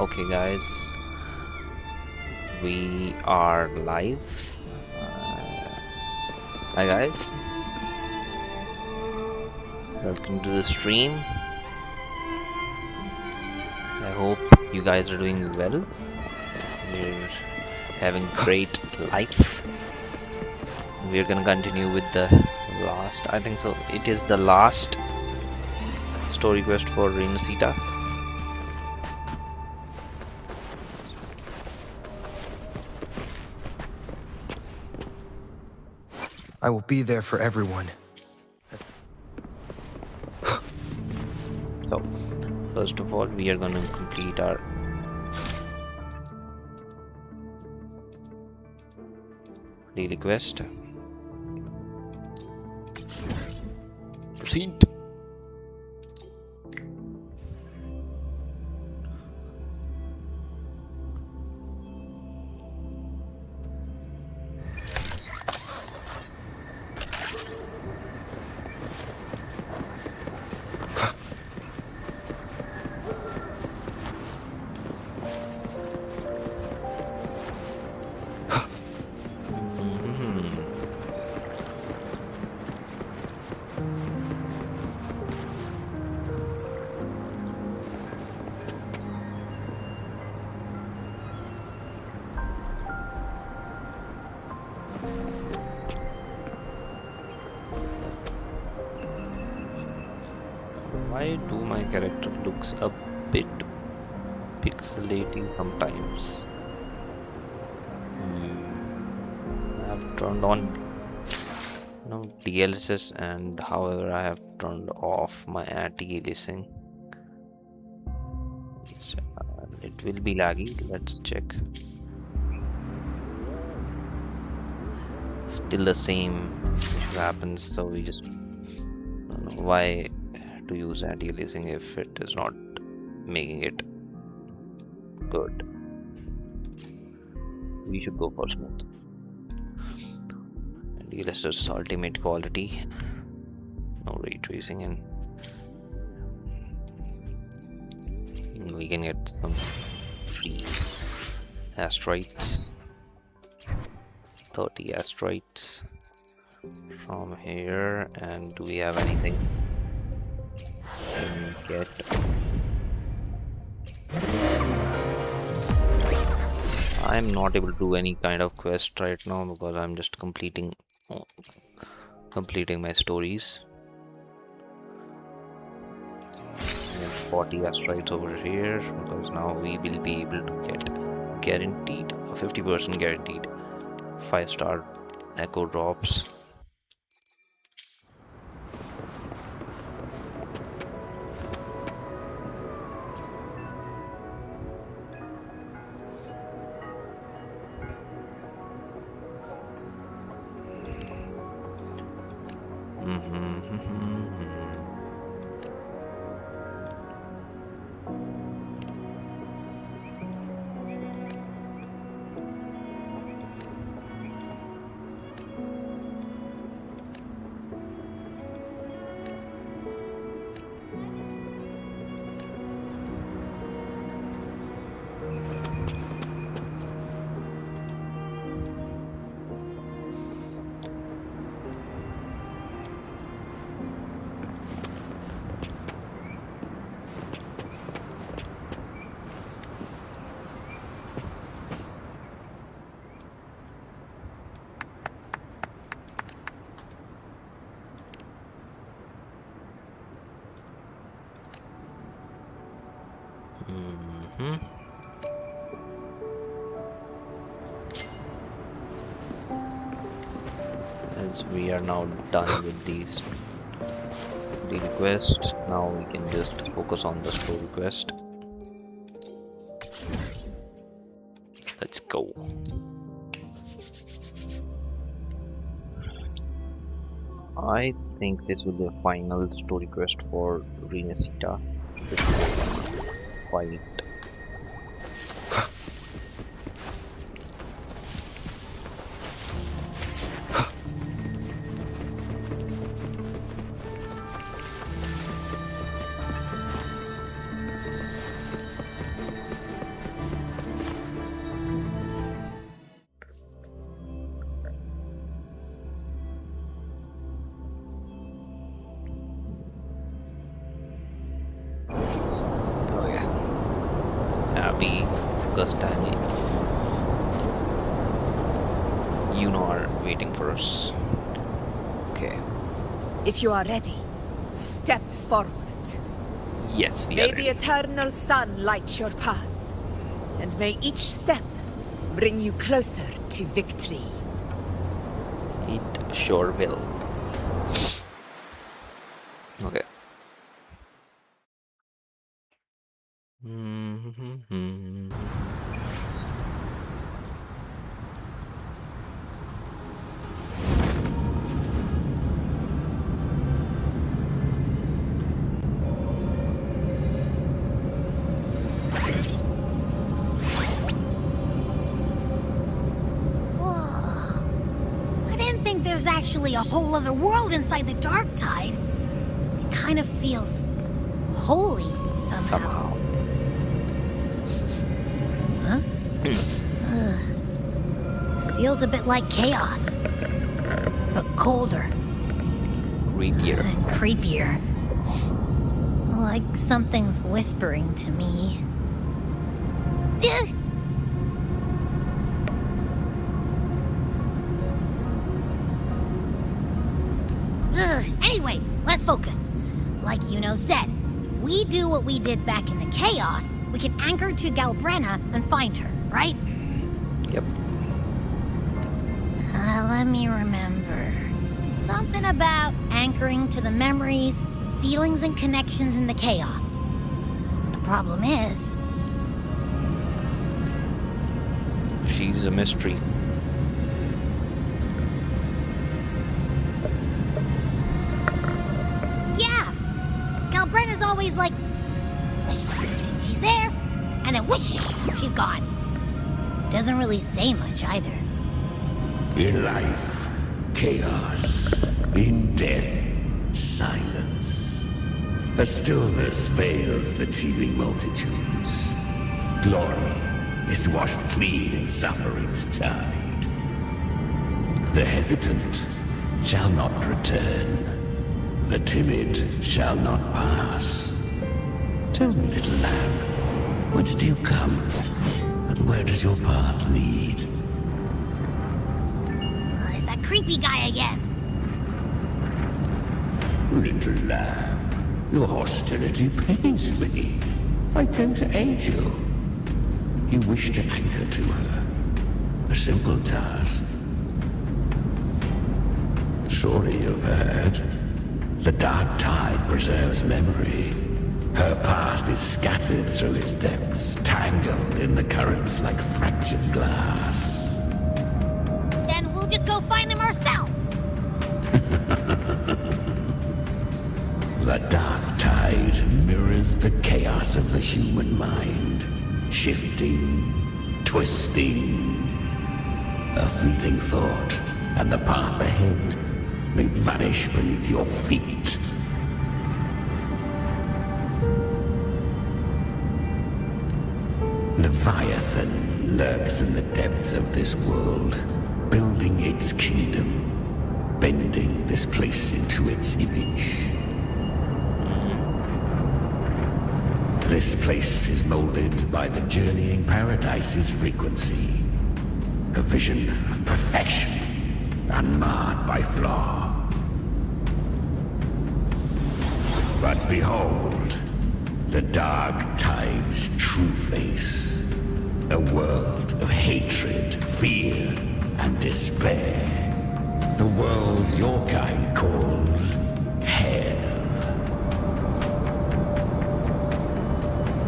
Okay, guys, we are live. Hi, guys, welcome to the stream. I hope you guys are doing well. We're having great life. We're gonna continue with the last, I think so. It is the last story quest for Rinascita. I will be there for everyone. So, first of all, we are gonna complete our daily quest. Proceed. Why do my character looks a bit pixelating sometimes? I've turned on DLSS, and however I have turned off my anti-aliasing. It will be laggy. Let's check. Still the same issue happens, so we just don't know why to use anti-aliasing if it is not making it good. We should go for smooth. Anti-alias's ultimate quality. No ray tracing, and we can get some free asteroids. 30 asteroids from here. And do we have anything to get? I'm not able to do any kind of quest right now because I'm just completing my stories. We have 40 asteroids over here because now we will be able to get guaranteed 50% guaranteed 5-star echo drops. As we are now done with these daily quests, now we can just focus on the story quest. Let's go. I think this will be the final story quest for Rinascita. Quite Augusta and Yuno are waiting for us. Okay. If you are ready, step forward. Yes, we are May the ready. eternal sun light your path, and may each step bring you closer to victory. It sure will. Okay. I didn't think there's actually a whole other world inside the Dark Tide. It kind of feels holy somehow. Huh? Feels a bit like chaos, but colder Creepier. and creepier. Like something's whispering to me. Anyway, let's focus. Like Yuno said, if we do what we did back in the chaos, we can anchor to Galbrenna and find her, right? Yep. Let me remember. Something about anchoring to the memories, feelings, and connections in the chaos. The problem is, She's a mystery. yeah, Galbrenna's always like, whoosh, she's there, and then whoosh, she's gone. Doesn't really say much either. In life, chaos. In death, silence. A stillness veils the teeming multitudes. Glory is washed clean in suffering's tide. The hesitant shall not return. The timid shall not pass. Tell me, little lamb, whence do you come? And where does your path lead? It's that creepy guy again. Little lamb, your hostility pains me. I came to aid you. You wish to anchor to her. A simple task. Surely you've heard. The Dark Tide preserves memory. Her past is scattered through its depths, tangled in the currents like fractured glass. Then we'll just go find them ourselves. The Dark Tide mirrors the chaos of the human mind, shifting, twisting. A fleeting thought, and the path ahead may vanish beneath your feet. Leviathan lurks in the depths of this world, building its kingdom, bending this place into its image. This place is molded by the journeying paradise's frequency. A vision of perfection, unmarred by flaw. But behold, the Dark Tide's true face. A world of hatred, fear, and despair. The world your kind calls hell.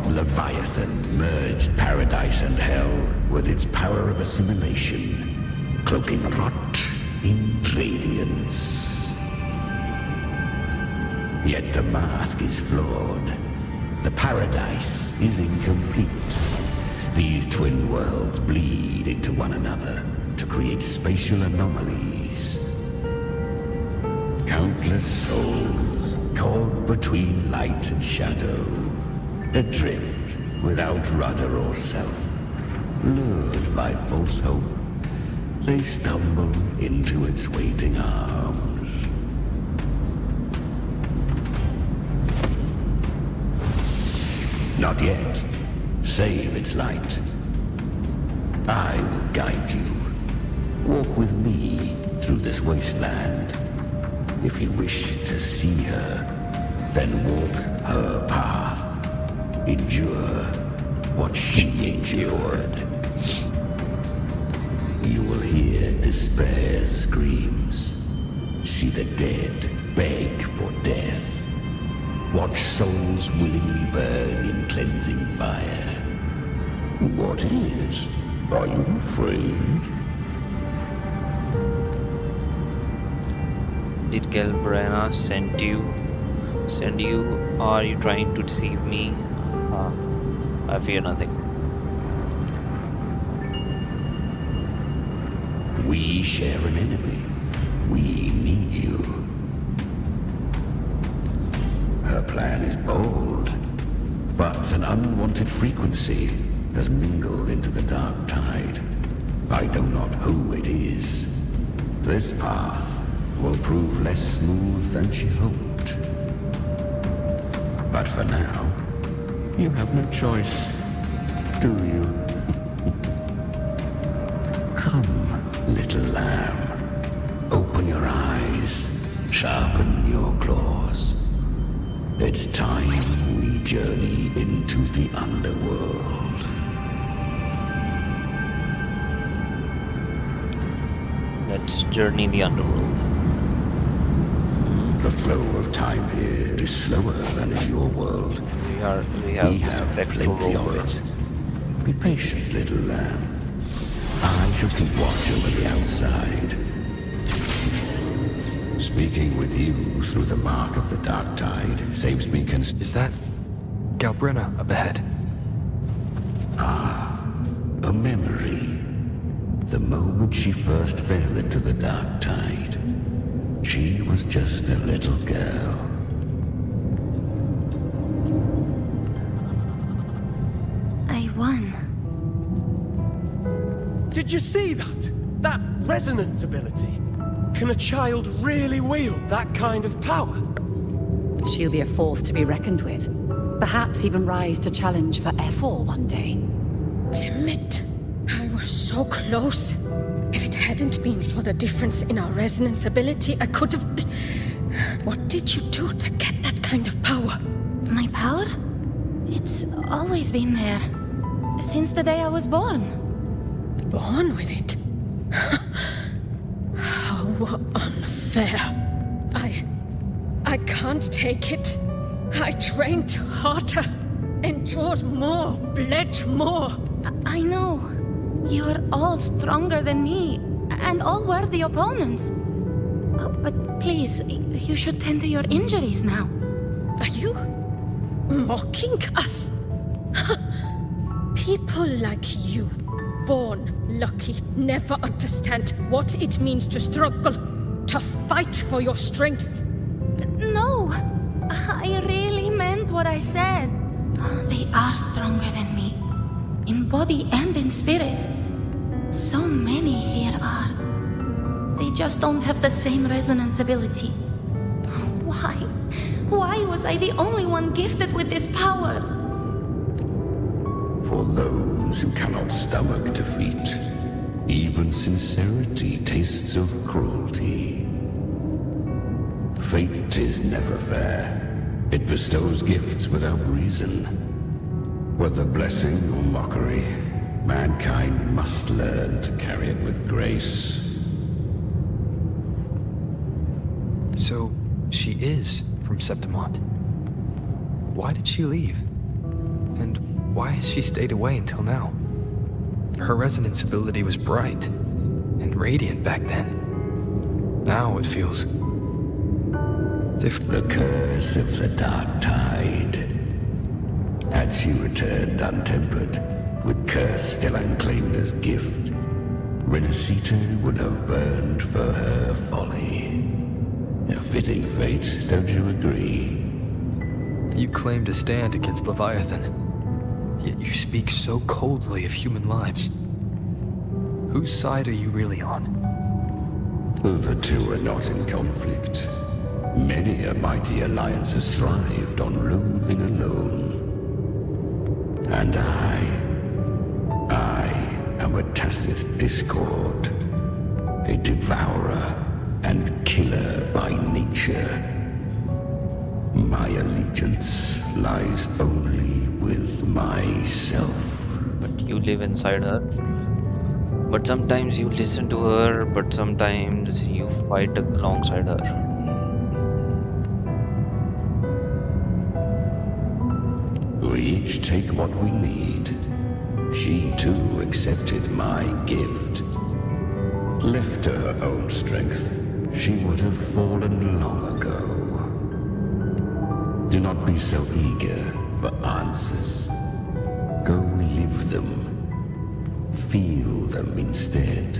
Leviathan merged paradise and hell with its power of assimilation, cloaking rot in radiance. Yet the mask is flawed. The paradise is incomplete. These twin worlds bleed into one another to create spatial anomalies. Countless souls caught between light and shadow, adrift without rudder or self, lured by false hope, they stumble into its waiting arms. Not yet. Save its light. I will guide you. Walk with me through this wasteland. If you wish to see her, then walk her path. Endure what she endured. You will hear despair's screams. See the dead beg for death. Watch souls willingly burn in cleansing fire. What is? Are you afraid? Did Galbrana send you? Are you trying to deceive me? I fear nothing. We share an enemy. We need you. Her plan is bold, but an unwanted frequency has mingled into the dark tide. I know not who it is. This path will prove less smooth than she hoped. But for now, you have no choice, do you? Come, little lamb. Open your eyes. Sharpen your claws. It's time we journey into the underworld. Let's journey the underworld. The flow of time here is slower than in your world. We We have have Vector plenty of Rover. it. Be patient, little lamb. I shall keep watch over the outside. Speaking with you through the mark of the dark tide saves me Is that Galbrana up ahead? a memory. The moment she first fell into the dark tide, she was just a little girl. I won. Did you see that? That resonance ability? Can a child really wield that kind of power? She'll be a force to be reckoned with. Perhaps even rise to challenge for F4 one day. Damn it. I was so close. If it hadn't been for the difference in our resonance ability, I could have... What did you do to get that kind of power? My power? It's always been there. Since the day I was born. Born with it? How unfair. I can't take it. I trained harder, endured more, bled more. I know. You're all stronger than me, and all worthy opponents. Oh, but please, you should tend to your injuries now. Are you mocking us? People like you, born lucky, never understand what it means to struggle, to fight for your strength. No, I really meant what I said. They are stronger than me, in body and in spirit. So many here are. They just don't have the same resonance ability. Why? Why was I the only one gifted with this power? For those who cannot stomach defeat, even sincerity tastes of cruelty. Fate is never fair. It bestows gifts without reason. Whether blessing or mockery, mankind must learn to carry it with grace. So, she is from Septimont. Why did she leave? And why has she stayed away until now? Her resonance ability was bright and radiant back then. Now it feels different. The curse of the dark tide. Had she returned untempered, with curse still unclaimed as gift, Rinascita would have burned for her folly. A fitting fate, don't you agree? You claim to stand against Leviathan, yet you speak so coldly of human lives. Whose side are you really on? The two are not in conflict. Many a mighty alliance has thrived on loathing alone. And I am from a tacit discord, a devourer and killer by nature. My allegiance lies only with myself. But you live inside her. But sometimes you listen to her, but sometimes you fight alongside her. We each take what we need. She too accepted my gift. Left to her own strength, she would have fallen long ago. Do not be so eager for answers. Go live them. Feel them instead.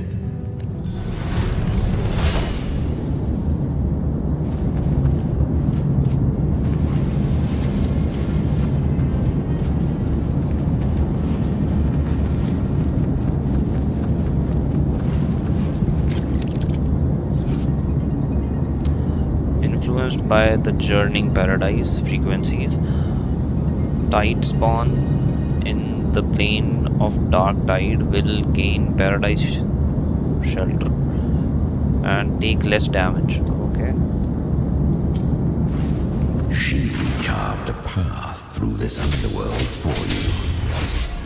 Influenced by the journeying paradise frequencies, tide spawn in the plane of dark tide will gain paradise shelter and take less damage. Okay. She carved a path through this underworld for you.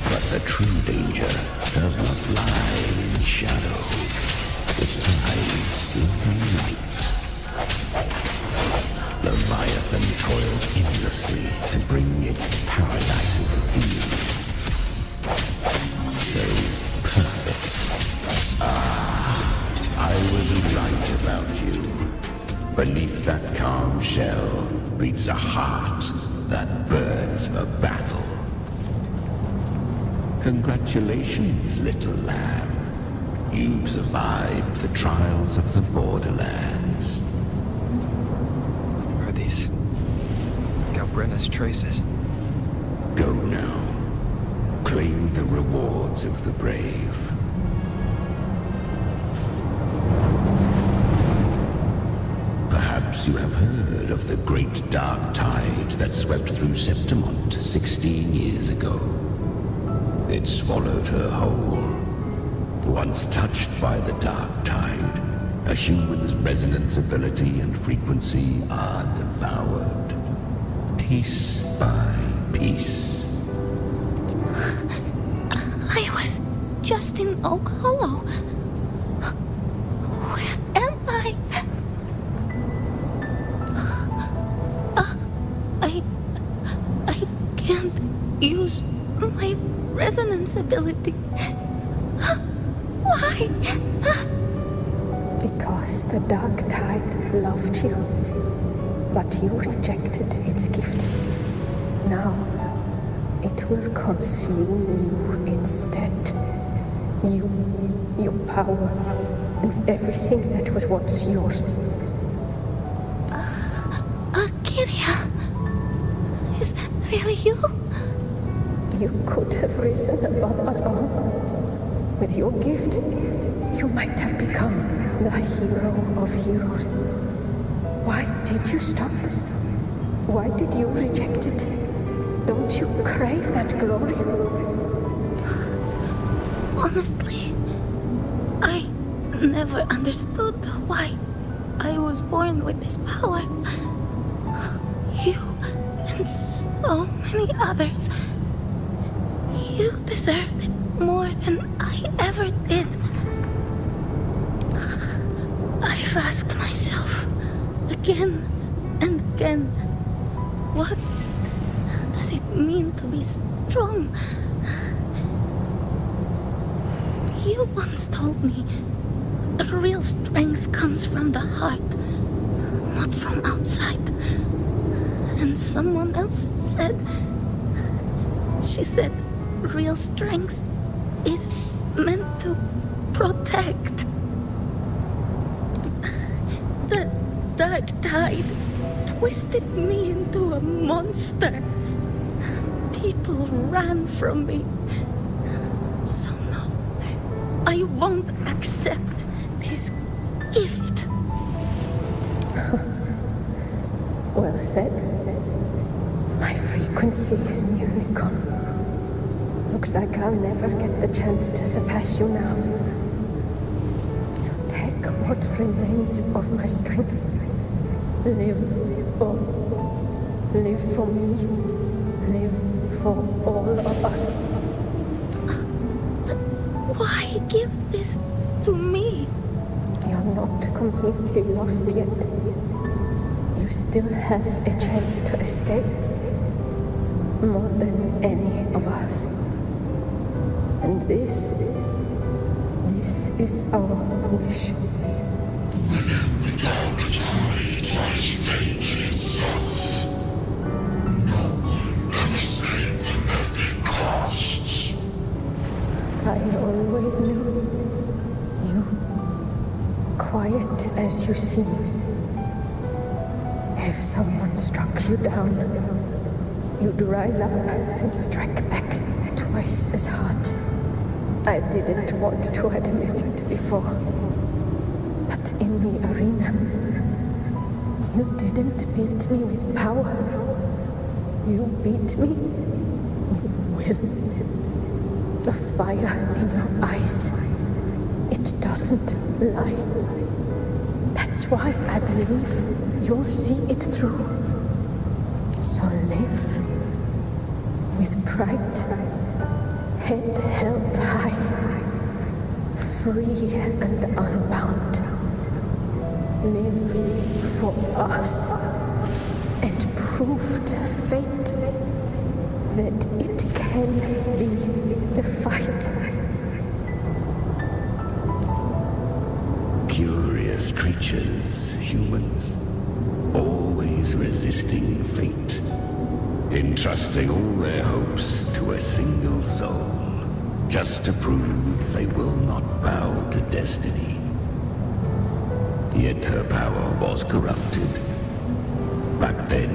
But the true danger does not lie in shadow. It lies in the light. Leviathan toiled endlessly to bring its paradise into being. So perfect. I was right about you. Beneath that calm shell beats a heart that burns for battle. Congratulations, little lamb. You've survived the trials of the borderlands. Are these Galbrenna's traces? Go now. Claim the rewards of the brave. Perhaps you have heard of the great dark tide that swept through Septimont 16 years ago. It swallowed her whole. Once touched by the dark tide, a human's resonance ability and frequency are devoured. Piece by piece. I was just in Oak Hollow. Where am I? I can't use my resonance ability. Why? Because the dark tide loved you, but you rejected its gift. Now, it will consume you instead. You, your power, and everything that was once yours. Kiria, is that really you? You could have risen above us all. With your gift, you might have become the hero of heroes. Why did you stop? Why did you reject it? Don't you crave that glory? Honestly, I never understood why I was born with this power. You and so many others, you deserved it more than I ever did. I've asked myself again and again, what does it mean to be strong? You once told me that real strength comes from the heart, not from outside. And someone else said, she said, real strength is meant to protect. The dark tide twisted me into a monster. People ran from me. So no, I won't accept this gift. Well said. My frequency is nearly gone. Look Looks like I'll never get the chance to surpass you now. So take what remains of my strength. Live on. Live for me. Live for all of us. But why give this to me? You're not completely lost yet. You still have a chance to escape. More than any of us. And this is our wish. Within the dark tide lies fate itself. No one can escape the epic costs. I always knew you, quiet as you seem. If someone struck you down, you'd rise up and strike back twice as hard. I didn't want to admit it before, but in the arena, you didn't beat me with power. You beat me with will. The fire in your eyes, it doesn't lie. That's why I believe you'll see it through. So live with pride, head held high, free and unbound. Live for us and prove to fate that it can be a fight. Curious creatures, humans, always resisting fate, entrusting all their hopes to a single soul, just to prove they will not bow to destiny. Yet her power was corrupted. Back then,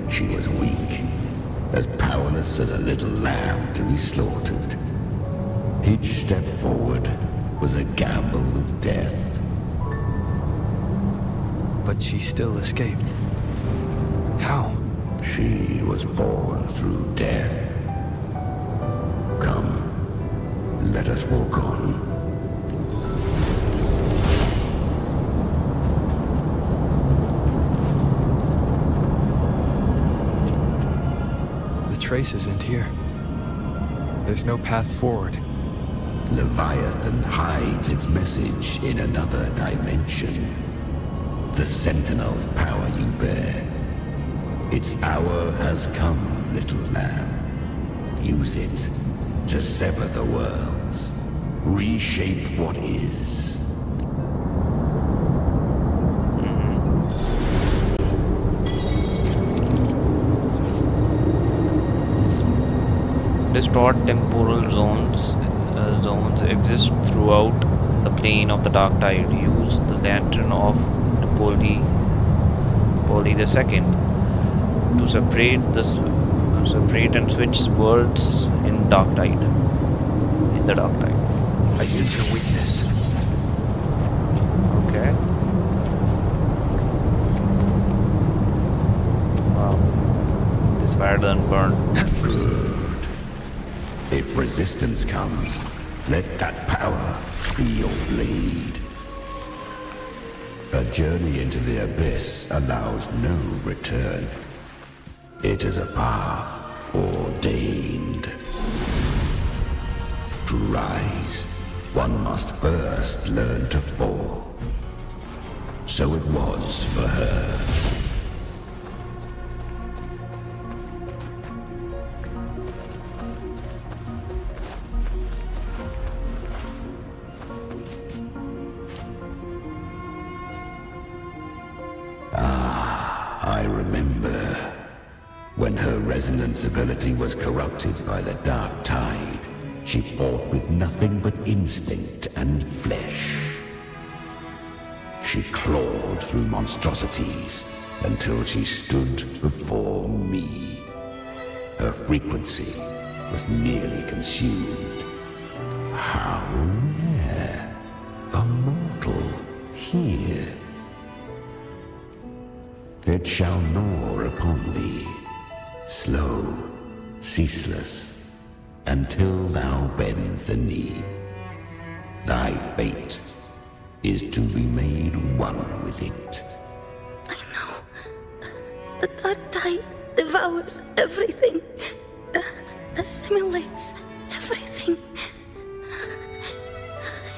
she was weak, as powerless as a little lamb to be slaughtered. Each step forward was a gamble with death. But she still escaped. How? She was born through death. Come, let us walk on. The traces end here. There's no path forward. Leviathan hides its message in another dimension. The Sentinel's power you bear. Its hour has come, little lamb. Use it to sever the worlds. Reshape what is. Distort temporal zones exist throughout the plane of the Dark Tide. Use the lantern of Poli II to separate and switch worlds in Dark Tide. In the Dark Tide. I sense your weakness. Okay. Wow. This fire doesn't burn. Good. If resistance comes, let that power be your blade. A journey into the abyss allows no return. It is a path ordained. To rise, one must first learn to fall. So it was for her. I remember when her resonance ability was corrupted by the Dark Tide. She fought with nothing but instinct and flesh. She clawed through monstrosities until she stood before me. Her frequency was nearly consumed. How rare! A mortal here. It shall gnaw upon thee, slow, ceaseless, until thou bend the knee. Thy fate is to be made one with it. I know. The dark tide devours everything, assimilates everything.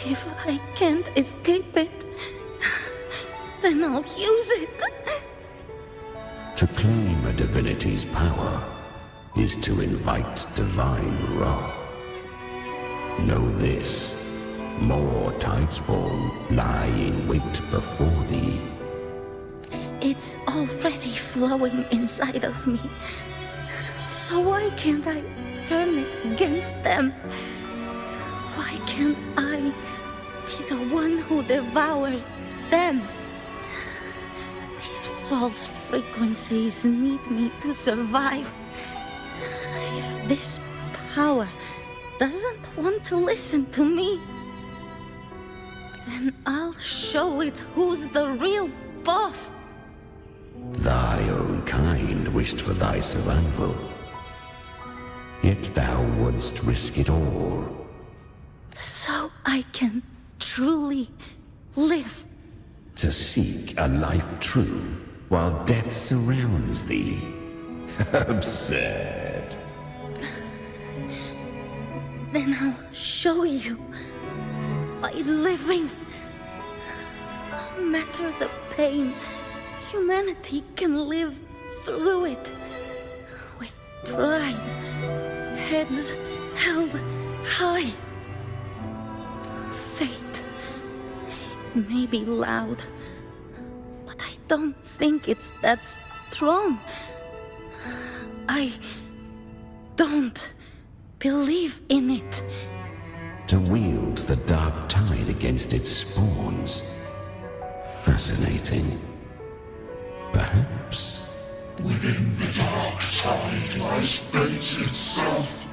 If I can't escape it, then I'll use it. To claim a divinity's power is to invite divine wrath. Know this, more Tidespawn lie in wait before thee. It's already flowing inside of me. So why can't I turn it against them? Why can't I be the one who devours them? These false frequencies need me to survive. If this power doesn't want to listen to me, then I'll show it who's the real boss. Thy own kind wished for thy survival. Yet thou wouldst risk it all. So I can truly live. To seek a life true while death surrounds thee. Absurd. Then I'll show you by living. No matter the pain, humanity can live through it with pride, heads held high. Fate may be loud, but I don't think it's that strong. I don't believe in it. To wield the dark tide against its spawns. Fascinating. Perhaps. Within the dark tide lies fate itself.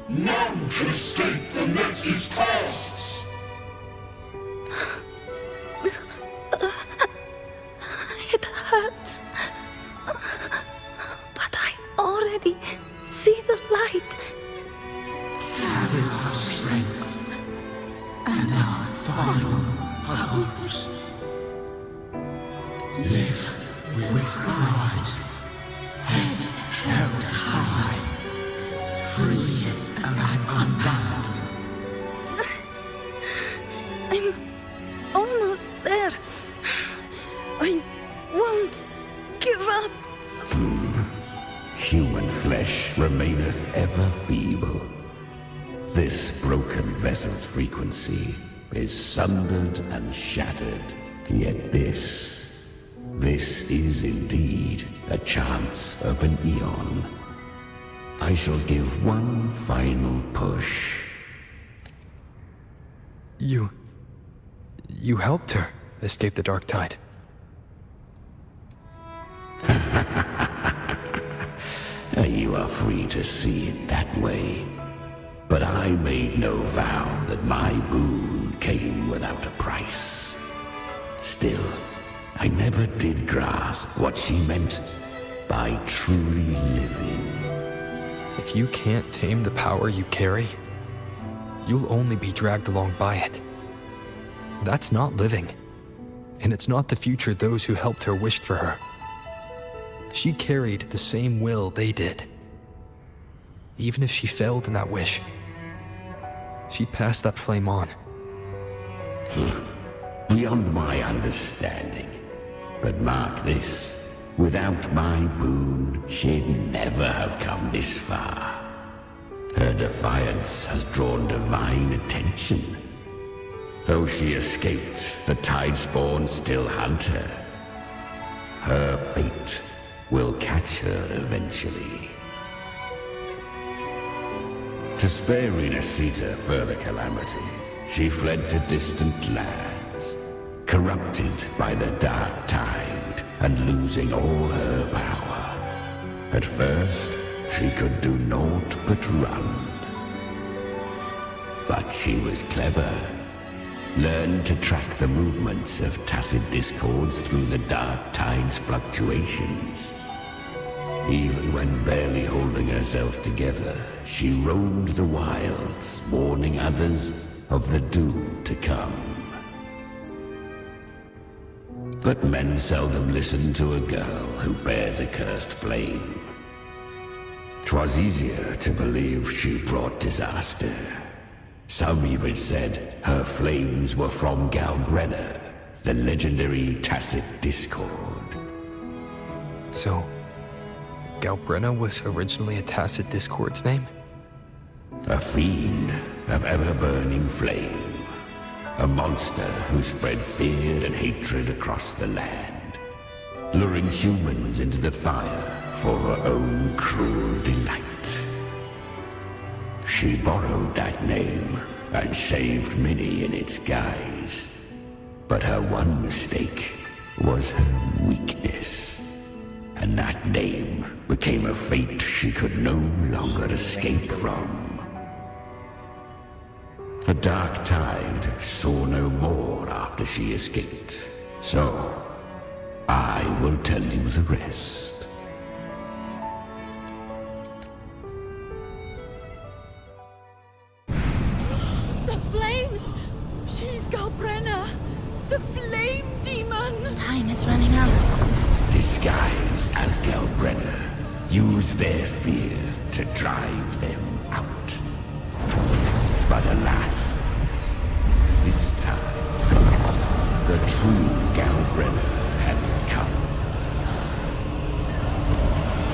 None can escape the net it casts. It hurts. But I already see the light. Carry our strength and our final hopes. Live with pride, head held high, free and unbound. I'm almost there. I won't give up. Human flesh remaineth ever feeble. This broken vessel's frequency is sundered and shattered. Yet this is indeed a chance of an eon. I shall give one final push. You helped her escape the dark tide. You are free to see it that way. But I made no vow that my boon came without a price. Still, I never did grasp what she meant by truly living. If you can't tame the power you carry, you'll only be dragged along by it. That's not living. And it's not the future those who helped her wished for her. She carried the same will they did. Even if she failed in that wish, she'd pass that flame on. Beyond my understanding. But mark this, without my boon, she'd never have come this far. Her defiance has drawn divine attention. Though she escaped, the Tidespawn still hunt her. Her fate will catch her eventually. To spare Rinascita further calamity, she fled to distant lands, corrupted by the dark tide and losing all her power. At first, she could do naught but run. But she was clever, learned to track the movements of tacit discords through the dark tide's fluctuations. Even when barely holding herself together, she roamed the wilds, warning others of the doom to come. But men seldom listen to a girl who bears a cursed flame. 'Twas easier to believe she brought disaster. Some even said her flames were from Galbrenna, the legendary tacit discord. So, Galbrenna was originally a tacit discord's name? A fiend of ever-burning flame. A monster who spread fear and hatred across the land, luring humans into the fire for her own cruel delight. She borrowed that name and saved many in its guise. But her one mistake was her weakness. And that name became a fate she could no longer escape from. The Dark Tide saw no more after she escaped. So, I will tell you the rest. The flames! She's Galbrenna! The flame demon! Time is running out. Disguised as Galbrenna, use their fear to drive them out. But alas, this time, the true Galbrenna had come.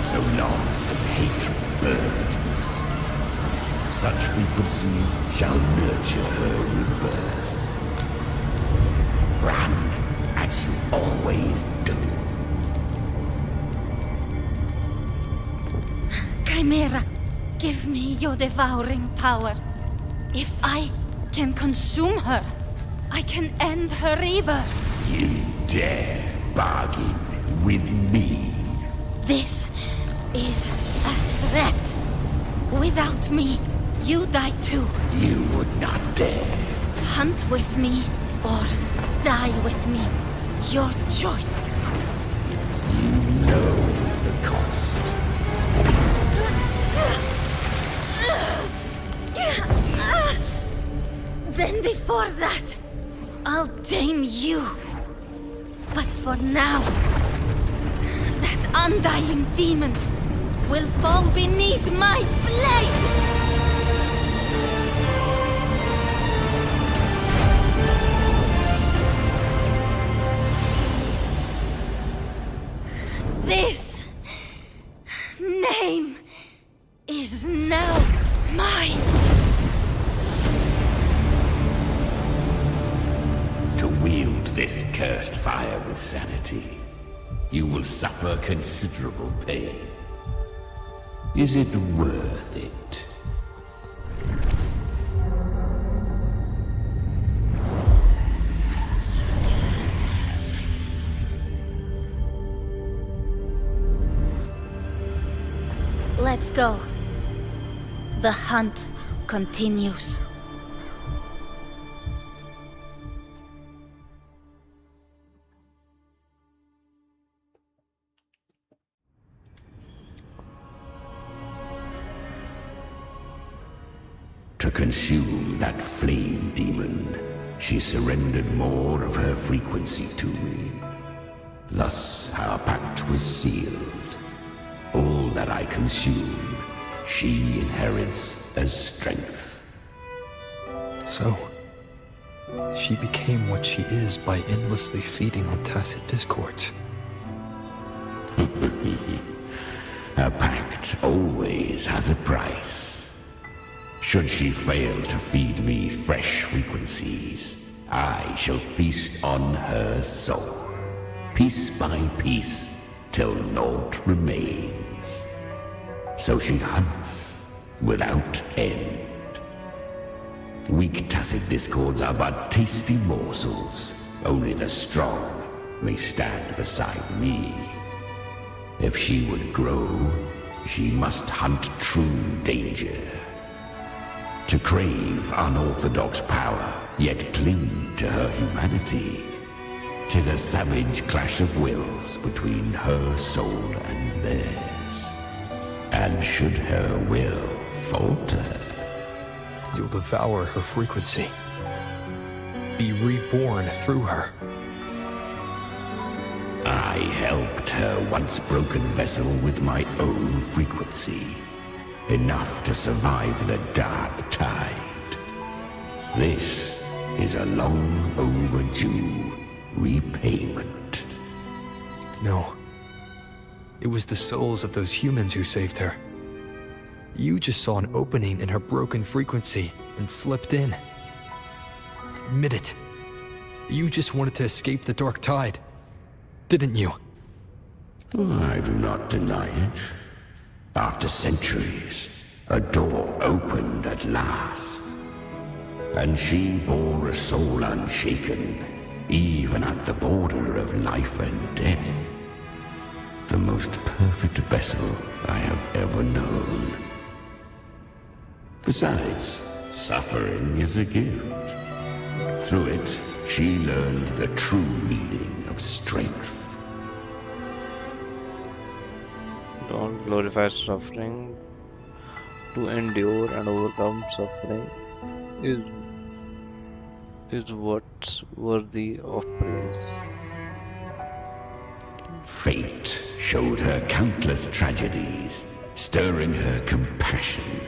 So long as hatred burns, such frequencies shall nurture her rebirth. Run as you always do. Chimera, give me your devouring power. If I can consume her, I can end her rebirth. You dare bargain with me? This is a threat. Without me, you die too. You would not dare. Hunt with me or die with me. Your choice. You know the cost. Then before that, I'll tame you. But for now, that undying demon will fall beneath my blade! This name is now mine. To wield this cursed fire with sanity, you will suffer considerable pain. Is it worth it? Let's go. The hunt continues. To consume that flame demon, she surrendered more of her frequency to me. Thus our pact was sealed. All that I consume, she inherits as strength. So, she became what she is by endlessly feeding on tacit discords. A pact always has a price. Should she fail to feed me fresh frequencies, I shall feast on her soul, piece by piece, till naught remains. So she hunts without end. Weak tacit discords are but tasty morsels. Only the strong may stand beside me. If she would grow, she must hunt true danger. To crave unorthodox power, yet cling to her humanity, 'tis a savage clash of wills between her soul and theirs. And should her will falter, You'll devour her frequency. Be reborn through her. I helped her once broken vessel with my own frequency. Enough to survive the dark tide. This is a long overdue repayment. No. It was the souls of those humans who saved her. You just saw an opening in her broken frequency and slipped in. Admit it. You just wanted to escape the dark tide, didn't you? I do not deny it. After centuries, a door opened at last. And she bore a soul unshaken, even at the border of life and death. The most perfect vessel I have ever known. Besides, suffering is a gift. Through it, she learned the true meaning of strength. Don't glorify suffering. To endure and overcome suffering is what's worthy of praise. Fate showed her countless tragedies, stirring her compassion,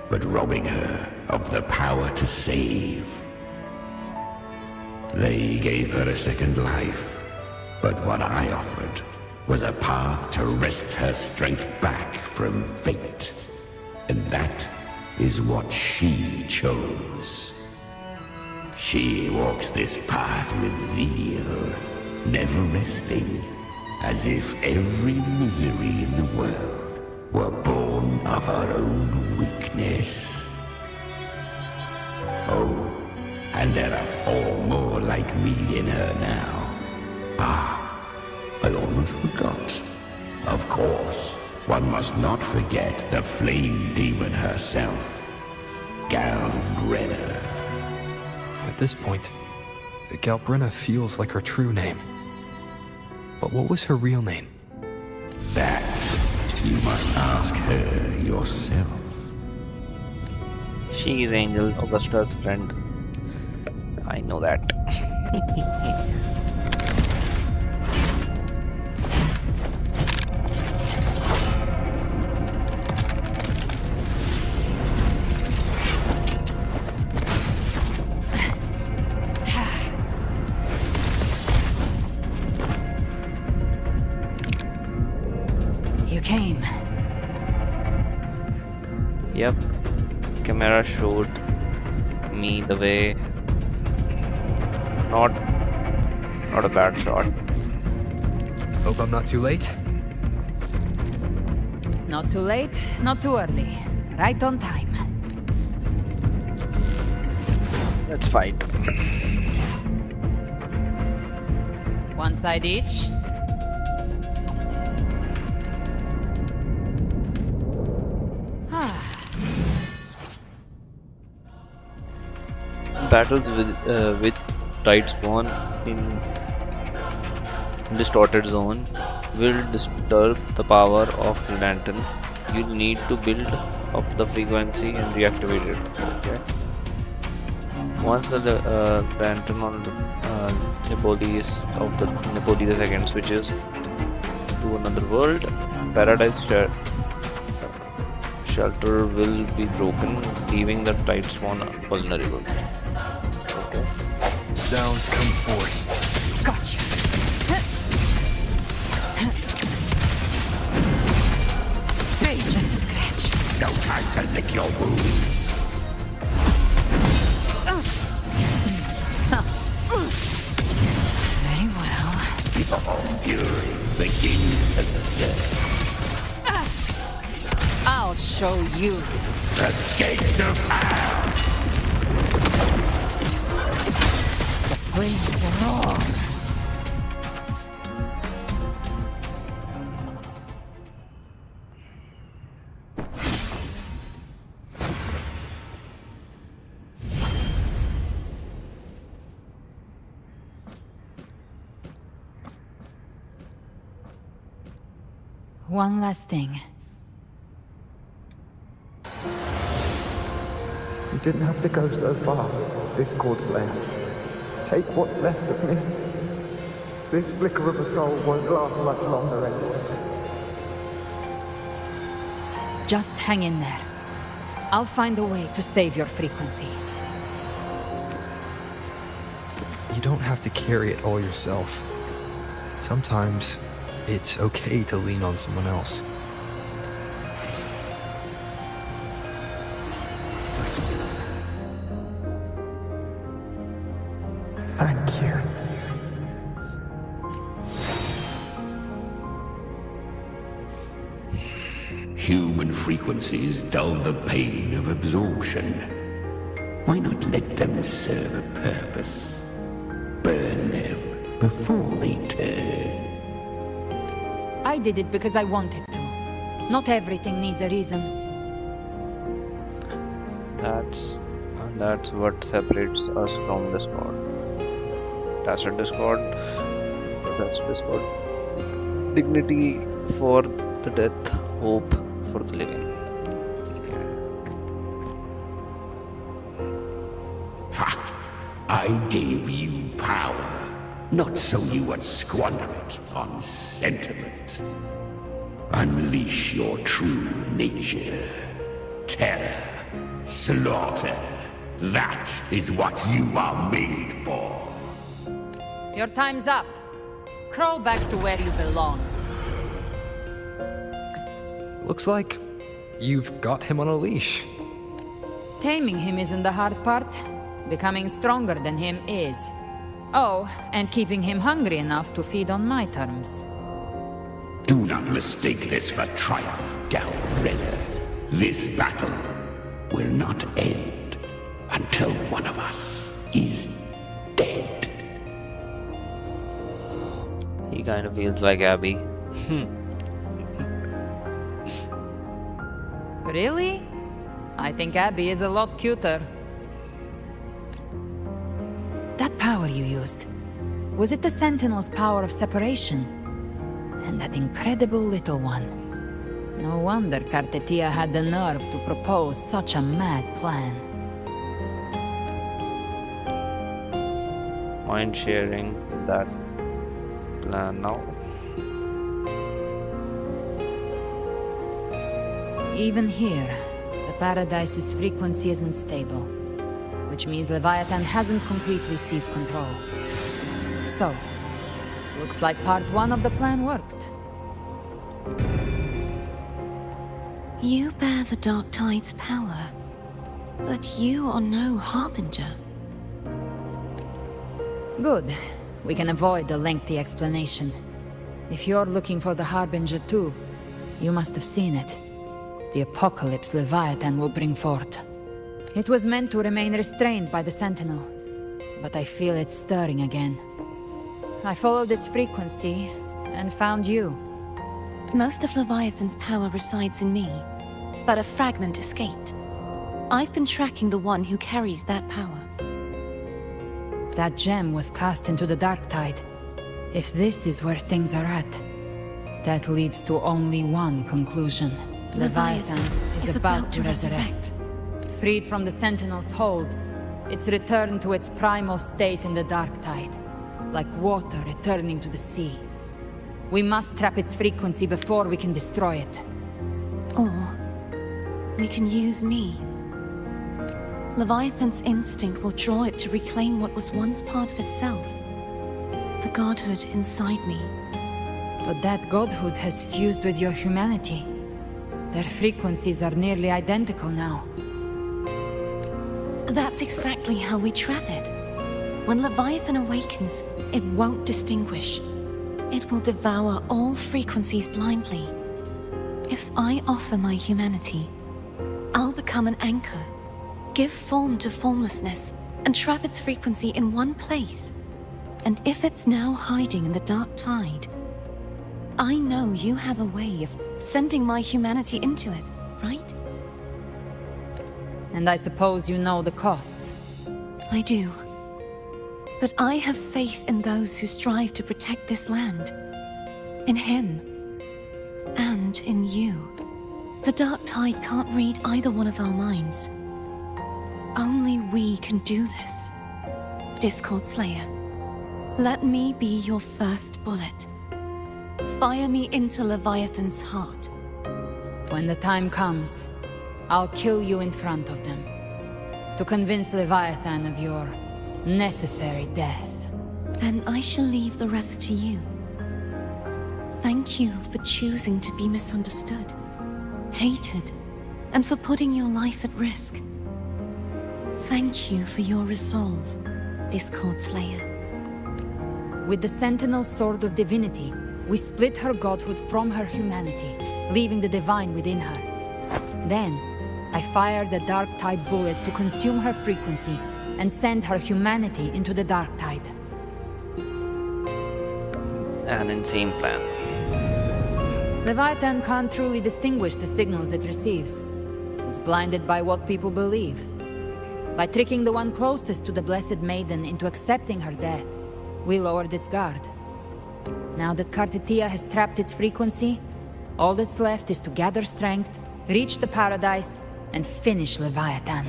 but robbing her of the power to save. They gave her a second life, but what I offered was a path to wrest her strength back from fate. And that is what she chose. She walks this path with zeal, never resting, as if every misery in the world were born of her own weakness. Oh, and there are 4 more like me in her now. Ah, I almost forgot. Of course, one must not forget the flame demon herself, Galbrenna. At this point, Galbrenna feels like her true name. But what was her real name? That you must ask her yourself. She is Angel Augusta's friend. I know that. You came. Yep. Camera showed me the way. Not a bad shot. Hope I'm not too late. Not too late, not too early. Right on time. Let's fight. One side each. Battles with Tight Spawn in Distorted Zone will disturb the power of Lantern. You'll need to build up the frequency and reactivate it. Okay. Once the Lantern on Napoleus of the Napoleon II switches to another world, Paradise Shelter will be broken, leaving the Tight Spawn vulnerable. Okay. Sounds come forth. Gotcha. Hey, just a scratch. No time to lick your wounds. Very well. Your fury begins to stir. I'll show you. The gates of hell! The flames roar. One last thing. didn't have to go so far, Discord Slayer. Take what's left of me. This flicker of a soul won't last much longer anyway. Just hang in there. I'll find a way to save your frequency. You don't have to carry it all yourself. Sometimes it's okay to lean on someone else. Thank you. Human frequencies dull the pain of absorption. Why not let them serve a purpose? Burn them before they turn. I did it because I wanted to. Not everything needs a reason. That's what separates us from Discord. That's a Discord. That's Discord. Dignity for the death, hope for the living. Ha! I gave you power, not so you would squander it on sentiment. Unleash your true nature. Terror, slaughter. That is what you are made for. Your time's up. Crawl back to where you belong. Looks like you've got him on a leash. Taming him isn't the hard part. Becoming stronger than him is. Oh, and keeping him hungry enough to feed on my terms. Do not mistake this for triumph, Gal Renner. This battle will not end until one of us is dead. He kind of feels like Abby. Really? I think Abby is a lot cuter. That power you used, was it the Sentinel's power of separation? And that incredible little one. No wonder Cartetia had the nerve to propose such a mad plan. Mind sharing that plan now? Even here, the Paradise's frequency isn't stable, which means Leviathan hasn't completely seized control. So, looks like part one of the plan worked. You bear the Dark Tide's power, but you are no Harbinger. Good. We can avoid a lengthy explanation. If you're looking for the Harbinger too, you must have seen it. The apocalypse Leviathan will bring forth. It was meant to remain restrained by the Sentinel, but I feel it stirring again. I followed its frequency, and found you. Most of Leviathan's power resides in me, but a fragment escaped. I've been tracking the one who carries that power. That gem was cast into the Dark Tide. If this is where things are at, that leads to only one conclusion. Leviathan is about to resurrect. Freed from the Sentinel's hold, it's returned to its primal state in the Dark Tide, like water returning to the sea. We must trap its frequency before we can destroy it. Or we can use me. Leviathan's instinct will draw it to reclaim what was once part of itself. The godhood inside me. But that godhood has fused with your humanity. Their frequencies are nearly identical now. That's exactly how we trap it. When Leviathan awakens, it won't distinguish. It will devour all frequencies blindly. If I offer my humanity, I'll become an anchor, give form to formlessness, and trap its frequency in one place. And if it's now hiding in the Dark Tide, I know you have a way of sending my humanity into it, right? And I suppose you know the cost. I do. But I have faith in those who strive to protect this land. In him. And in you. The Dark Tide can't read either one of our minds. Only we can do this. Discord Slayer, let me be your first bullet. Fire me into Leviathan's heart. When the time comes, I'll kill you in front of them. To convince Leviathan of your necessary death. Then I shall leave the rest to you. Thank you for choosing to be misunderstood, hated, and for putting your life at risk. Thank you for your resolve, Discord Slayer. With the Sentinel Sword of Divinity, we split her godhood from her humanity, leaving the divine within her. Then, I fired a Dark Tide bullet to consume her frequency and send her humanity into the Dark Tide. An insane plan. Leviathan can't truly distinguish the signals it receives. It's blinded by what people believe. By tricking the one closest to the Blessed Maiden into accepting her death, we lowered its guard. Now that Kartetia has trapped its frequency, all that's left is to gather strength, reach the paradise, and finish Leviathan.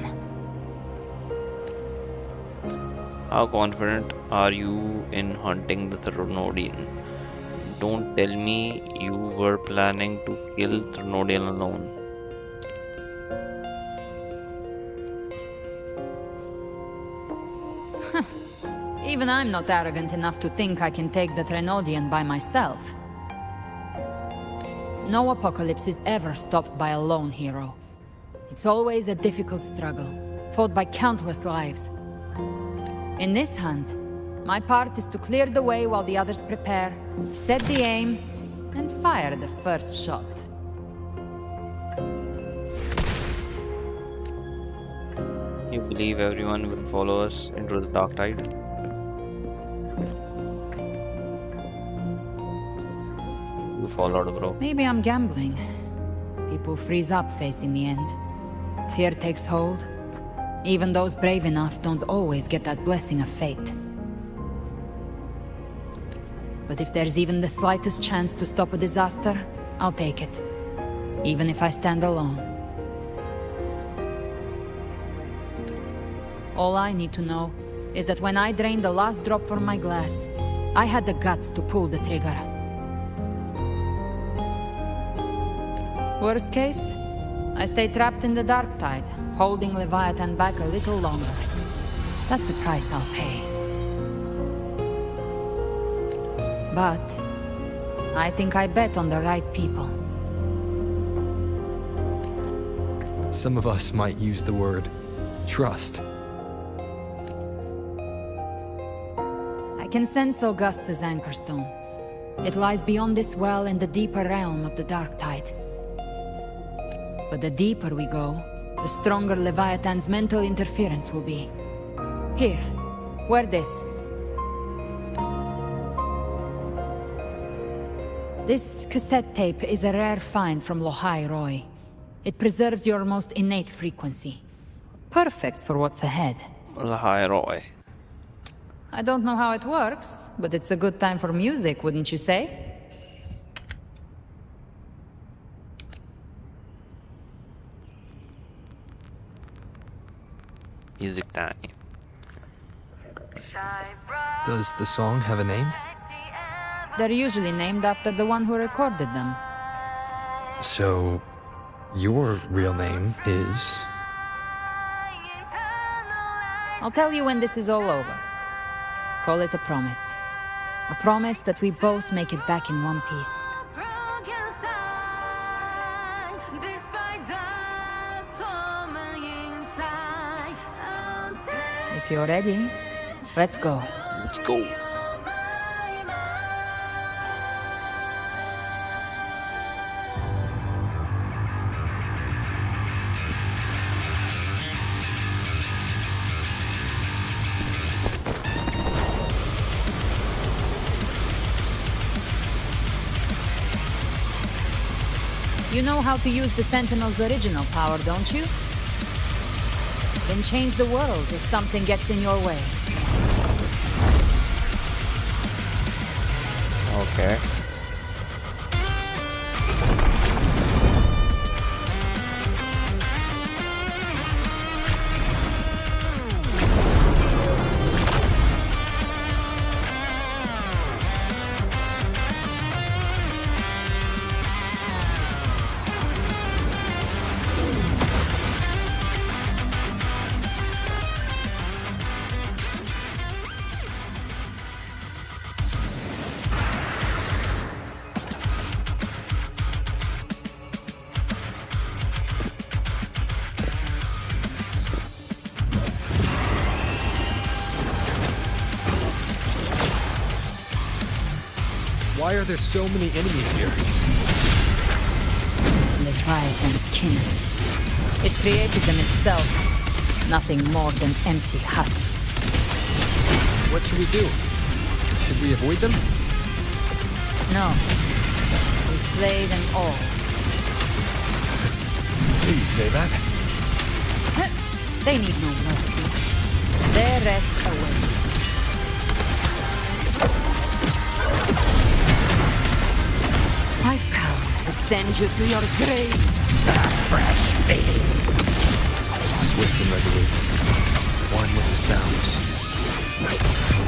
How confident are you in hunting the Thrunodian? Don't tell me you were planning to kill Thrunodian alone. Even I'm not arrogant enough to think I can take the Thrunodian by myself. No apocalypse is ever stopped by a lone hero. It's always a difficult struggle, fought by countless lives. In this hunt, my part is to clear the way while the others prepare, set the aim, and fire the first shot. You believe everyone will follow us into the dark tide? You followed, bro. Maybe I'm gambling. People freeze up facing the end. Fear takes hold. Even those brave enough don't always get that blessing of fate. But if there's even the slightest chance to stop a disaster, I'll take it. Even if I stand alone. All I need to know is that when I drained the last drop from my glass, I had the guts to pull the trigger. Worst case, I stay trapped in the Dark Tide, holding Leviathan back a little longer. That's the price I'll pay. But I think I bet on the right people. Some of us might use the word trust. I can sense Augusta's anchorstone. It lies beyond this well in the deeper realm of the Dark Tide. But the deeper we go, the stronger Leviathan's mental interference will be. Here, wear this. This cassette tape is a rare find from Lohai Roy. It preserves your most innate frequency. Perfect for what's ahead. Hi, Roy. I don't know how it works, but it's a good time for music, wouldn't you say? Music time. Does the song have a name? They're usually named after the one who recorded them. So, your real name is... I'll tell you when this is all over. Call it a promise. A promise that we both make it back in one piece. If you're ready, let's go. Let's go. You know how to use the Sentinel's original power, don't you? Then change the world if something gets in your way. Okay. Why are there so many enemies here? Leviathan's kin. It created them itself. Nothing more than empty husks. What should we do? Should we avoid them? No. We slay them all. Please say that. They need no mercy. Their rest awaits. I've come to send you to your grave. Fresh face. Swift and resolute. One with the sounds.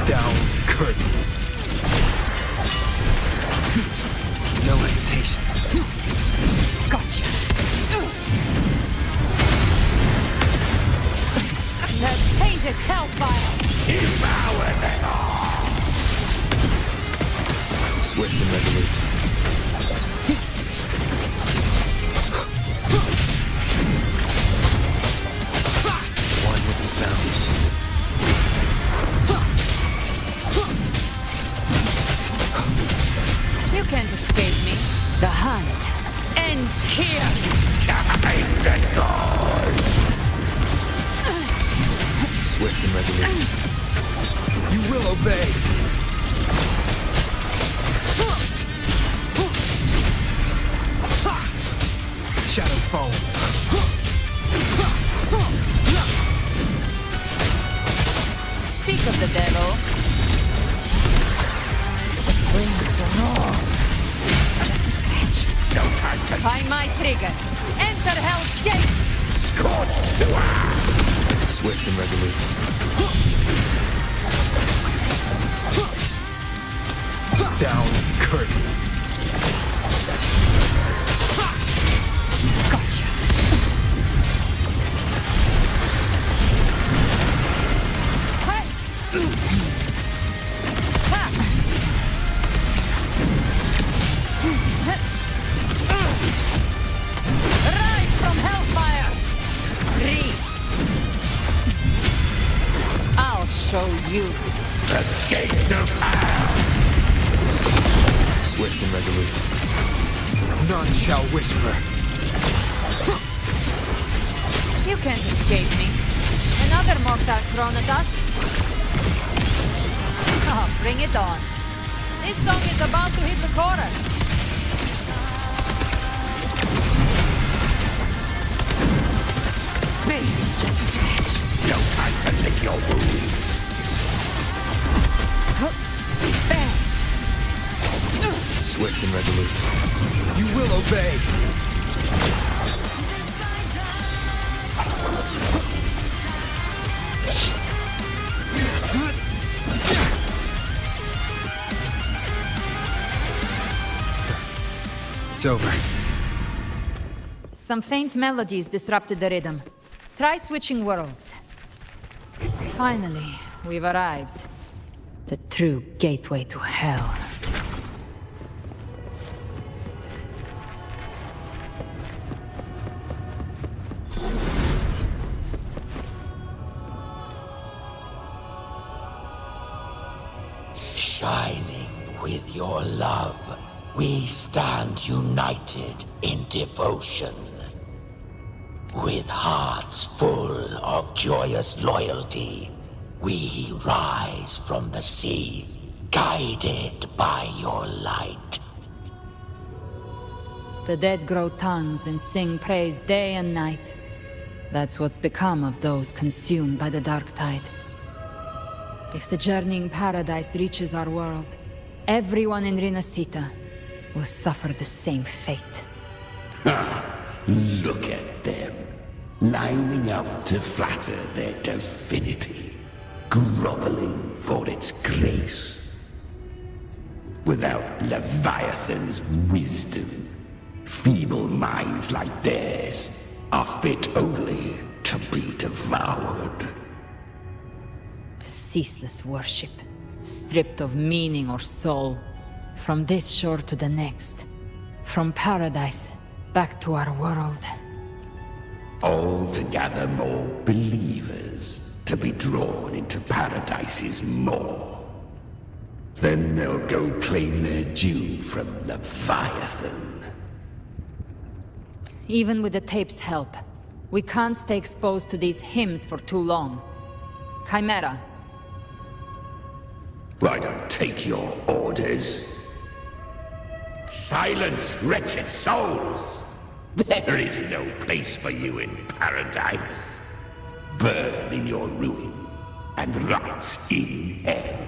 Down with the curtain. No hesitation. Gotcha. That tainted hellfire! Devour them all. Swift and resolute. One with the sounds. You can't escape me. The hunt ends here! Time to go. Swift and resolute. You will obey! Shadow fall. Speak of the devil. Wings raw. Just a scratch. No time to By my trigger. Enter Hell's Gate! scorch to earth. Swift and resolute. Down with the curtain. Gotcha. Hey! Ha! Rise from hellfire! Breathe. I'll show you. The gates of hell. Swift and resolute. None shall whisper. You can't escape me. Another mortal thrown at us. Oh, bring it on. This song is about to hit the chorus. Wait, just a scratch. No time to lick your wounds. Bang! Swift and resolute. You will obey! It's over. Some faint melodies disrupted the rhythm. Try switching worlds. Finally, we've arrived. The true gateway to hell. Shining with your love, we stand united in devotion. With hearts full of joyous loyalty, we rise from the sea, guided by your light. The dead grow tongues and sing praise day and night. That's what's become of those consumed by the dark tide. If the journeying paradise reaches our world, everyone in Rinascita will suffer the same fate. Look at them, lining up to flatter their divinity, groveling for its grace. Without Leviathan's wisdom, feeble minds like theirs are fit only to be devoured. Ceaseless worship, stripped of meaning or soul. From this shore to the next. From paradise back to our world. All to gather more believers to be drawn into Paradise's maw. Then they'll go claim their due from Leviathan. Even with the tape's help, we can't stay exposed to these hymns for too long. Chimera. I don't take your orders. Silence, wretched souls! There is no place for you in paradise. Burn in your ruin, and rot in hell.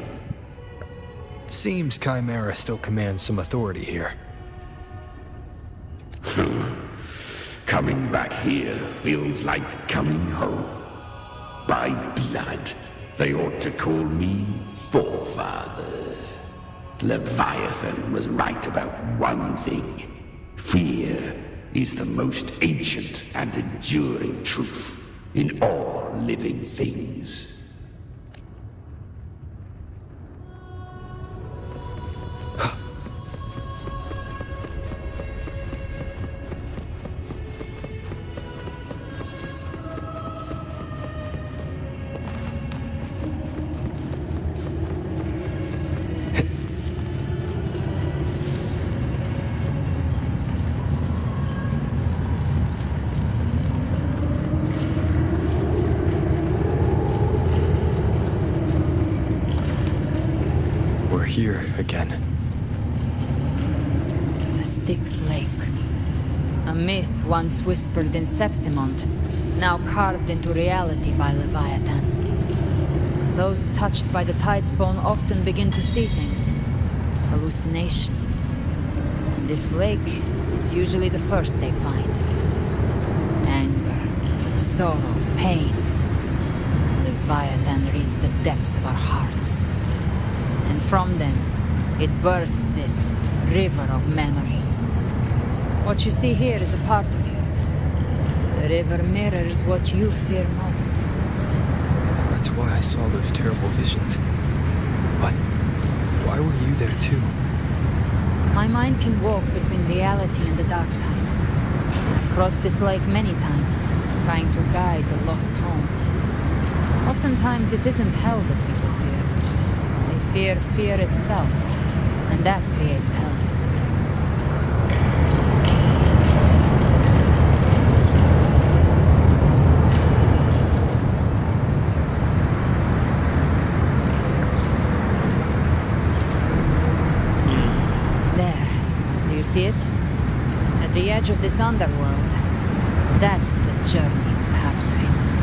Seems Chimera still commands some authority here. Coming back here feels like coming home. By blood, they ought to call me Forefather. Leviathan was right about one thing. Fear is the most ancient and enduring truth in all living things. Here again. The Styx Lake. A myth once whispered in Septimont, now carved into reality by Leviathan. Those touched by the Tidespawn often begin to see things. Hallucinations. And this lake is usually the first they find. Anger, sorrow, pain. Leviathan reads the depths of our hearts. And from them, it births this river of memory. What you see here is a part of you. The river mirrors what you fear most. That's why I saw those terrible visions. But why were you there too? My mind can walk between reality and the dark tide. I've crossed this lake many times, trying to guide the lost home. Oftentimes it isn't hell that people fear. Fear itself, and that creates hell. There, do you see it? At the edge of this underworld, that's the journey to paradise.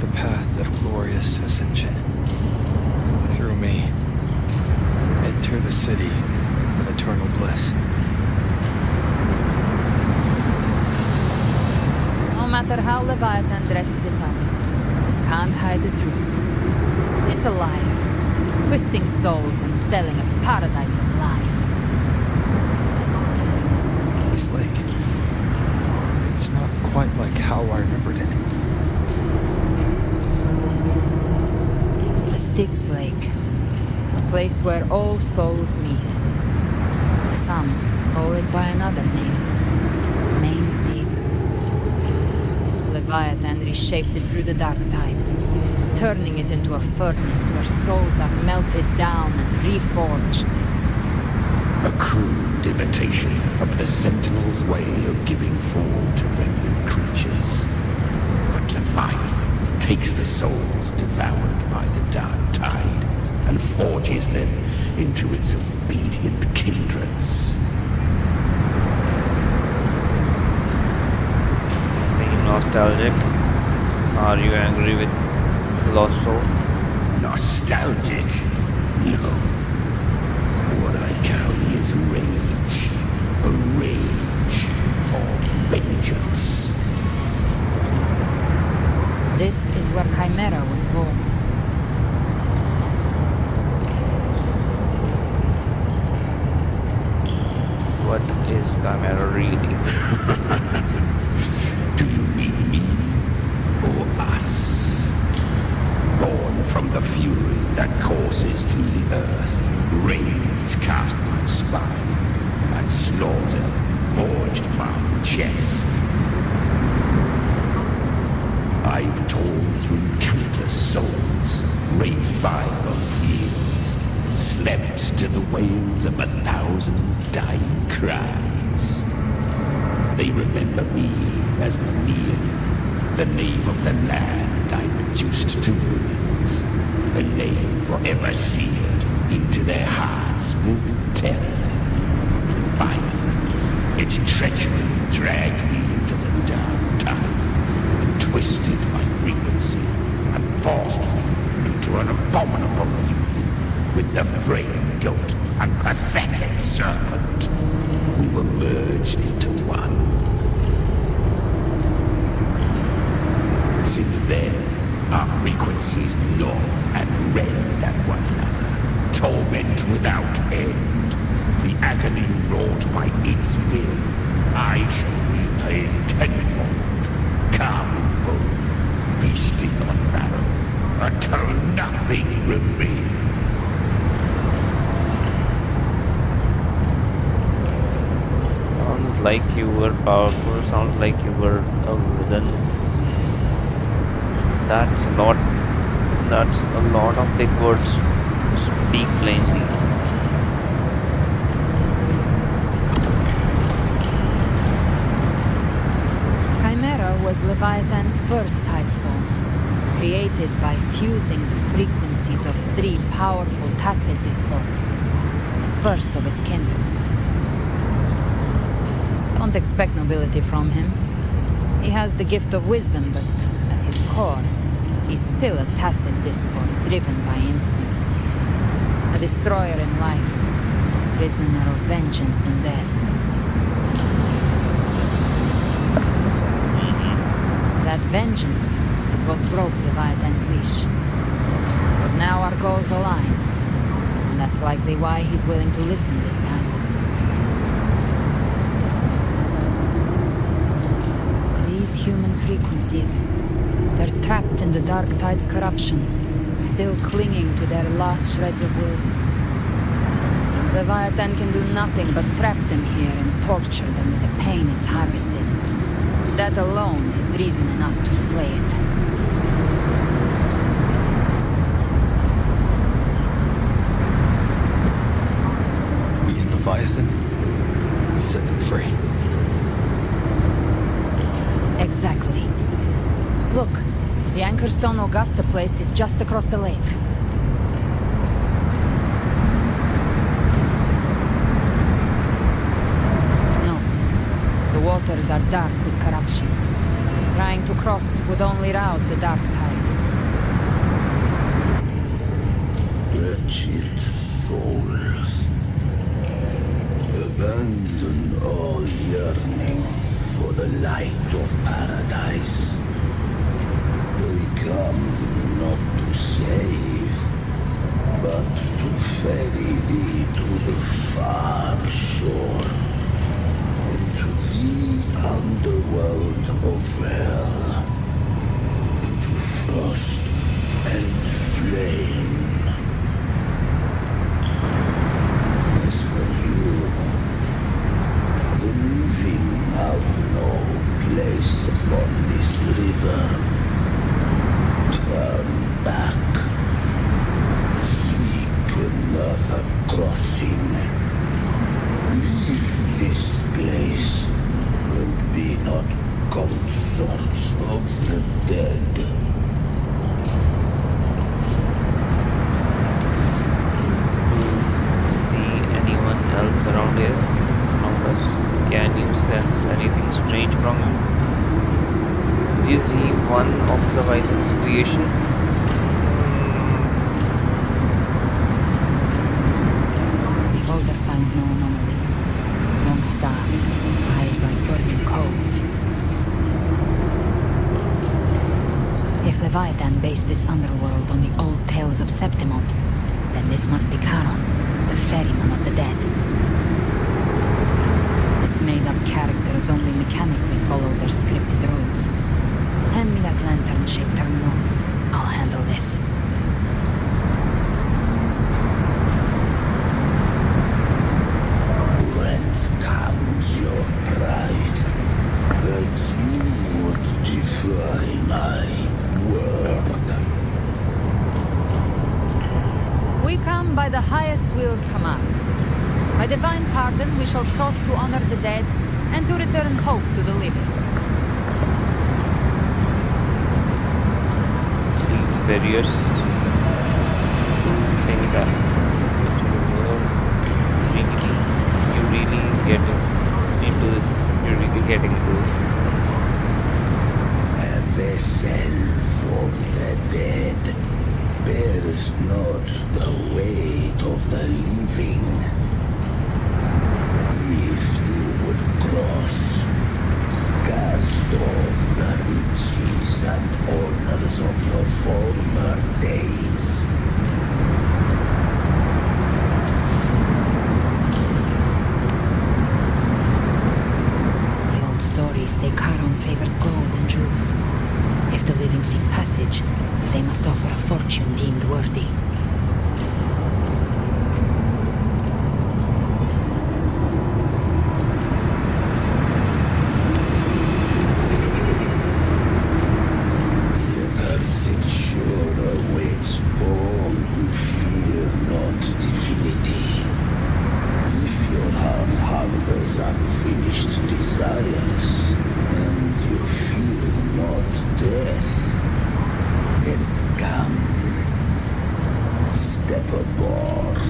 The path of glorious ascension. Through me, enter the city of eternal bliss. No matter how Leviathan dresses it up, it can't hide the truth. It's a liar, twisting souls and selling a paradise of lies. This lake, it's not quite like how I remembered it. The Styx Lake, a place where all souls meet. Some call it by another name, Main's Deep. Leviathan reshaped it through the dark tide, turning it into a furnace where souls are melted down and reforged. A crude imitation of the Sentinel's way of giving form to remnant creatures. But Leviathan takes the souls devoured by the dark tide and forges them into its obedient kindreds. Seem nostalgic? Are you angry with Lost Soul? Nostalgic? No. What I carry is rage. A rage for vengeance. This is where Chimera was born. What is Chimera really? Do you mean me or us? Born from the fury that courses through the earth, rage cast my spine. chest. I've torn through countless souls, rained fire on fields, slept to the wails of 1,000 dying cries. They remember me as Nemean, the name of the land I reduced to ruins, a name forever seared into their hearts with terror. Leviathan, its treachery dragged me into the dark tide, and twisted my frequency, and forced me into an abominable union with the frail goat and pathetic serpent. We were merged into one. Since then, our frequencies gnaw and rend at one another, torment without end. The agony wrought by its will, I shall repay tenfold, carving bone, feasting on marrow, until nothing remains. Sounds like you were powerful, sounds like you were a villain. That's a lot of big words. Speak plainly. Chimera was Leviathan's first tidespawn, created by fusing the frequencies of 3 powerful tacit discords, the first of its kindred. Don't expect nobility from him. He has the gift of wisdom, but at his core, he's still a tacit discord driven by instinct. A destroyer in life, a prisoner of vengeance in death. That vengeance is what broke Leviathan's leash. But now our goals align, and that's likely why he's willing to listen this time. These human frequencies, they're trapped in the Dark Tide's corruption, still clinging to their last shreds of will. Leviathan can do nothing but trap them here and torture them with the pain it's harvested. That alone is reason enough to slay it. We in Leviathan? We set them free. Exactly. Look, the anchor stone Augusta placed is just across the lake. No. The waters are dark with corruption. Trying to cross would only rouse the dark tide. Wretched souls, abandon all yearning for the light of paradise. They come not to save, but to ferry thee to the far shore, into the underworld of hell, into frost and flame. As for you, the living have no place upon this river. Turn back. Seek another crossing. Leave this place and be not consorts of the dead. See anyone else around here? Around us? Can you sense anything strange from him? Is he one of Leviathan's creation? Beholder finds no anomaly. Long staff, eyes like burning coals. If Leviathan based this underworld on the old tales of Septimont, then this must be Charon, the ferryman of the dead. Its made-up characters only mechanically follow their scripted rules. Hand me that lantern-shaped terminal. I'll handle this. Whence comes your pride? By divine pardon, we shall cross to honor the dead and to return hope to the living. These barriers. Think that you really get into this. You're really getting into this. A vessel for the dead bears not the weight of the living. If you would cross, cast off the riches and honors of your former days. The old stories say Charon favors gold and jewels. If the living seek passage, they must offer a fortune deemed worthy. The accursed shore awaits all who fear not divinity. If your heart harbors unfinished desires, and you feel not death, then come, step aboard.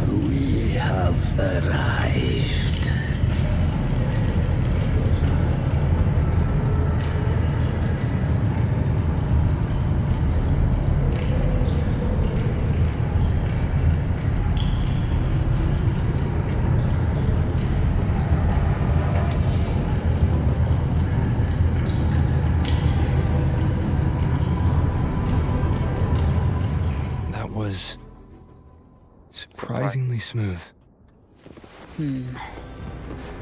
We have arrived. That was surprisingly smooth.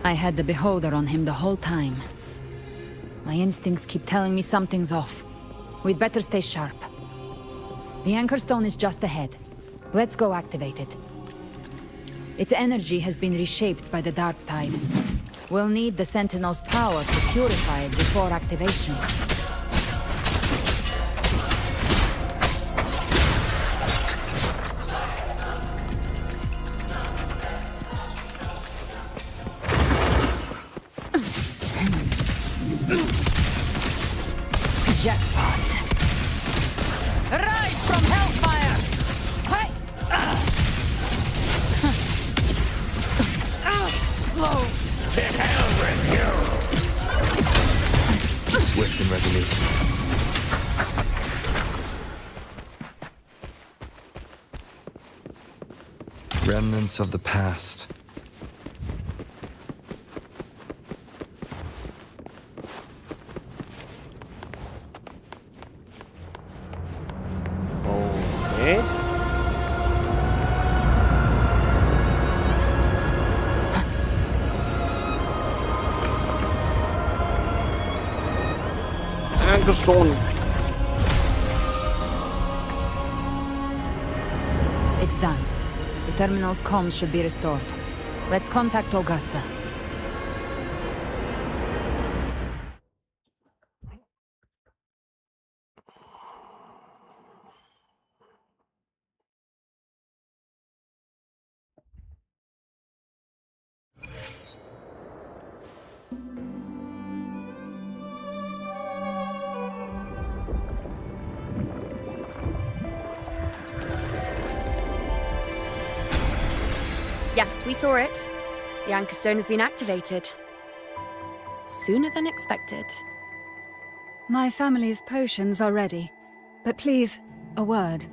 I had the beholder on him the whole time. My instincts keep telling me something's off. We'd better stay sharp. The anchor stone is just ahead. Let's go activate it. Its energy has been reshaped by the dark tide. We'll need the Sentinel's power to purify it before activation. Jackpot. Rise from hellfire! Hey! Explode! To hell with you! Swift and resolute. Remnants of the past. Okay. Anchor stone. It's done. The terminal's comms should be restored. Let's contact Augusta. Yes, we saw it. The anchor stone has been activated. Sooner than expected. My family's potions are ready. But please, a word.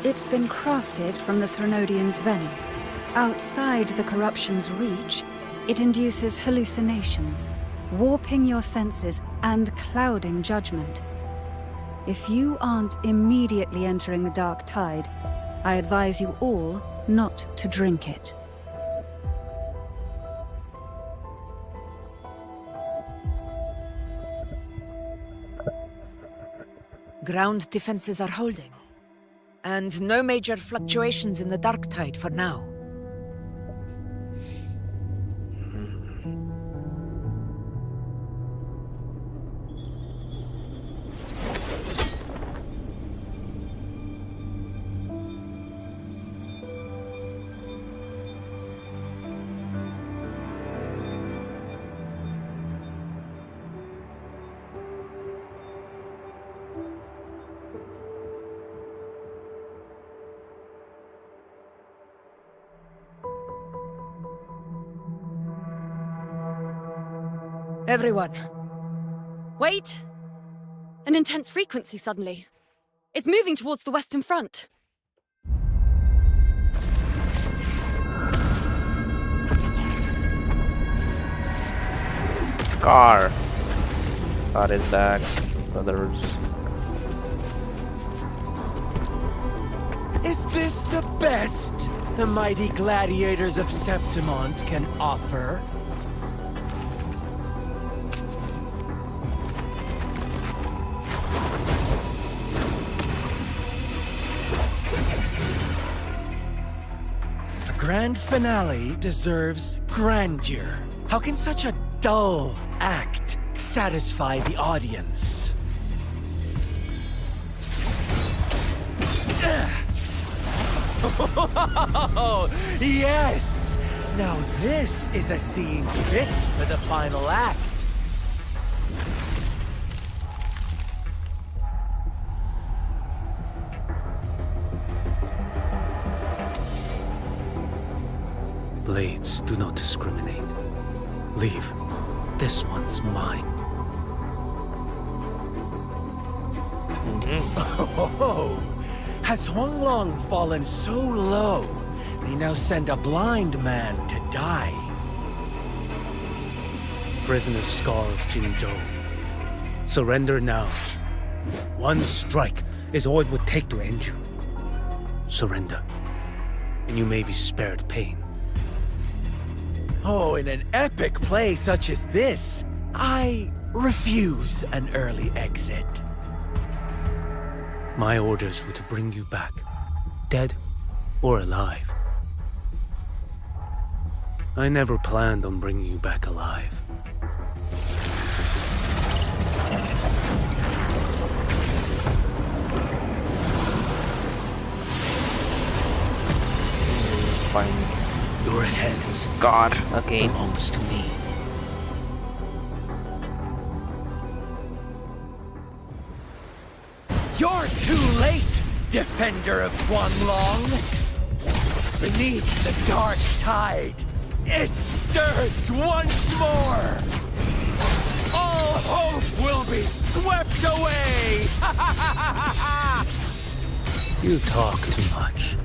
It's been crafted from the Threnodian's venom. Outside the corruption's reach, it induces hallucinations, warping your senses and clouding judgment. If you aren't immediately entering the dark tide, I advise you all not to drink it. Ground defenses are holding. And no major fluctuations in the dark tide for now. Everyone. Wait! An intense frequency suddenly. It's moving towards the Western Front. Car is back, brothers. Is this the best the mighty gladiators of Septimont can offer? A grand finale deserves grandeur. How can such a dull act satisfy the audience? Oh, yes! Now this is a scene fit for the final act. Blades do not discriminate. Leave. This one's mine. Oh, has Huanglong fallen so low, they now send a blind man to die? Prisoner's Scar of Jinzhou. Surrender now. One strike is all it would take to end you. Surrender, and you may be spared pain. Oh, in an epic play such as this, I refuse an early exit. My orders were to bring you back, dead or alive. I never planned on bringing you back alive. Fine. Your head Scar again belongs to me. You're too late, defender of Huanglong! Beneath the dark tide, it stirs once more! All hope will be swept away! You talk too much.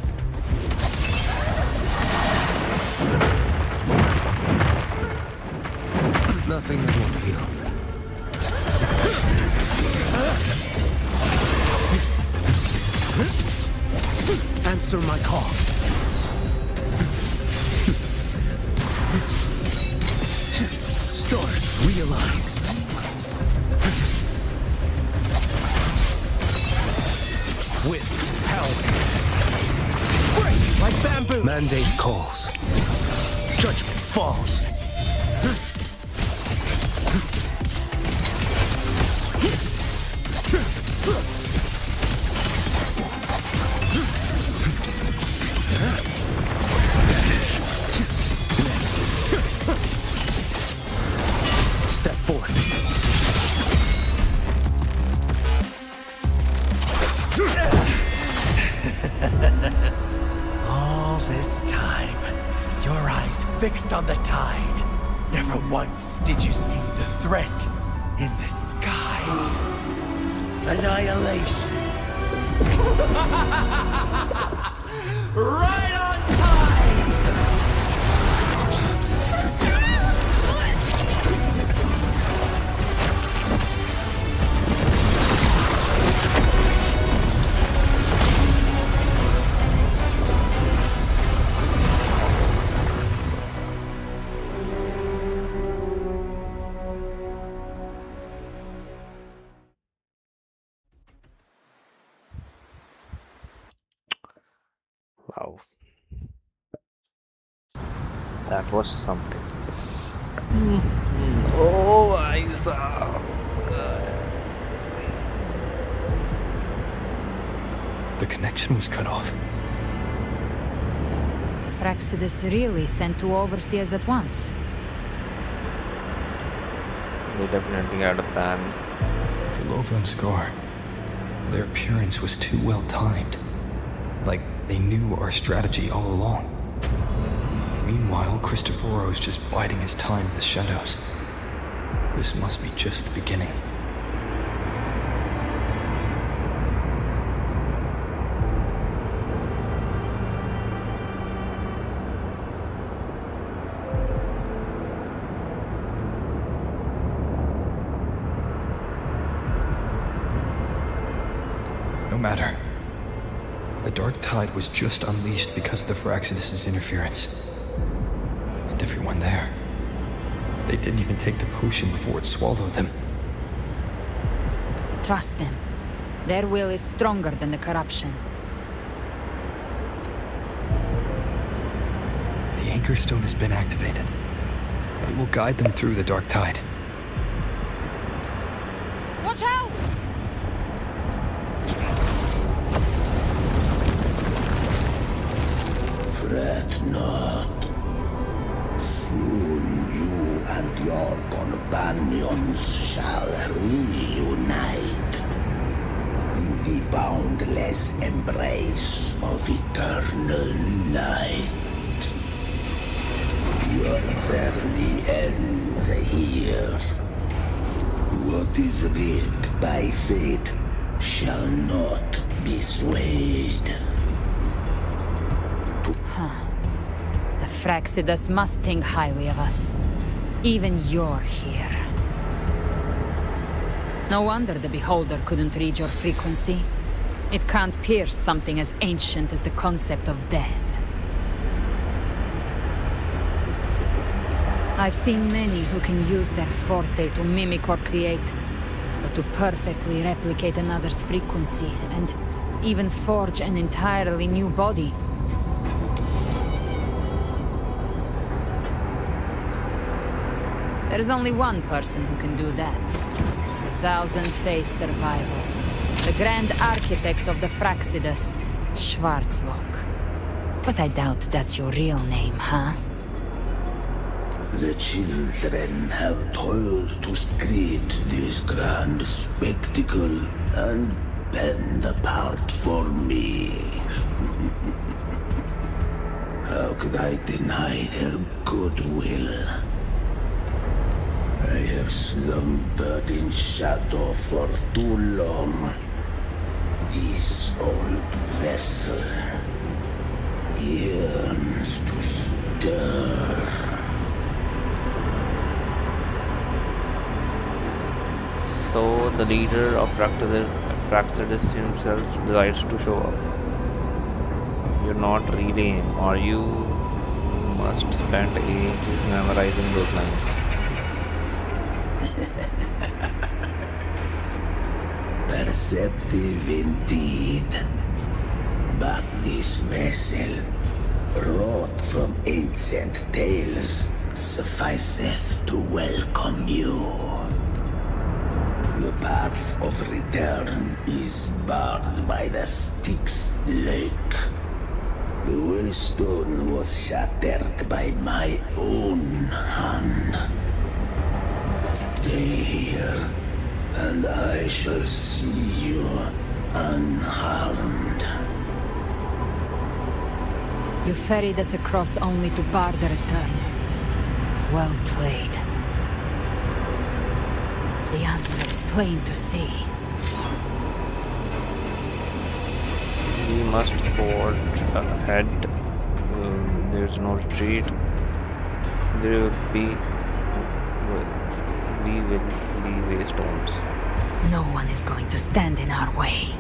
Nothing that won't heal. Answer my call. Stars realign. Winds howling. Break like bamboo! Mandate calls. Judgment falls. Step forth. All this time, your eyes fixed on the tide. Never once did you see the threat in the sky. Annihilation. Right on time! That was something. Oh, Isa. The connection was cut off. The Fraxidus really sent two overseers at once. They definitely had a plan. For Lova and Scar, their appearance was too well timed. Like they knew our strategy all along. Meanwhile, Christophero's just biding his time in the shadows. This must be just the beginning. No matter. The dark tide was just unleashed because of the Fraxidus' interference. And everyone there. They didn't even take the potion before it swallowed them. Trust them. Their will is stronger than the corruption. The Anchor Stone has been activated. It will guide them through the dark tide. Watch out! Fret not. Soon you and your companions shall reunite in the boundless embrace of eternal light. Your journey ends here. What is writ by fate shall not be swayed. The Fraxidus must think highly of us. Even you're here. No wonder the Beholder couldn't read your frequency. It can't pierce something as ancient as the concept of death. I've seen many who can use their forte to mimic or create, but to perfectly replicate another's frequency and even forge an entirely new body. There's only one person who can do that. Thousand-faced survival. The grand architect of the Fraxidus, Schwarzlock. But I doubt that's your real name, huh? The children have toiled to script this grand spectacle and bend apart for me. How could I deny their goodwill? I have slumbered in shadow for too long. This old vessel yearns to stir. So the leader of Fraxidus himself decides to show up. You're not really, or you must spend ages memorizing those lines. Perceptive indeed. But this vessel, wrought from ancient tales, sufficeth to welcome you. The path of return is barred by the Styx Lake. The Waystone was shattered by my own hand. Stay here, and I shall see you unharmed. You ferried us across only to bar the return. Well played. The answer is plain to see. We must forge ahead. There's no retreat. There will be... We will be waystones. No one is going to stand in our way.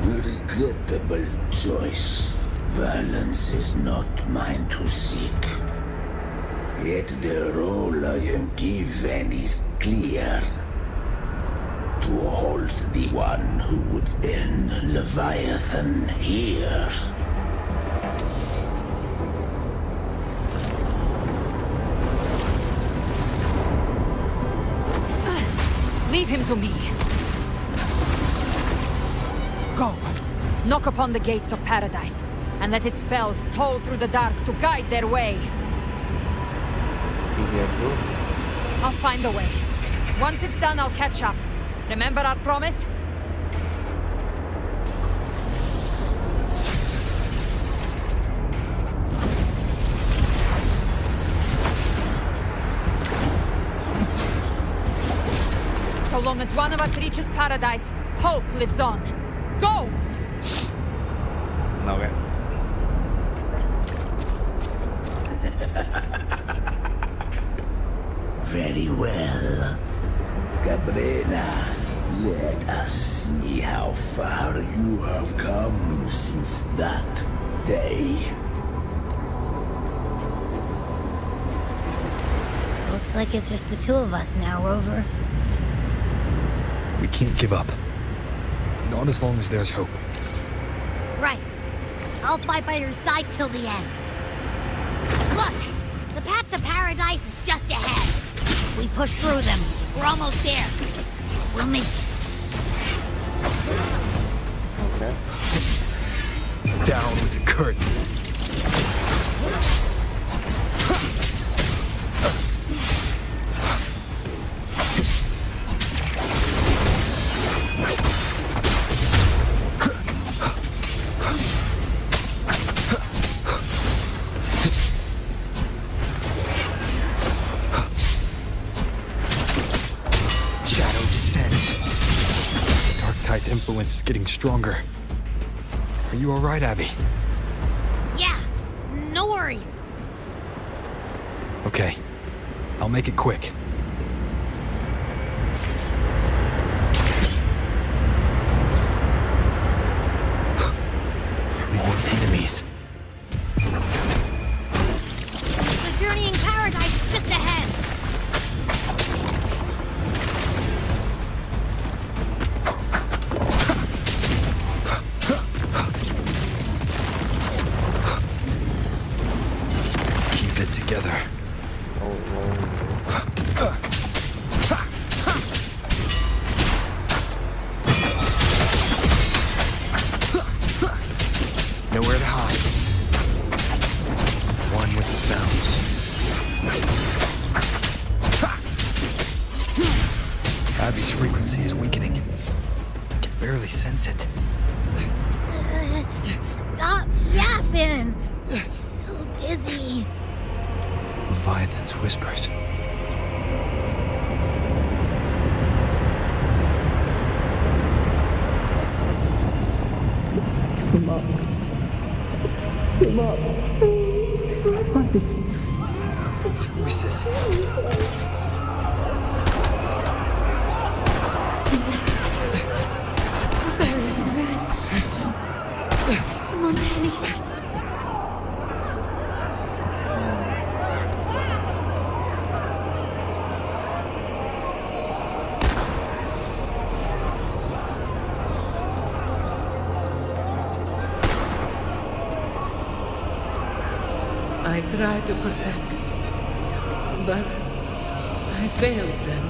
Regrettable choice. Violence is not mine to seek. Yet the role I am given is clear. To hold the one who would end Leviathan here. Leave him to me. Go. Knock upon the gates of paradise, and let its bells toll through the dark to guide their way. Be careful. I'll find a way. Once it's done, I'll catch up. Remember our promise? So long as one of us reaches paradise, hope lives on. Go! Okay. Very well. Cabrera, let us see how far you have come since that day. Looks like it's just the two of us now, Rover. We can't give up. Not as long as there's hope. Right. I'll fight by your side till the end. Look! The path to paradise is just ahead. If we push through them, we're almost there. We'll make it. Okay. Down with the curtain. Influence is getting stronger. Are you all right, Abby? Yeah, no worries. Okay, I'll make it quick. More enemies. The journey in paradise is just ahead. Together. Nowhere to hide. One with the sounds. Abby's frequency is weakening. I can barely sense it. Stop yapping! So dizzy. Leviathan's whispers. Come up. Come up. These voices. Buried in ruins. Montanis. I tried to protect, but I failed them.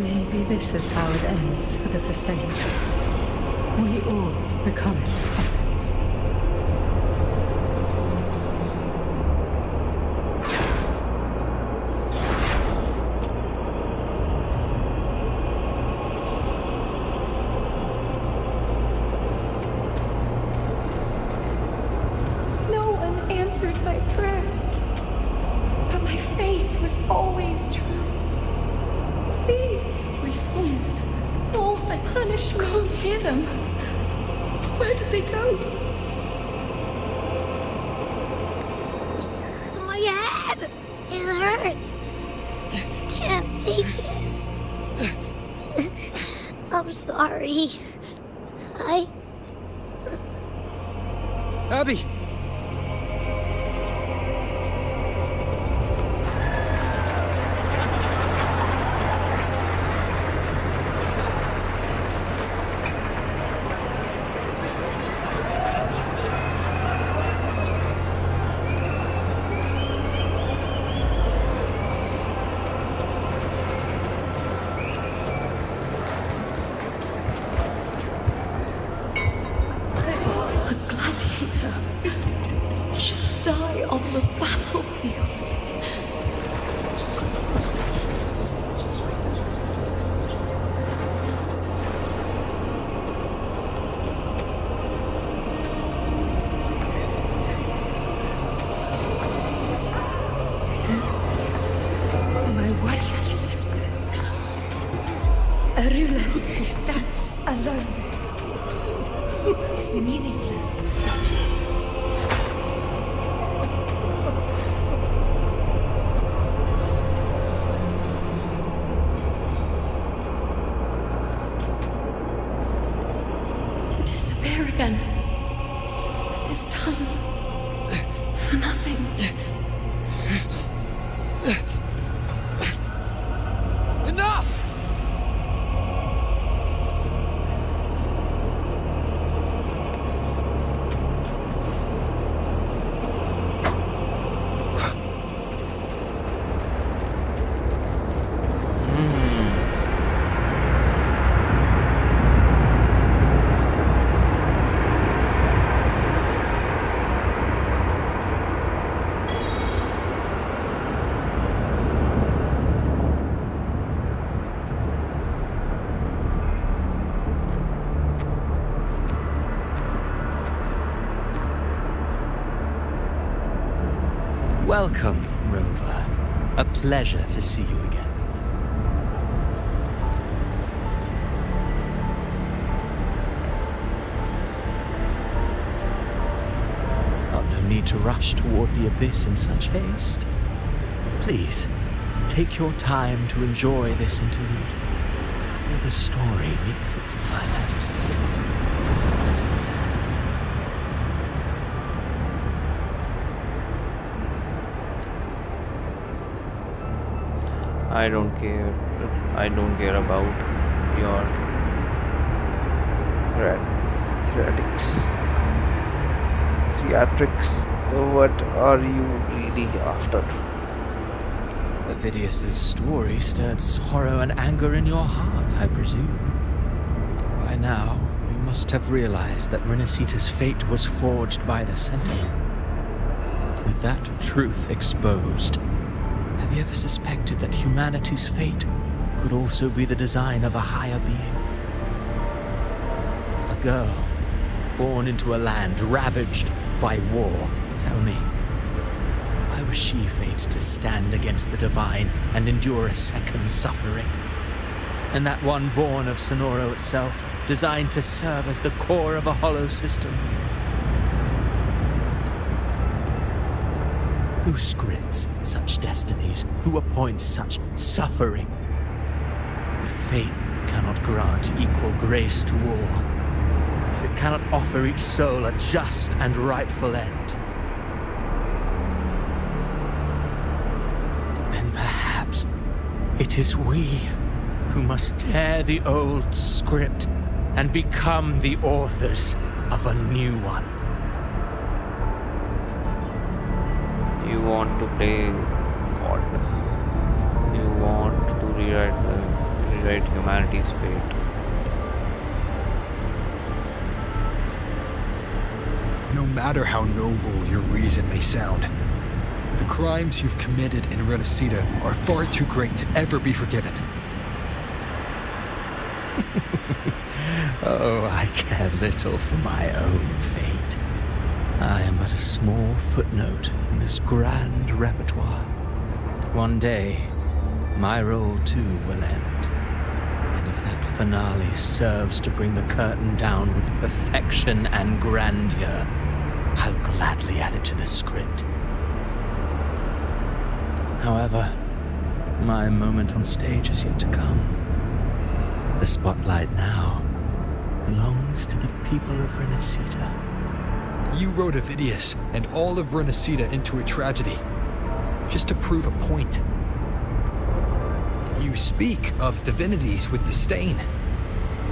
Maybe this is how it ends for the Forsaken. We all become its puppets. No one answered my prayers, but my faith was always true. Please, my souls, don't punish me. Can't hear them. Where did they go? My head! It hurts! Can't take it. I'm sorry. Abby! a battlefield. My warriors. A ruler who stands alone is meaningless. To disappear again. This time, for nothing. Enough! Welcome, Rover. A pleasure to see you again. Oh, no need to rush toward the abyss in such haste. Please, take your time to enjoy this interlude before the story meets its climax. I don't care. I don't care about your theatrics. What are you really after? Avidius's story stirred sorrow and anger in your heart, I presume. By now, you must have realized that Rinascita's fate was forged by the Sentinel. With that truth exposed, have you ever suspected that humanity's fate could also be the design of a higher being? A girl, born into a land ravaged by war. Tell me, why was she fated to stand against the divine and endure a second suffering? And that one born of Sonoro itself, designed to serve as the core of a hollow system? Who scripts such destinies? Who appoints such suffering? If fate cannot grant equal grace to all, if it cannot offer each soul a just and rightful end, then perhaps it is we who must tear the old script and become the authors of a new one. You want to play God. You want to rewrite humanity's fate. No matter how noble your reason may sound, the crimes you've committed in Rinascita are far too great to ever be forgiven. Oh, I care little for my own fate. I am but a small footnote in this grand repertoire. One day, my role too will end. And if that finale serves to bring the curtain down with perfection and grandeur, I'll gladly add it to the script. However, my moment on stage is yet to come. The spotlight now belongs to the people of Rinascita. You wrote Avidius and all of Rinascita into a tragedy, just to prove a point. You speak of divinities with disdain,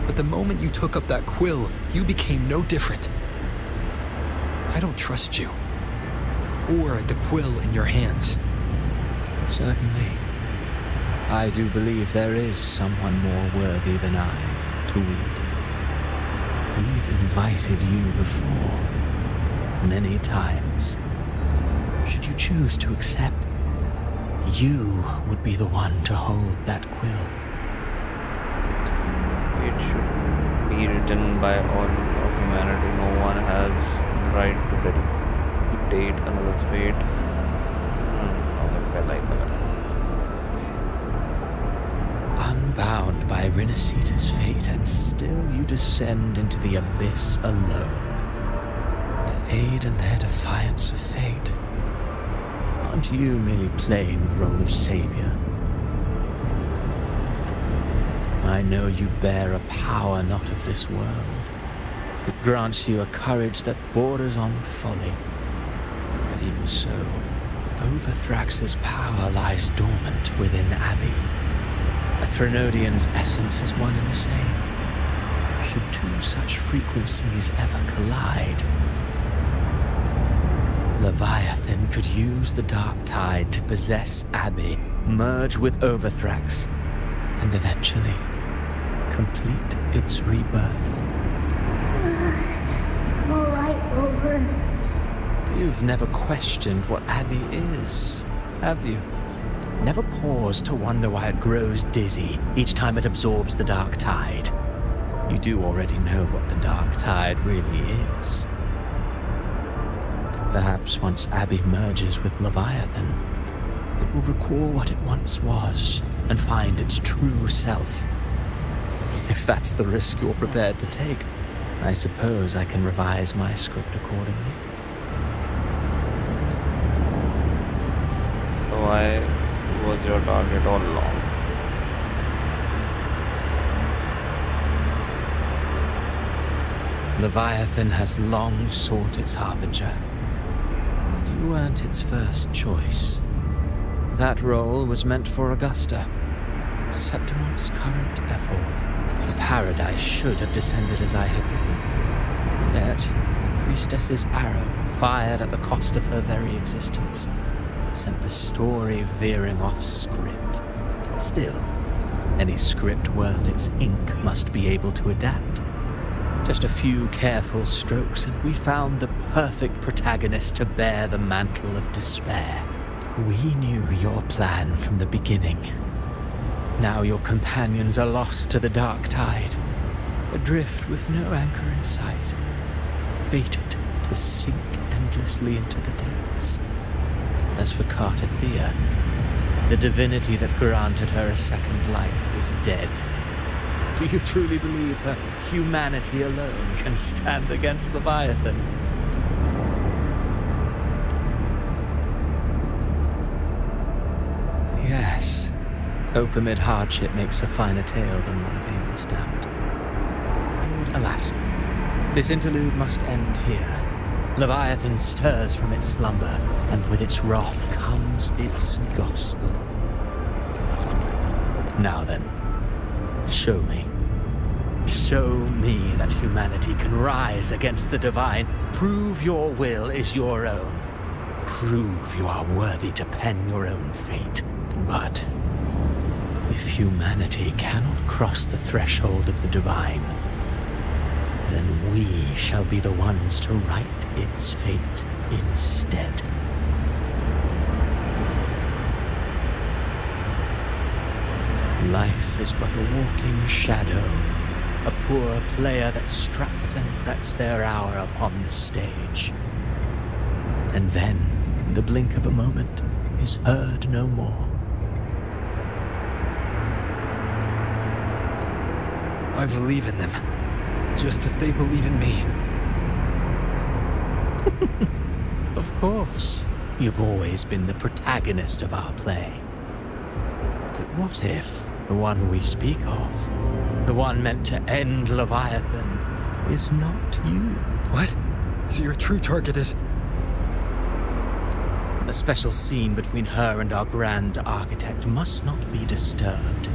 but the moment you took up that quill, you became no different. I don't trust you, or the quill in your hands. Certainly. I do believe there is someone more worthy than I to wield it. We've invited you before, many times. should you choose to accept, you would be the one to hold that quill. It should be written by all of humanity. No one has the right to dictate another's fate. Okay, Unbound by Rinascita's fate, and still you descend into the abyss alone to aid in their defiance of fate. Aren't you merely playing the role of savior? I know you bear a power not of this world. It grants you a courage that borders on folly. But even so, Overthrax's power lies dormant within Abby. A Threnodian's essence is one and the same. Should two such frequencies ever collide, Leviathan could use the dark tide to possess Abby, merge with Overthrax, and eventually complete its rebirth. All right, Over. You've never questioned what Abby is, have you? Never paused to wonder why it grows dizzy each time it absorbs the dark tide. You do already know what the dark tide really is. Perhaps once Abby merges with Leviathan, it will recall what it once was and find its true self. If that's the risk you're prepared to take, I suppose I can revise my script accordingly. So I was your target all along. Leviathan has long sought its harbinger, but you weren't its first choice. That role was meant for Augusta, Septimon's current Ephor. The paradise should have descended as I had written. Yet, the priestess's arrow, fired at the cost of her very existence, sent the story veering off script. Still, any script worth its ink must be able to adapt. Just a few careful strokes, and we found the perfect protagonist to bear the mantle of despair. We knew your plan from the beginning. Now your companions are lost to the dark tide, adrift with no anchor in sight, fated to sink endlessly into the depths. As for Cartathea, the divinity that granted her a second life is dead. Do you truly believe her humanity alone can stand against Leviathan? Yes, hope amid hardship makes a finer tale than one of aimless doubt. For, alas, this interlude must end here. Leviathan stirs from its slumber, and with its wrath comes its gospel. Now then, show me. Show me that humanity can rise against the divine. Prove your will is your own. Prove you are worthy to pen your own fate. But if humanity cannot cross the threshold of the divine, then we shall be the ones to write its fate instead. Life is but a walking shadow, a poor player that struts and frets their hour upon the stage. And then, in the blink of a moment, is heard no more. I believe in them, just as they believe in me. Of course, you've always been the protagonist of our play. But what if the one we speak of, the one meant to end Leviathan, is not you? What? So your true target is... The special scene between her and our grand architect must not be disturbed.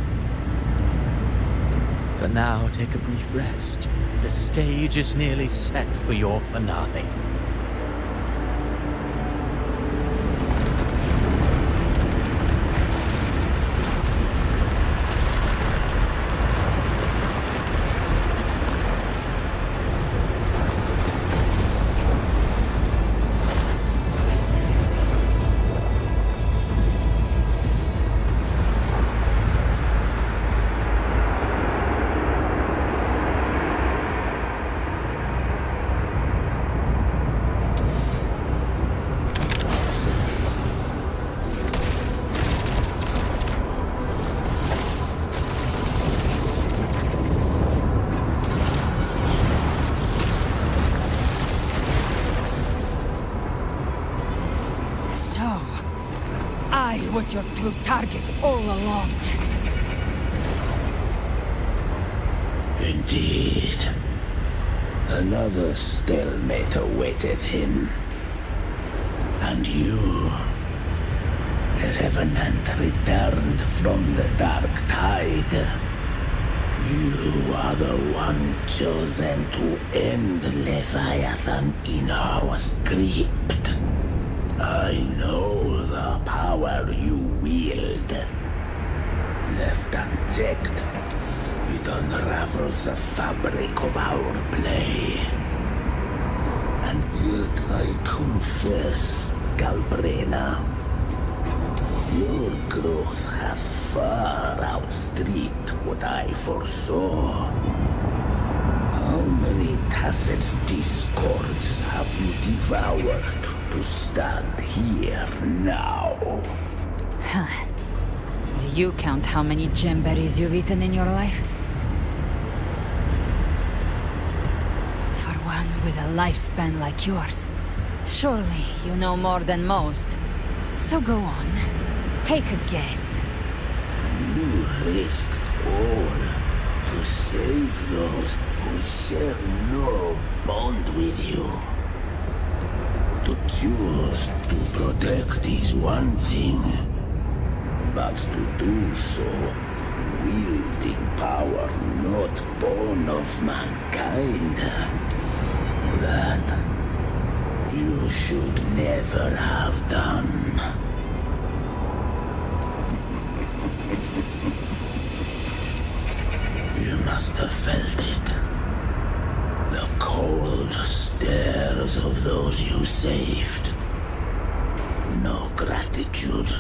But now take a brief rest. The stage is nearly set for your finale. was your true target all along. Indeed. Another stalemate awaited him. And you, the Revenant, returned from the Dark Tide. You are the one chosen to end Leviathan in our script. I know the power you wield. Left unchecked, it unravels the fabric of our play. And yet I confess, Galbrena, your growth hath far outstripped what I foresaw. How many tacit discords have you devoured to stand here now? Huh. Do you count how many gemberries you've eaten in your life? For one with a lifespan like yours, surely you know more than most. So go on, take a guess. You risked all to save those who share no bond with you. To choose to protect is one thing, but to do so wielding power not born of mankind, that you should never have done. You must have felt it. The cold stares of those you saved. No gratitude.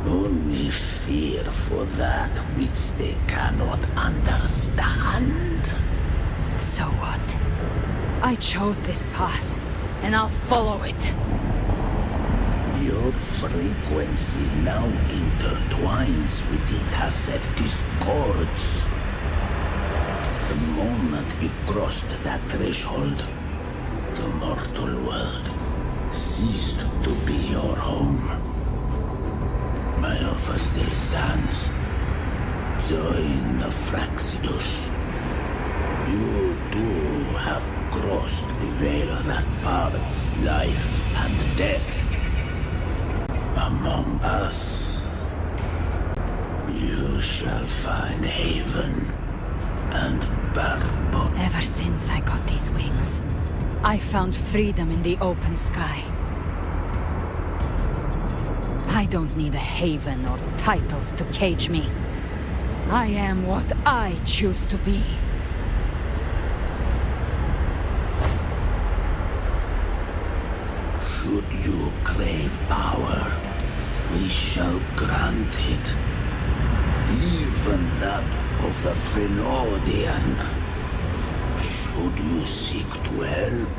Only fear for that which they cannot understand. So what? I chose this path, and I'll follow it. Your frequency now intertwines with the tacit discords. The moment you crossed that threshold, the mortal world ceased to be your home. My offer still stands. Join the Fraxidus. You too have crossed the veil that parts life and death. Among us, you shall find haven and backbone. Ever since I got these wings, I found freedom in the open sky. I don't need a haven or titles to cage me. I am what I choose to be. Should you crave power, we shall grant it. Even that of the Thenodian. Should you seek to help,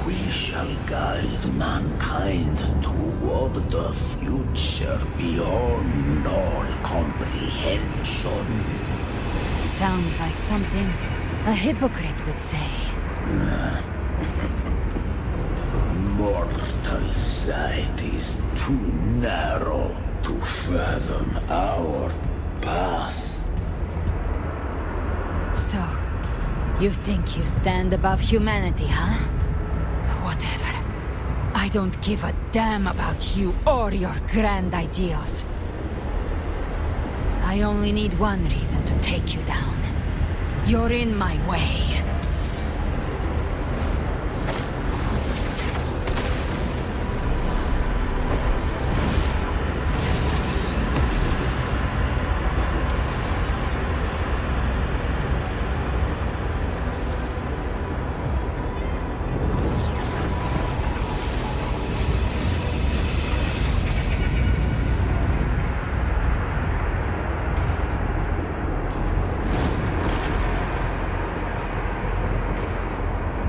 we shall guide mankind toward the future beyond all comprehension. Sounds like something a hypocrite would say. Mortal sight is too narrow to fathom our path. So, you think you stand above humanity, huh? Whatever. I don't give a damn about you or your grand ideals. I only need one reason to take you down. You're in my way.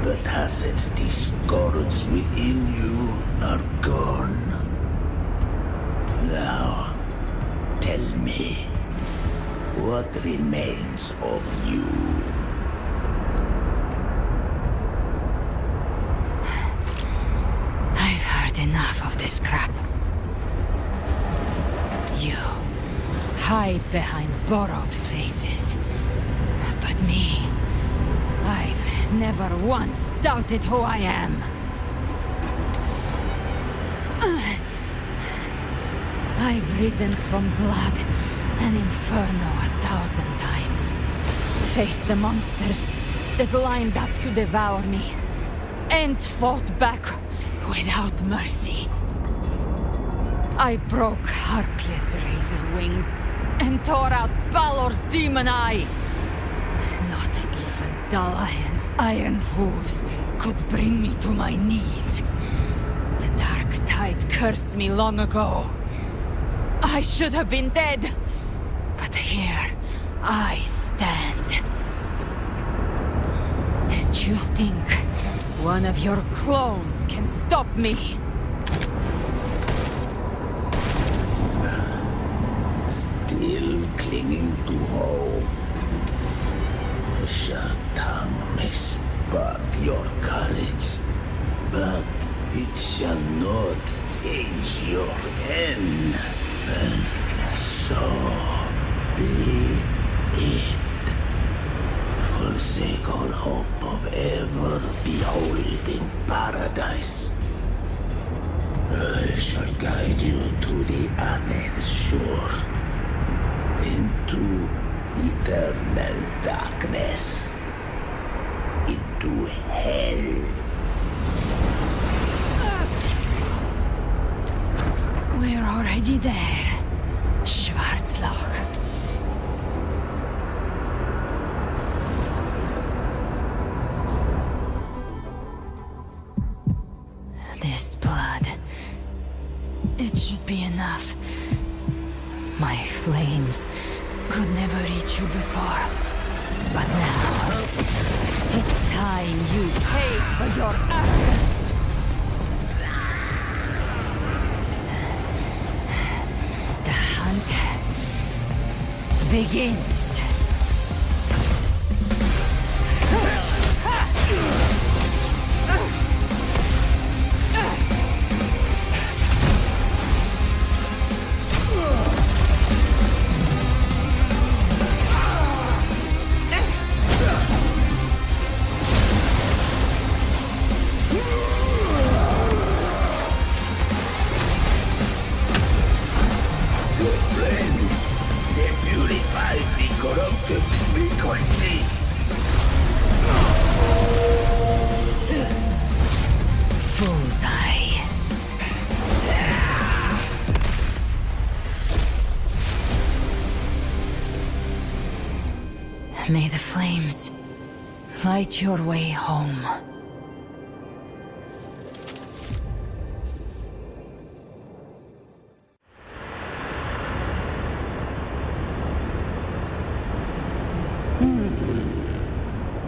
The tacit discords within you are gone. Now, tell me, what remains of you? I've heard enough of this crap. behind borrowed faces. But me, I've never once doubted who I am. I've risen from blood and inferno 1,000 times. Faced the monsters that lined up to devour me, and fought back without mercy. I broke Harpia's razor wings and tore out Balor's demon eye. Not even Dalahan's iron hooves could bring me to my knees. The dark tide cursed me long ago. I should have been dead, but here I stand. And you think one of your clones can stop me? Still clinging to hope. The sharp tongue may spark your courage, but it shall not change your end. And so be it. Forsake all hope of ever beholding paradise. I shall guide you to the other shore, into eternal darkness, into hell. We're already there, Schwarzloch. This blood, it should be enough. My flames could never reach you before, but now it's time you pay for your actions. Begins. May the flames light your way home.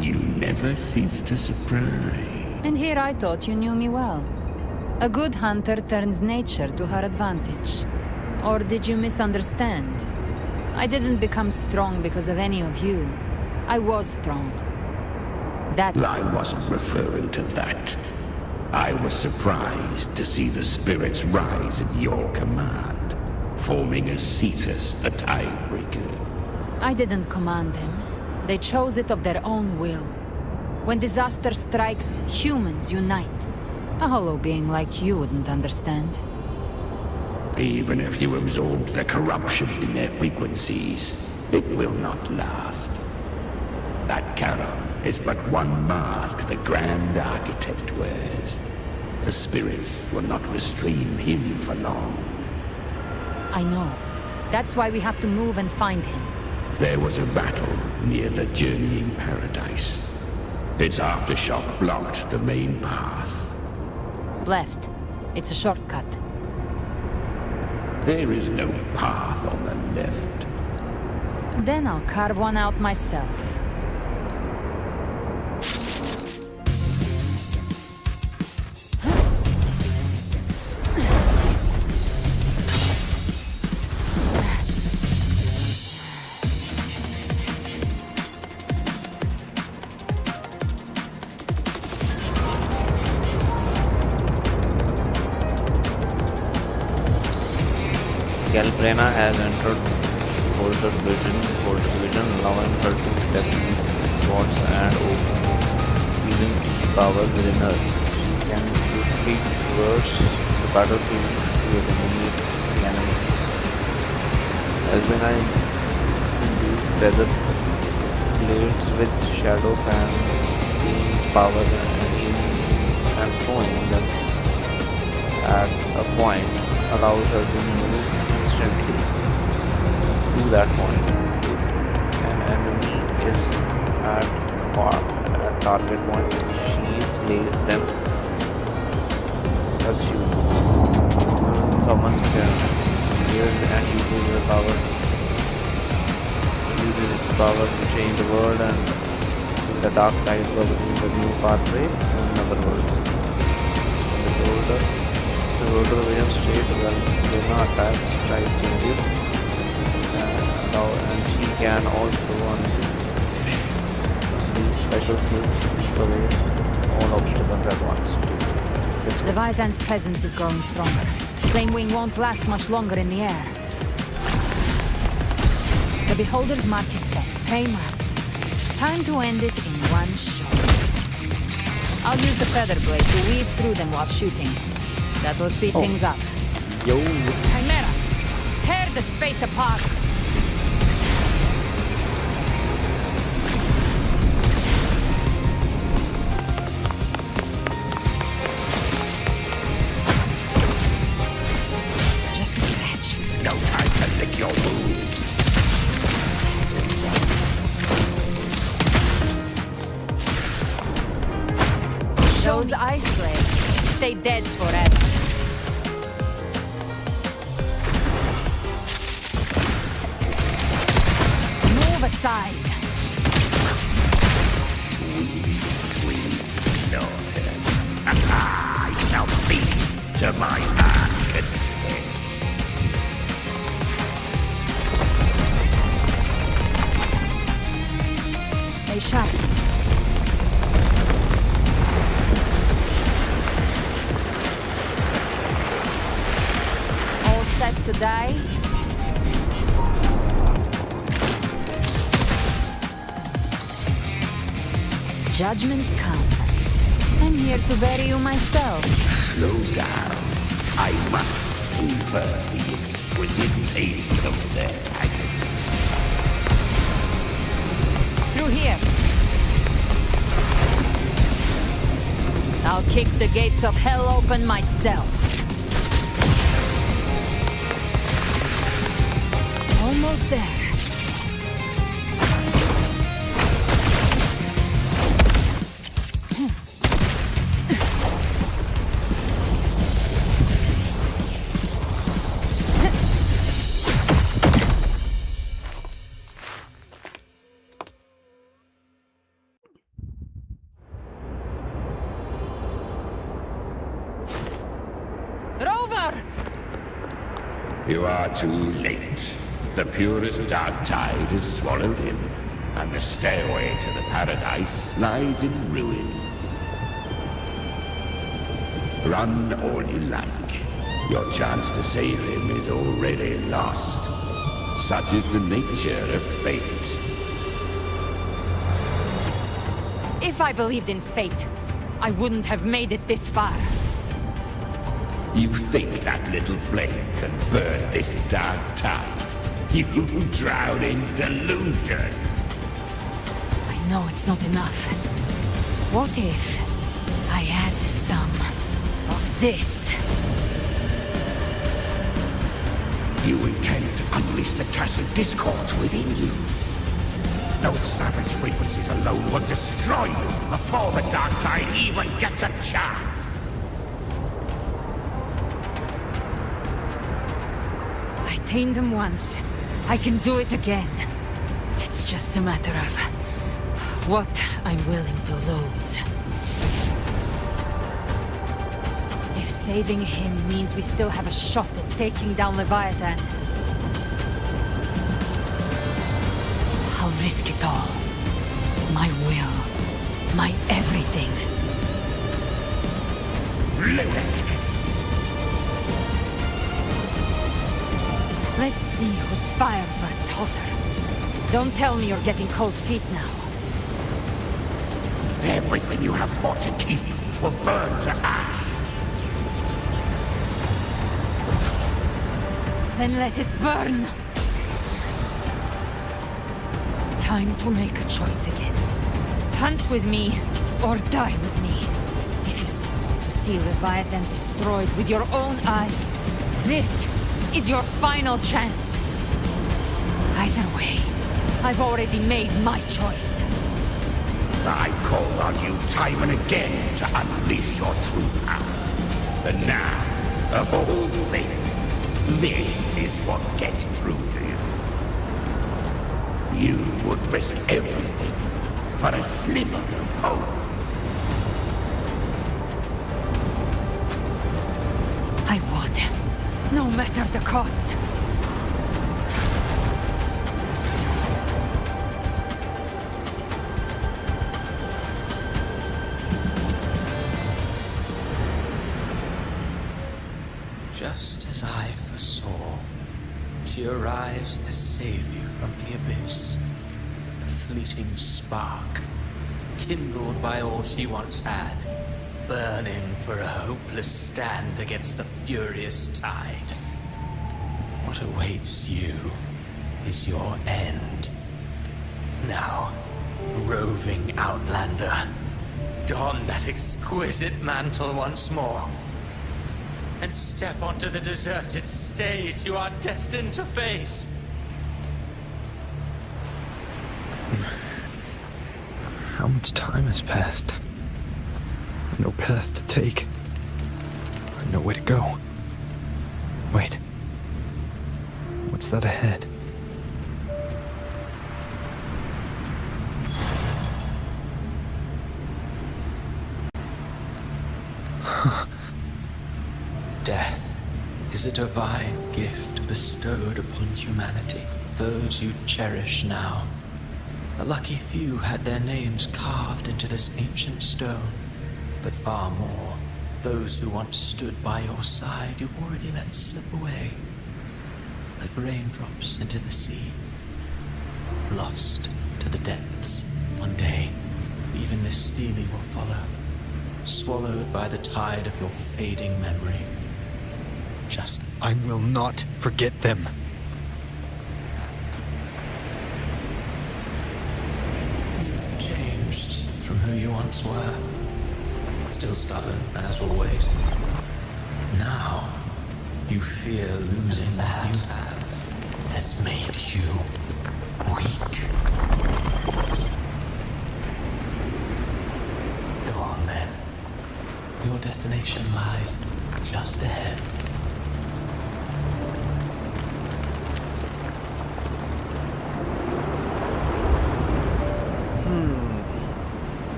You never cease to surprise. And here I thought you knew me well. A good hunter turns nature to her advantage. Or did you misunderstand? I didn't become strong because of any of you. I was strong. I wasn't referring to that. I was surprised to see the spirits rise at your command, forming as Cetus the Tidebreaker. I didn't command them. They chose it of their own will. When disaster strikes, humans unite. A hollow being like you wouldn't understand. Even if you absorb the corruption in their frequencies, it will not last. That Charon is but one mask the Grand Architect wears. The spirits will not restrain him for long. I know. That's why we have to move and find him. There was a battle near the Journeying Paradise. Its aftershock blocked the main path. Left. It's a shortcut. There is no path on the left. Then I'll carve one out myself. Galbrena has entered holder's vision, allowing her to detect thoughts and open healing power within her. She can swiftly traverse the battlefield to eliminate enemies. Albina imbues feather blades with shadow fan, Fiend's power and throwing them at a point allows her to move instantly to that point. If an enemy is at target point, she slays them as she moves. Summons them here and uses its power to change the world and the dark tide governing the new pathway to another world. The older vision state when Luna attacks, tide changes, and she can also unleash these special skills to sweep away all obstacles at once. Leviathan's presence is growing stronger. Flame Wing won't last much longer in the air. The Beholder's mark is set, prey marked. Time to end it in one shot. I'll use the feather blade to weave through them while shooting. That will speed things up. Yo. Chimera, tear the space apart. Just a scratch. No time to lick your wounds. Those ice slaves stay dead forever. Move aside. Sweet snorter. I shall feast to my heart's content. Stay sharp. Set to die? Judgments come. I'm here to bury you myself. Slow down. I must savor the exquisite taste of their agony. Through here. I'll kick the gates of hell open myself. Almost there. Rover! You are too late. The purest dark tide is swallowed in, and the stairway to the paradise lies in ruins. Run all you like. Your chance to save him is already lost. Such is the nature of fate. If I believed in fate, I wouldn't have made it this far. You think that little flame can burn this dark tide? You drown in delusion. I know it's not enough. What if I add some of this? You intend to unleash the tacit discords within you. Those savage frequencies alone will destroy you before the dark tide even gets a chance. I tamed them once. I can do it again. It's just a matter of what I'm willing to lose. If saving him means we still have a shot at taking down Leviathan, I'll risk it all. My will. My everything. Lunatic! Let's see who Whose fire burns hotter. Don't tell me you're getting cold feet now. Everything you have fought to keep will burn to ash. Then let it burn! Time to make a choice again. Hunt with me, or die with me. If you still want to see Leviathan destroyed with your own eyes, this is your final chance. Either way, I've already made my choice. I call on you time and again to unleash your true power. But now, of all things, this is what gets through to you. You would risk everything for a sliver of hope. I would, no matter the cost. Just as I foresaw, she arrives to save you from the abyss. A fleeting spark, kindled by all she once had, burning for a hopeless stand against the furious tide. What awaits you is your end. Now, roving outlander, don that exquisite mantle once more, and step onto the deserted stage you are destined to face. How much time has passed? No path to take. Nowhere to go. Wait. What's that ahead? Death is a divine gift bestowed upon humanity. Those you cherish now. A lucky few had their names carved into this ancient stone, but far more, those who once stood by your side you've already let slip away, like raindrops into the sea, lost to the depths. One day, even this stele will follow, swallowed by the tide of your fading memory. Just I will not forget them. You've changed from who you once were. Still stubborn, as always. Now, you fear losing that you have has made you weak. Go on then. Your destination lies just ahead.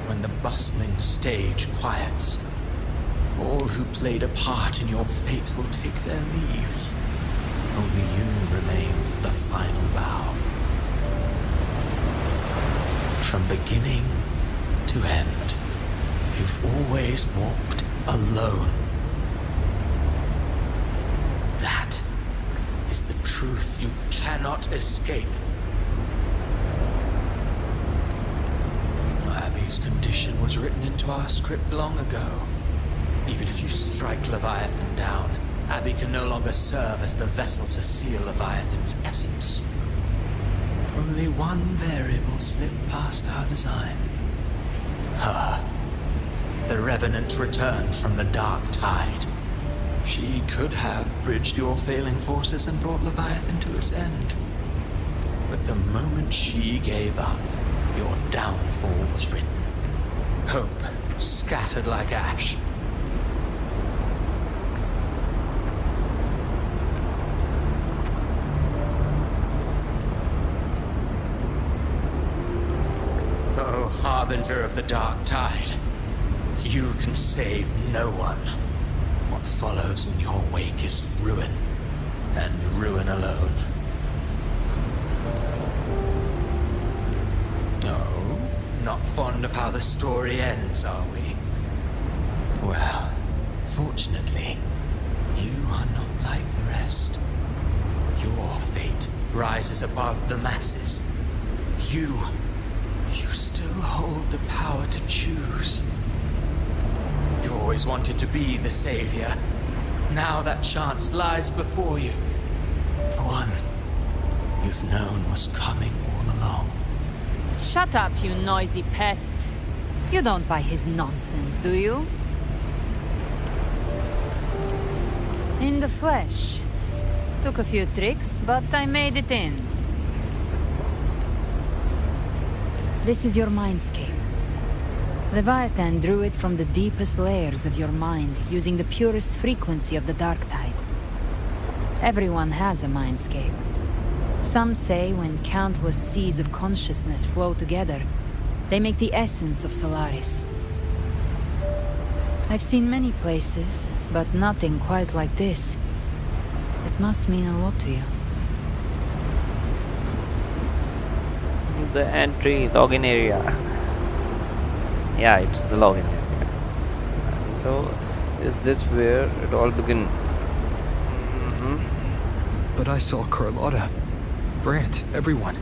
When the bustling stage quiets, all who played a part in your fate will take their leave. Only you remain for the final bow. From beginning to end, you've always walked alone. That is the truth you cannot escape. Abby's condition was written into our script long ago. Even if you strike Leviathan down, Abby can no longer serve as the vessel to seal Leviathan's essence. Only one variable slipped past our design. Her. The Revenant returned from the dark tide. She could have bridged your failing forces and brought Leviathan to its end. But the moment she gave up, your downfall was written. Hope scattered like ash. Oh, harbinger of the dark tide, you can save no one. What follows in your wake is ruin, and ruin alone. No, not fond of how the story ends, are we? Well, fortunately, you are not like the rest. Your fate rises above the masses. You still hold the power to choose. You always wanted to be the savior. Now that chance lies before you. The one you've known was coming all along. Shut up, you noisy pest. You don't buy his nonsense, do you? In the flesh. Took a few tricks, but I made it in. This is your mindscape. Leviathan drew it from the deepest layers of your mind, using the purest frequency of the dark tide. Everyone has a mindscape. Some say when countless seas of consciousness flow together, they make the essence of Solaris. I've seen many places, but nothing quite like this. It must mean a lot to you. The entry login area. Yeah, it's the login area. So, is this where it all began? But I saw Carlotta, Brant, everyone.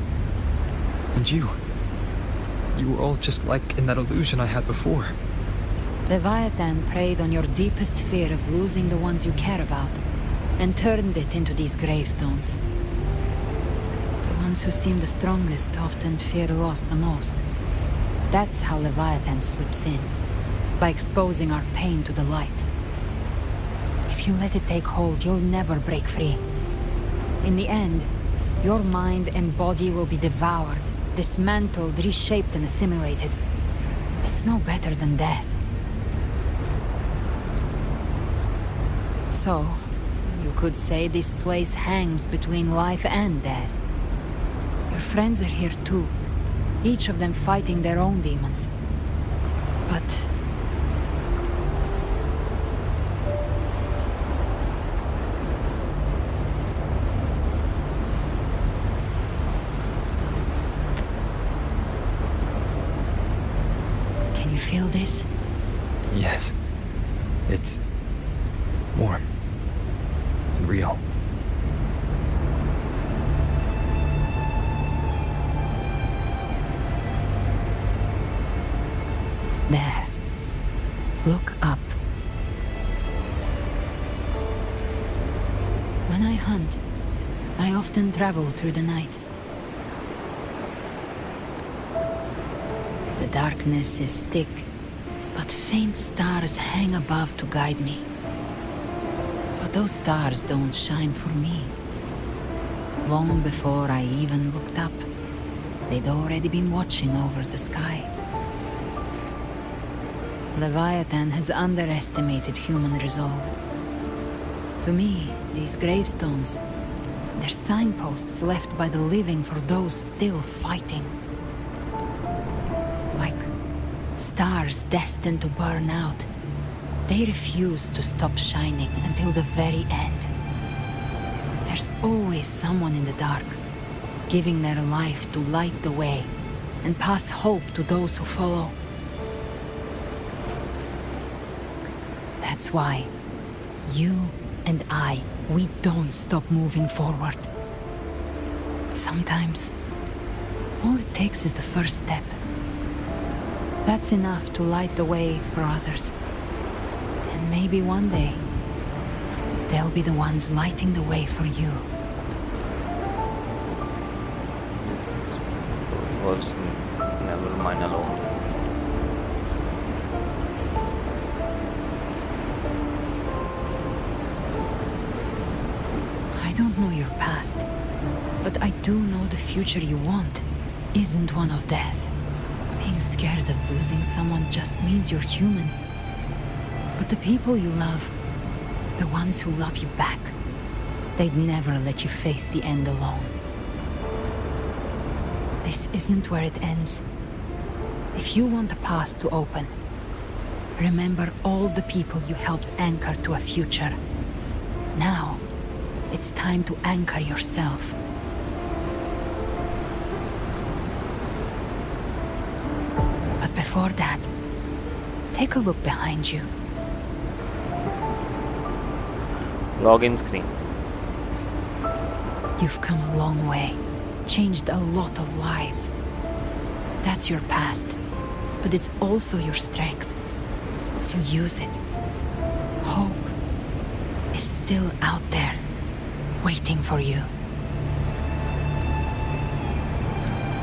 And you. You were all just like in that illusion I had before. Leviathan preyed on your deepest fear of losing the ones you care about, and turned it into these gravestones. The ones who seem the strongest often fear loss the most. That's how Leviathan slips in, by exposing our pain to the light. If you let it take hold, you'll never break free. In the end, your mind and body will be devoured, dismantled, reshaped, and assimilated. It's no better than death. So, you could say this place hangs between life and death. Your friends are here too, each of them fighting their own demons. But can you feel this? Yes. It's warm and real. There. Look up. When I hunt, I often travel through the night. The darkness is thick, but faint stars hang above to guide me. But those stars don't shine for me. Long before I even looked up, they'd already been watching over the sky. Leviathan has underestimated human resolve. To me, these gravestones, they're signposts left by the living for those still fighting. Like stars destined to burn out, they refuse to stop shining until the very end. There's always someone in the dark, giving their life to light the way and pass hope to those who follow. That's why you and I, we don't stop moving forward. Sometimes, all it takes is the first step. That's enough to light the way for others. And maybe one day, they'll be the ones lighting the way for you. Was never mine alone. I don't know your past, but I do know the future you want isn't one of death. Being scared of losing someone just means you're human. But the people you love, the ones who love you back, they'd never let you face the end alone. This isn't where it ends. If you want the path to open, remember all the people you helped anchor to a future. Now, it's time to anchor yourself. But before that, take a look behind you. Login screen. You've come a long way, changed a lot of lives. That's your past, but it's also your strength. So use it. Hope is still out there, waiting for you.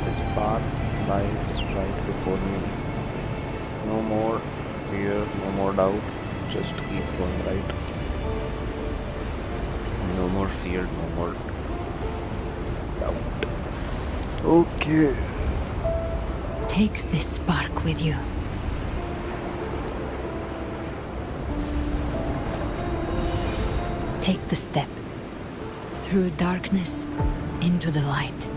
This path lies right before me. No more fear, no more doubt. Just keep going right. No more fear, no more doubt. Okay. Take this spark with you. Take the step. Through darkness, into the light.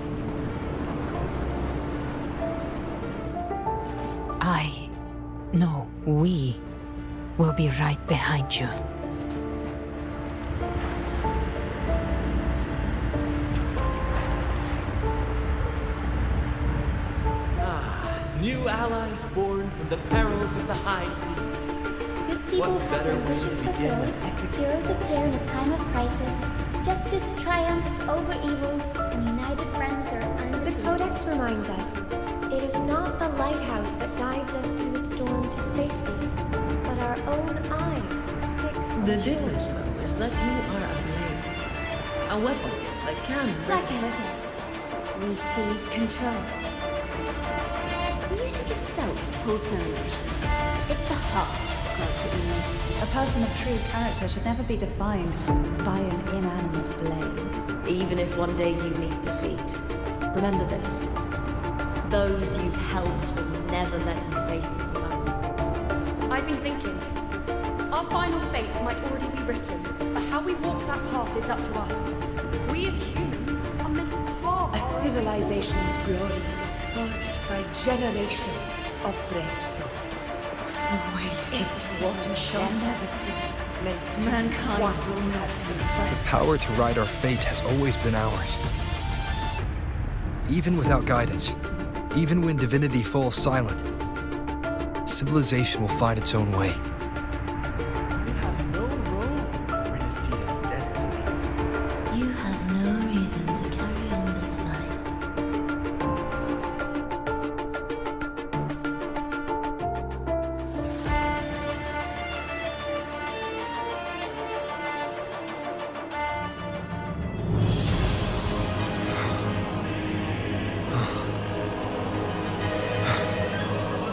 We will be right behind you. New allies born from the perils of the high seas. Good people What better have their way wishes to begin an fulfilled. epic Heroes appear in a time of crisis. Justice triumphs over evil, and united friends are undefeated. The Codex reminds us, it is not the lighthouse that guides us through the storm to safety, but our own eyes fixed on The shore. difference, though, is that you are a blade. A weapon that can Like I represent. said, we seize control. Music itself holds no emotion. It's the heart that melts it in me. A person of true character should never be defined by an inanimate blade. Even if one day you meet defeat, remember this. Those you've helped will never let you face it alone. I've been thinking. Our final fate might already be written, but how we walk that path is up to us. We as humans are meant to carve A our own civilization's glory is forged by generations of brave souls. The waves of resistance shall never cease. Mankind will not be The power to ride our fate has always been ours. Even without guidance, even when divinity falls silent, civilization will find its own way. You have no role in Rinascita's destiny. You have no reason to carry on this fight.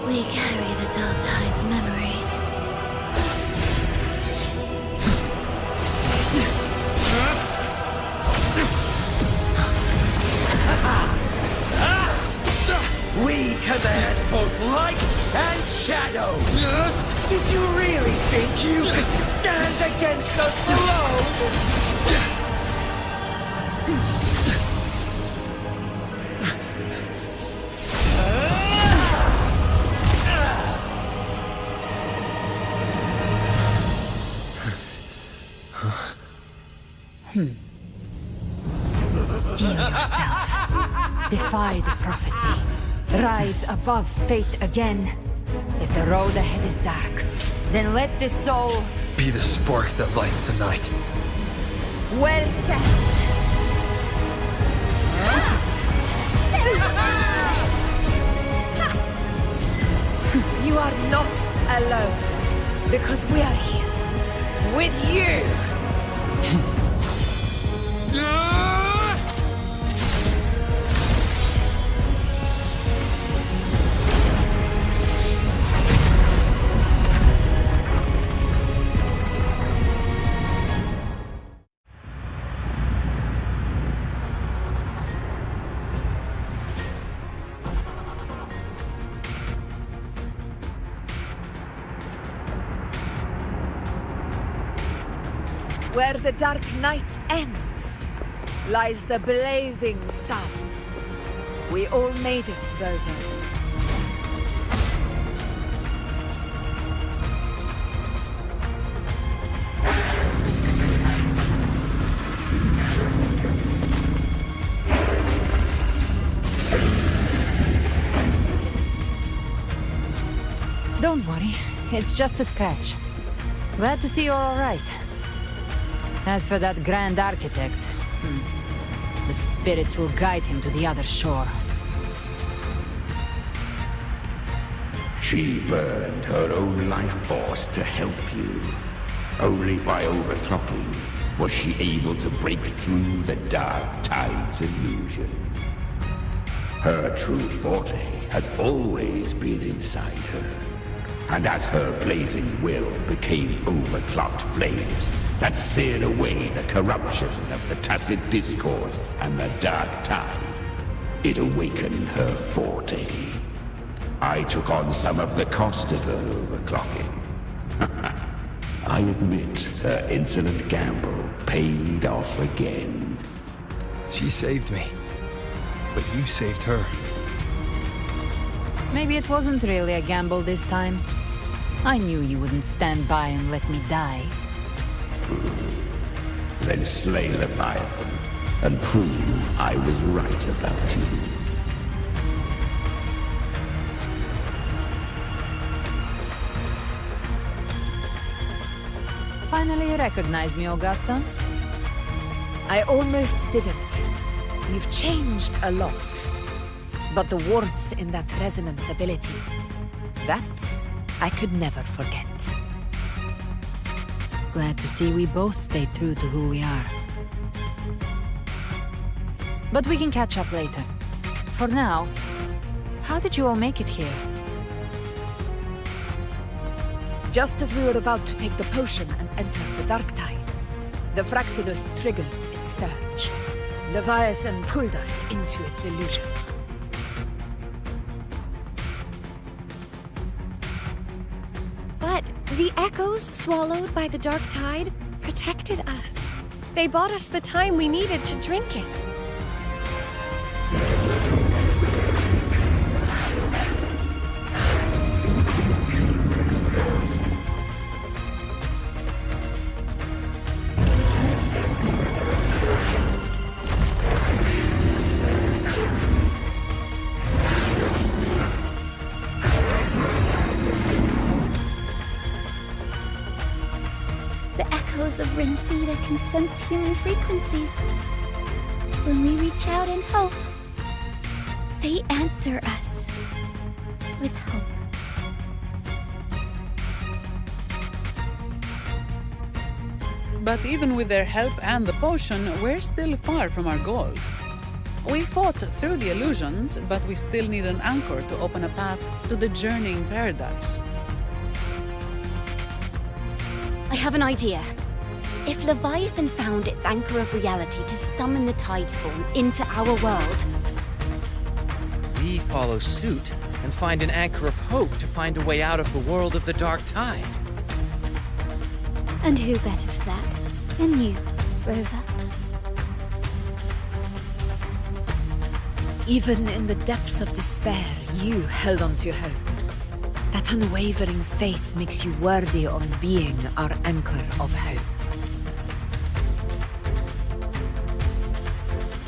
We carry the Dark Tide's memories. We command both light and shadow. Did you really think you could stand against us alone? Steel yourself. Defy the prophecy. Rise above fate again. If the road ahead is dark, then let this soul... Be the spark that lights the night. Well said. You are not alone, because we are here with you. Where the dark night ends, lies the blazing sun. We all made it, though, then. Don't worry, it's just a scratch. Glad to see you're all right. As for that Grand Architect, The spirits will guide him to the other shore. She burned her own life force to help you. Only by overclocking was she able to break through the Dark Tide's illusion. Her true forte has always been inside her. And as her blazing will became overclocked flames that seared away the corruption of the Tacit Discords and the Dark Tide, it awakened her forte. I took on some of the cost of her overclocking. I admit her insolent gamble paid off again. She saved me, but you saved her. Maybe it wasn't really a gamble this time. I knew you wouldn't stand by and let me die. Then slay Leviathan and prove I was right about you. Finally recognize me, Augusta? I almost didn't. You've changed a lot. But the warmth in that resonance ability, that I could never forget. Glad to see we both stayed true to who we are. But we can catch up later. For now, how did you all make it here? Just as we were about to take the potion and enter the Dark Tide, the Fraxidus triggered its surge. Leviathan pulled us into its illusion. But the echoes swallowed by the Dark Tide protected us. They bought us the time we needed to drink it. Of Rinascita can sense human frequencies. When we reach out in hope, they answer us with hope. But even with their help and the potion, we're still far from our goal. We fought through the illusions, but we still need an anchor to open a path to the journeying paradise. I have an idea. If Leviathan found its anchor of reality to summon the Tidespawn into our world, we follow suit and find an anchor of hope to find a way out of the world of the Dark Tide. And who better for that than you, Rover? Even in the depths of despair, you held on to hope. That unwavering faith makes you worthy of being our anchor of hope.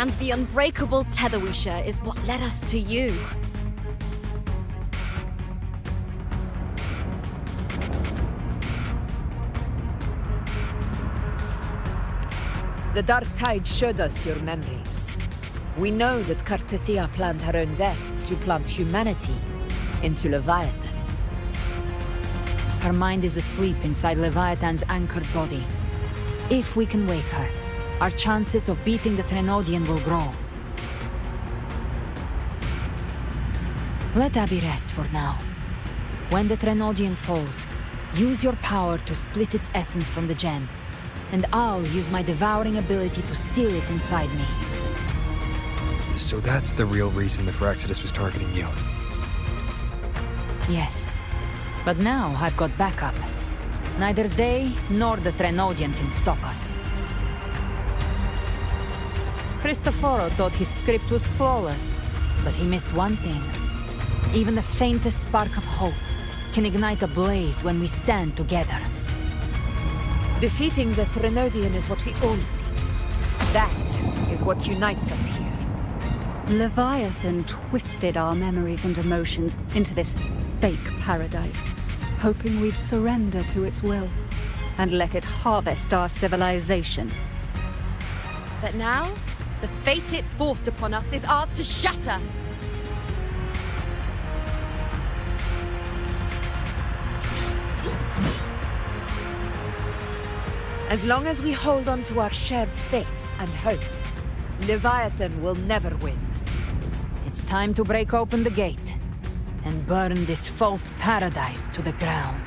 and the unbreakable tether we share is what led us to you. The Dark Tide showed us your memories. We know that Kartithia planned her own death to plant humanity into Leviathan. Her mind is asleep inside Leviathan's anchored body. If we can wake her, our chances of beating the Threnodian will grow. Let Abby rest for now. When the Threnodian falls, use your power to split its essence from the gem, and I'll use my devouring ability to seal it inside me. So that's the real reason the Fraxidus was targeting you. Yes. But now I've got backup. Neither they nor the Threnodian can stop us. Cristoforo thought his script was flawless, but he missed one thing. Even the faintest spark of hope can ignite a blaze when we stand together. Defeating the Threnodian is what we all seek. That is what unites us here. Leviathan twisted our memories and emotions into this fake paradise, hoping we'd surrender to its will and let it harvest our civilization. But now, The fate it's forced upon us is ours to shatter. As long as we hold on to our shared faith and hope, Leviathan will never win. It's time to break open the gate and burn this false paradise to the ground.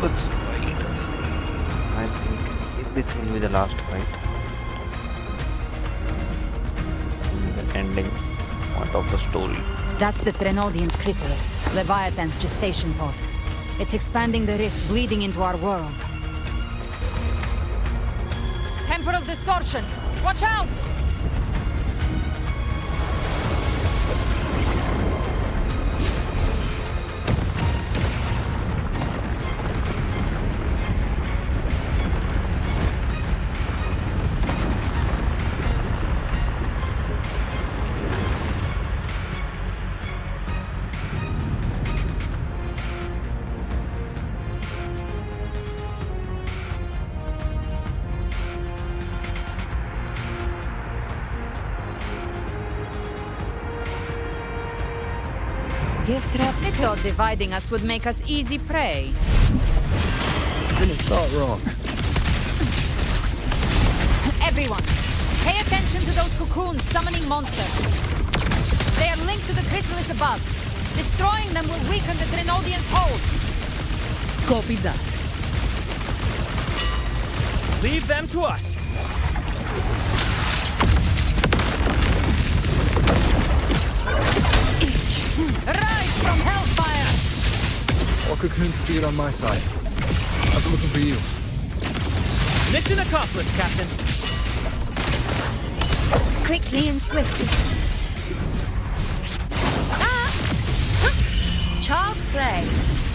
Let's fight. I think this will be the last fight. The ending part of the story. That's the Trenodian's chrysalis, Leviathan's gestation pod. It's expanding the rift, bleeding into our world. Temporal distortions! Watch out! Gift wrap. I thought dividing us would make us easy prey. Didn't thought wrong. Everyone, pay attention to those cocoons summoning monsters. They are linked to the chrysalis above. Destroying them will weaken the Trenodian's hold. Copy that. Leave them to us. Rise from hellfire! All cocoons cleared on my side. I've been looking for you. Mission accomplished, Captain. Quickly and swiftly. Child's play.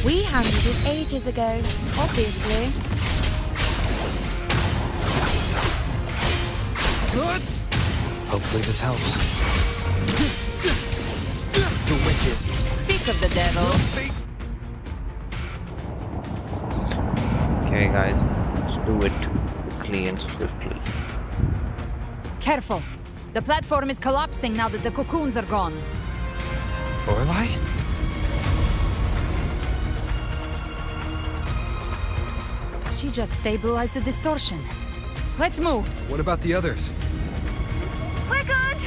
We handled it ages ago, obviously. Good. Hopefully this helps. The wicked. Speak of the devil. Okay, guys, let's do it quickly and swiftly. Careful. The platform is collapsing now that the cocoons are gone. Lorelei? She just stabilized the distortion. Let's move. What about the others? We're good!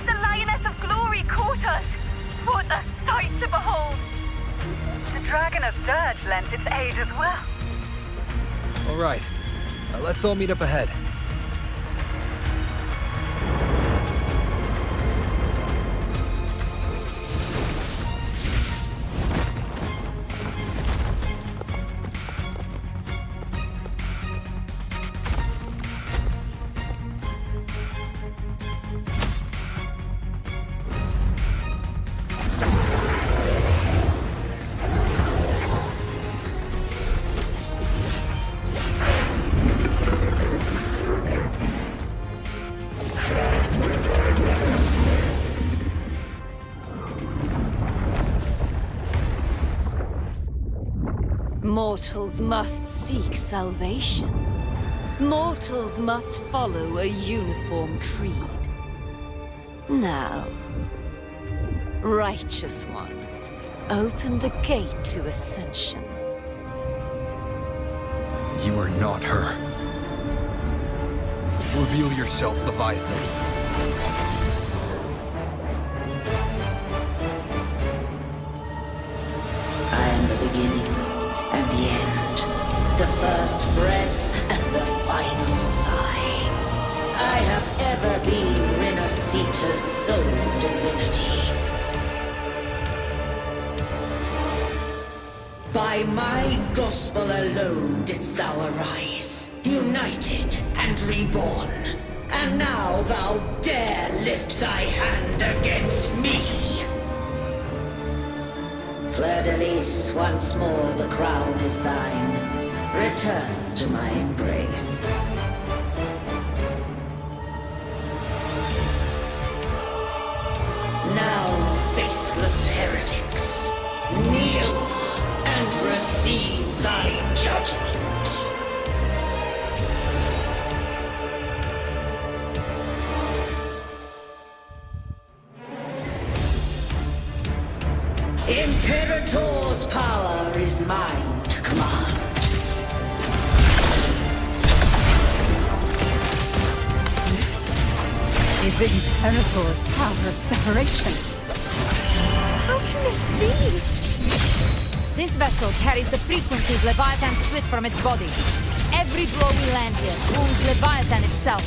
The Lioness of Glory caught us! What a sight to behold! The Dragon of Dirge lent its aid as well. All right. Let's all meet up ahead. Mortals must seek salvation. Mortals must follow a uniform creed. Now, Righteous One, open the gate to ascension. You are not her. Reveal yourself, Leviathan. I am the beginning and the end, the first breath and the final sigh. I have ever been Rinascita's sole divinity. By my gospel alone didst thou arise, united and reborn. And now thou dare lift thy hand against me. Fleur-de-Lis, once more the crown is thine. Return to my embrace. Now, faithless heretics, kneel and receive receive thy judgment. Imperator's power is mine to command. This is Imperator's power of separation. How can this be? This vessel carries the frequencies Leviathan split from its body. Every blow we land here wounds Leviathan itself.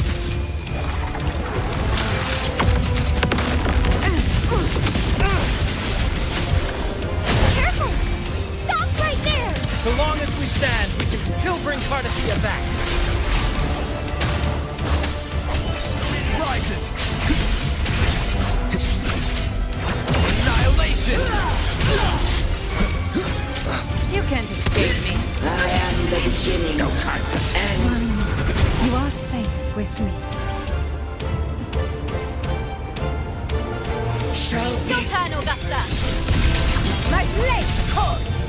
Careful! Stop right there! So long as we stand, we can still bring Cardathia back. Rises. Annihilation. You can't escape me. I am the beginning. No time to end. You are safe with me. Your turn, Augusta! My leg hurts!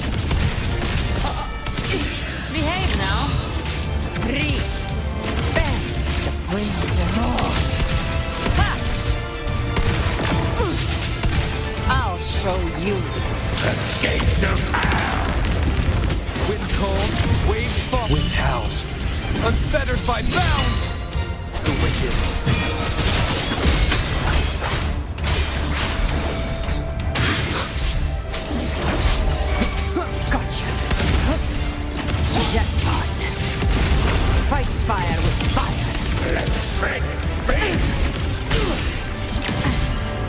Behave now. Breathe. Bend. The flames are raw. Ha! I'll show you. The gates of hell! Wind cold, waves fall. Wind howls. Unfettered by bounds. The wicked. Gotcha. Jackpot. Fight fire with fire. Let's break speed!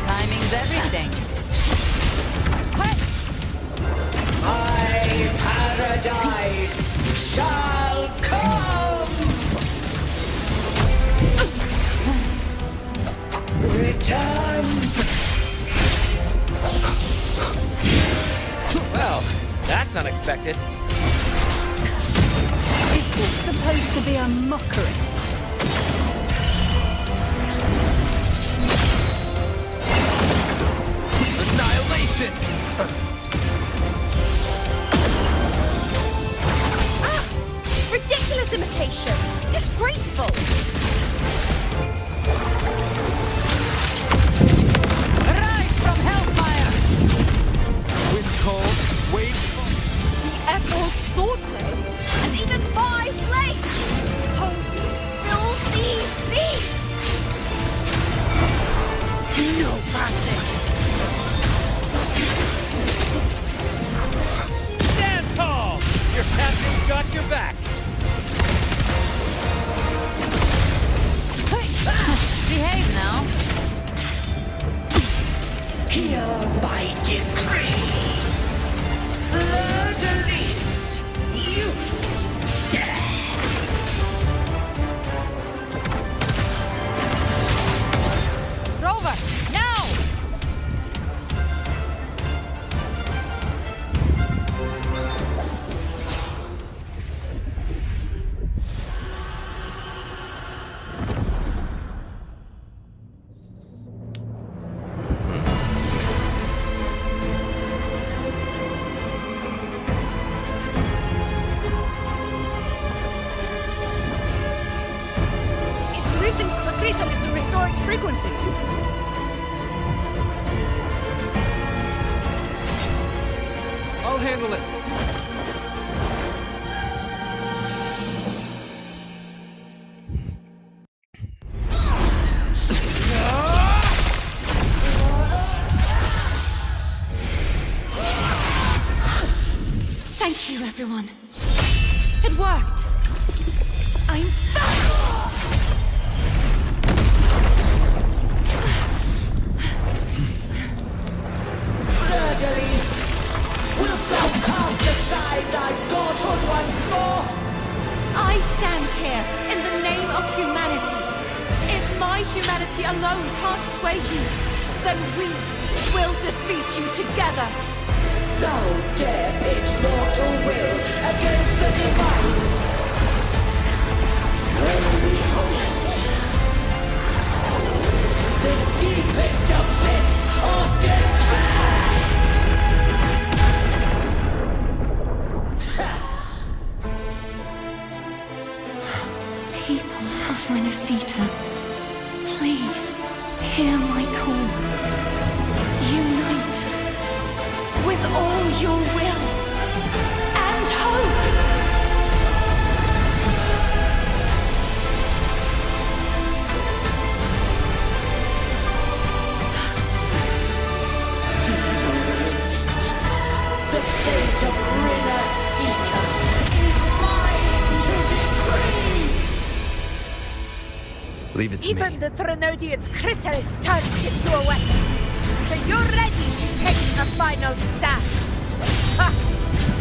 Timing's everything. My paradise shall come! Return! Well, that's unexpected. Is this supposed to be a mockery? Annihilation. Ridiculous imitation! Disgraceful! Rise from hellfire! Wind cold, waves fall. The emerald sword blade! And even my blade! Holy, filthy thief! No passing! Stand tall! Your captain's got your back. Behave now. Hear my decree! Fleur de lis! Youth! Death! Rover, now! It's written for the chrysalis to restore its frequencies. I'll handle it. Thank you, everyone. It worked. I'm back! Fleur de lis! Wilt thou cast aside thy godhood once more? I stand here in the name of humanity. If my humanity alone can't sway you, then we will defeat you together. Thou dare pit mortal will against the divine. Well, behold, the deepest abyss of despair. Hear my call. Unite with all your will and hope. Resistance. The fate of Rinascita is mine to decree. Leave it to me. Even the Trinodian's chrysalis turns into a weapon. So you're ready to take the final stand. Ha!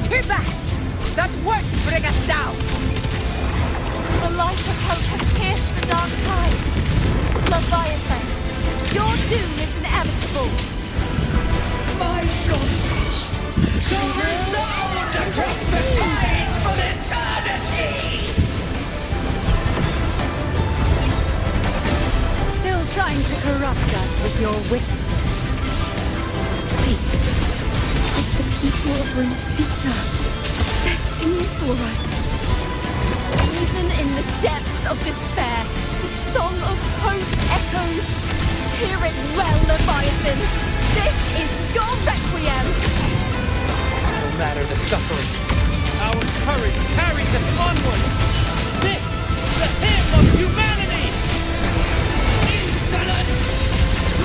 Too bad! That won't bring us down! The light of hope has pierced the dark tide. Leviathan, your doom is inevitable. My gospel shall resound across the tides for eternity! Still trying to corrupt us with your whispers. Wait. It's the people of Rinascita. They're singing for us. Even in the depths of despair, the song of hope echoes. Hear it well, Leviathan. This is your requiem. No matter the suffering, our courage carries us onward. This is the hymn of humanity! Insolence!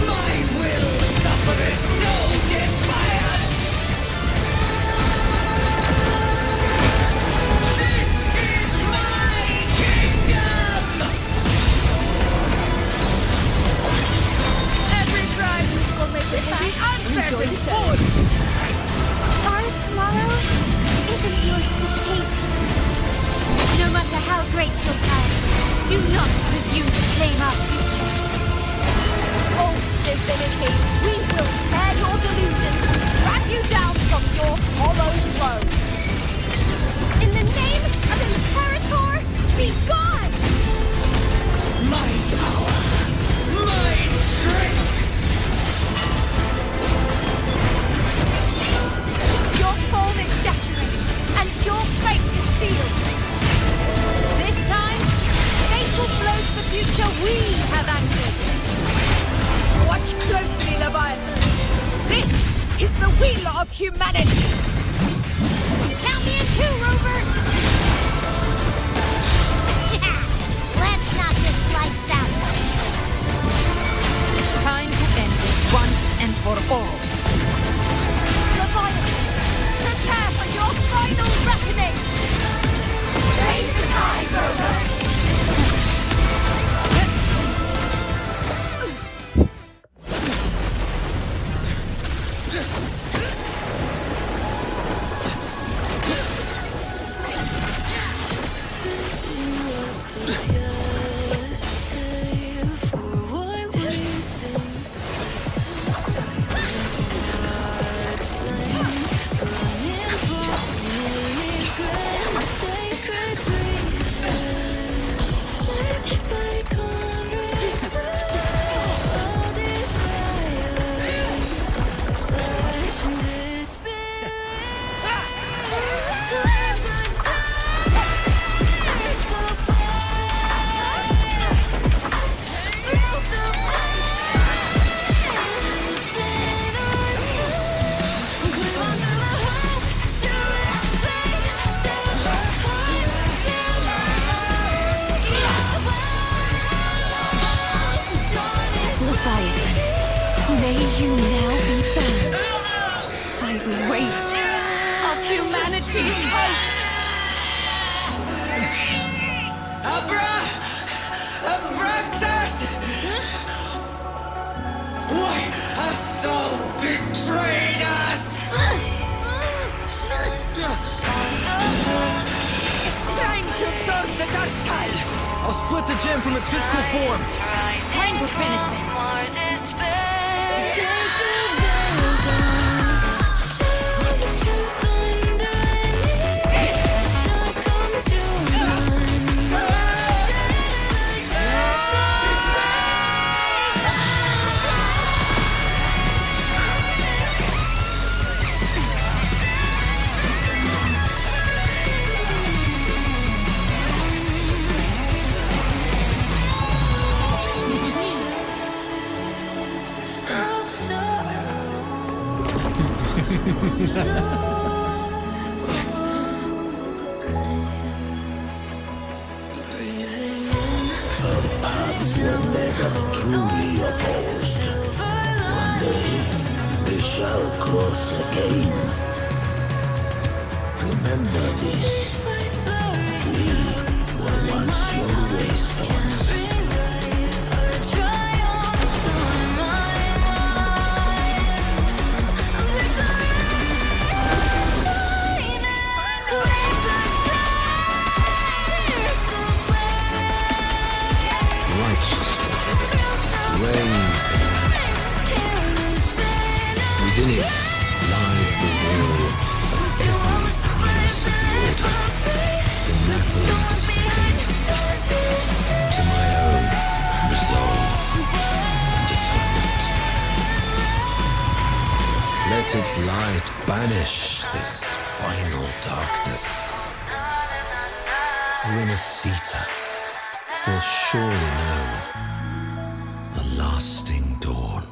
My will suffereth no defiance! This is my kingdom! Every crime will make it be answered with food! Our tomorrow isn't yours to shape. No matter how great your past, do not presume to claim our future. Oh, divinity, we will tear your delusions and drag you down from your hollow throne. In the name of Imperator, be gone! My power! My strength! Your form is shattering, and your fate is sealed. This time, fate will float the future we have anchored. Watch closely, Leviathan. This is the wheel of humanity. Count me in two, Rover! Let's not just lights out. Time to end this once and for all. Leviathan, prepare for your final reckoning. Take the tide, Rover! May you now be bound by the weight of humanity's hopes. Abraxas! Why hast thou betrayed us? Time to absorb the dark tide. I'll split the gem from its physical form. Time to finish this. Our paths were never truly opposed. One day, they shall cross again. Remember this. We were once your wastelands. Reigns the land. Within it lies the will of every primus of the Order, from Napoli II to my own resolve and atonement. Let its light banish this final darkness. Rinascita will surely know a lasting dawn.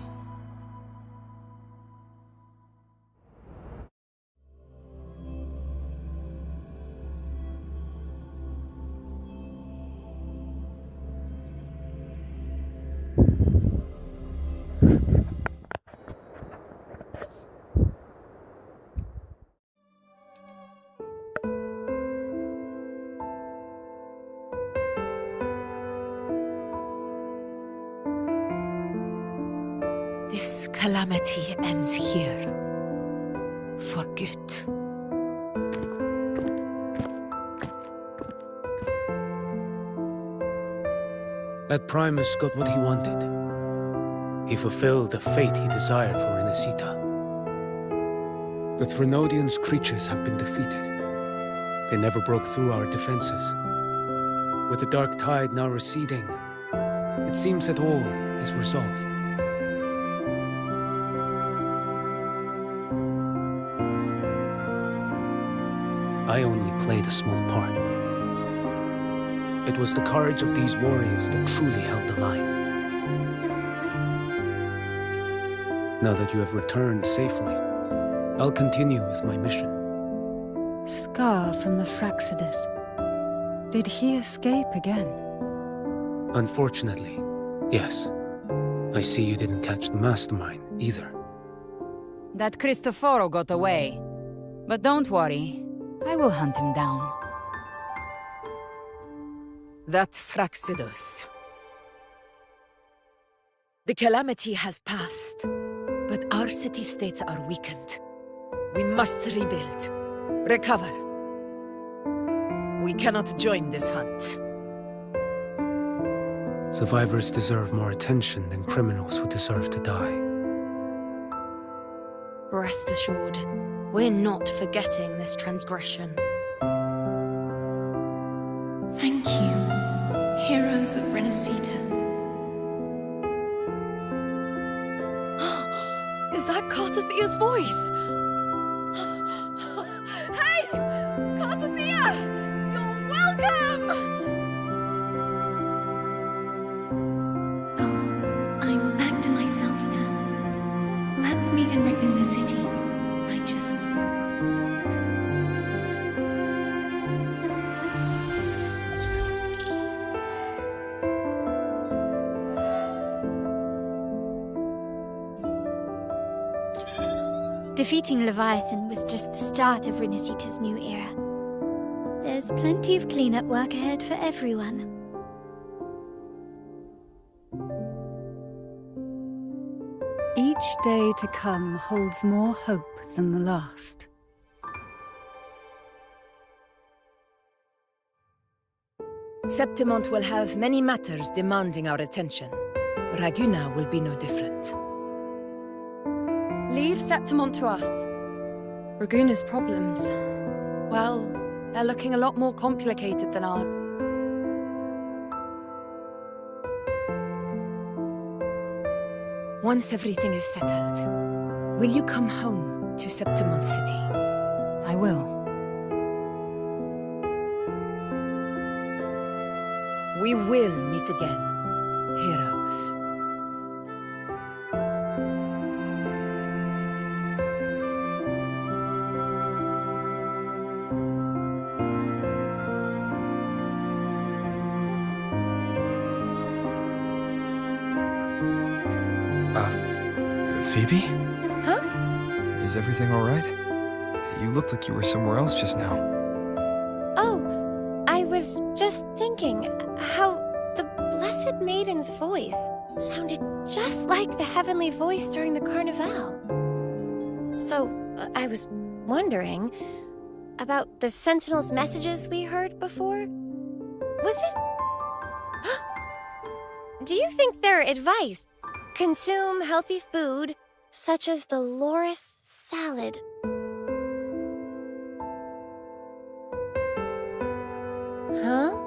This calamity ends here. For good. That Primus got what he wanted. He fulfilled the fate he desired for Rinascita. The Threnodians' creatures have been defeated. They never broke through our defenses. With the dark tide now receding, it seems that all is resolved. I only played a small part. It was the courage of these warriors that truly held the line. Now that you have returned safely, I'll continue with my mission. Scar from the Fraxidus. Did he escape again? Unfortunately, yes. I see you didn't catch the mastermind either. That Cristoforo got away. But don't worry, I will hunt him down. That Fraxidus. The calamity has passed, but our city-states are weakened. We must rebuild, recover. We cannot join this hunt. Survivors deserve more attention than criminals who deserve to die. Rest assured, we're not forgetting this transgression. Thank you, heroes of Rinascita. Is that Cartathia's voice? Hey! Cartathia! You're welcome! I'm back to myself now. Let's meet in Raguna City, righteous one. Defeating Leviathan was just the start of Rinascita's new era. There's plenty of cleanup work ahead for everyone. Each day to come holds more hope than the last. Septimont will have many matters demanding our attention. Raguna will be no different. Leave Septimont to us. Raguna's problems, well, they're looking a lot more complicated than ours. Once everything is settled, will you come home to Septimont City? I will. We will meet again, heroes. Phoebe? Huh? Is everything alright? You looked like you were somewhere else just now. Oh, I was just thinking how the Blessed Maiden's voice sounded just like the heavenly voice during the Carnival. So, I was wondering about the Sentinel's messages we heard before. Was it? Do you think their advice, consume healthy food, such as the loris salad? Huh?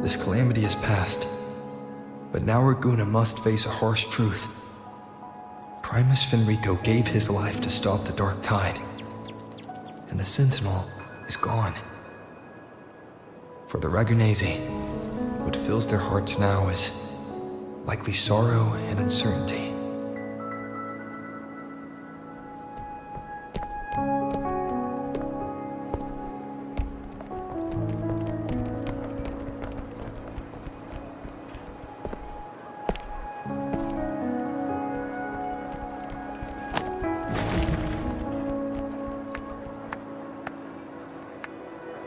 This calamity is past, but now Raguna must face a harsh truth. Primus Fenrico gave his life to stop the Dark Tide, and the Sentinel is gone. For the Ragunesi, what fills their hearts now is likely sorrow and uncertainty.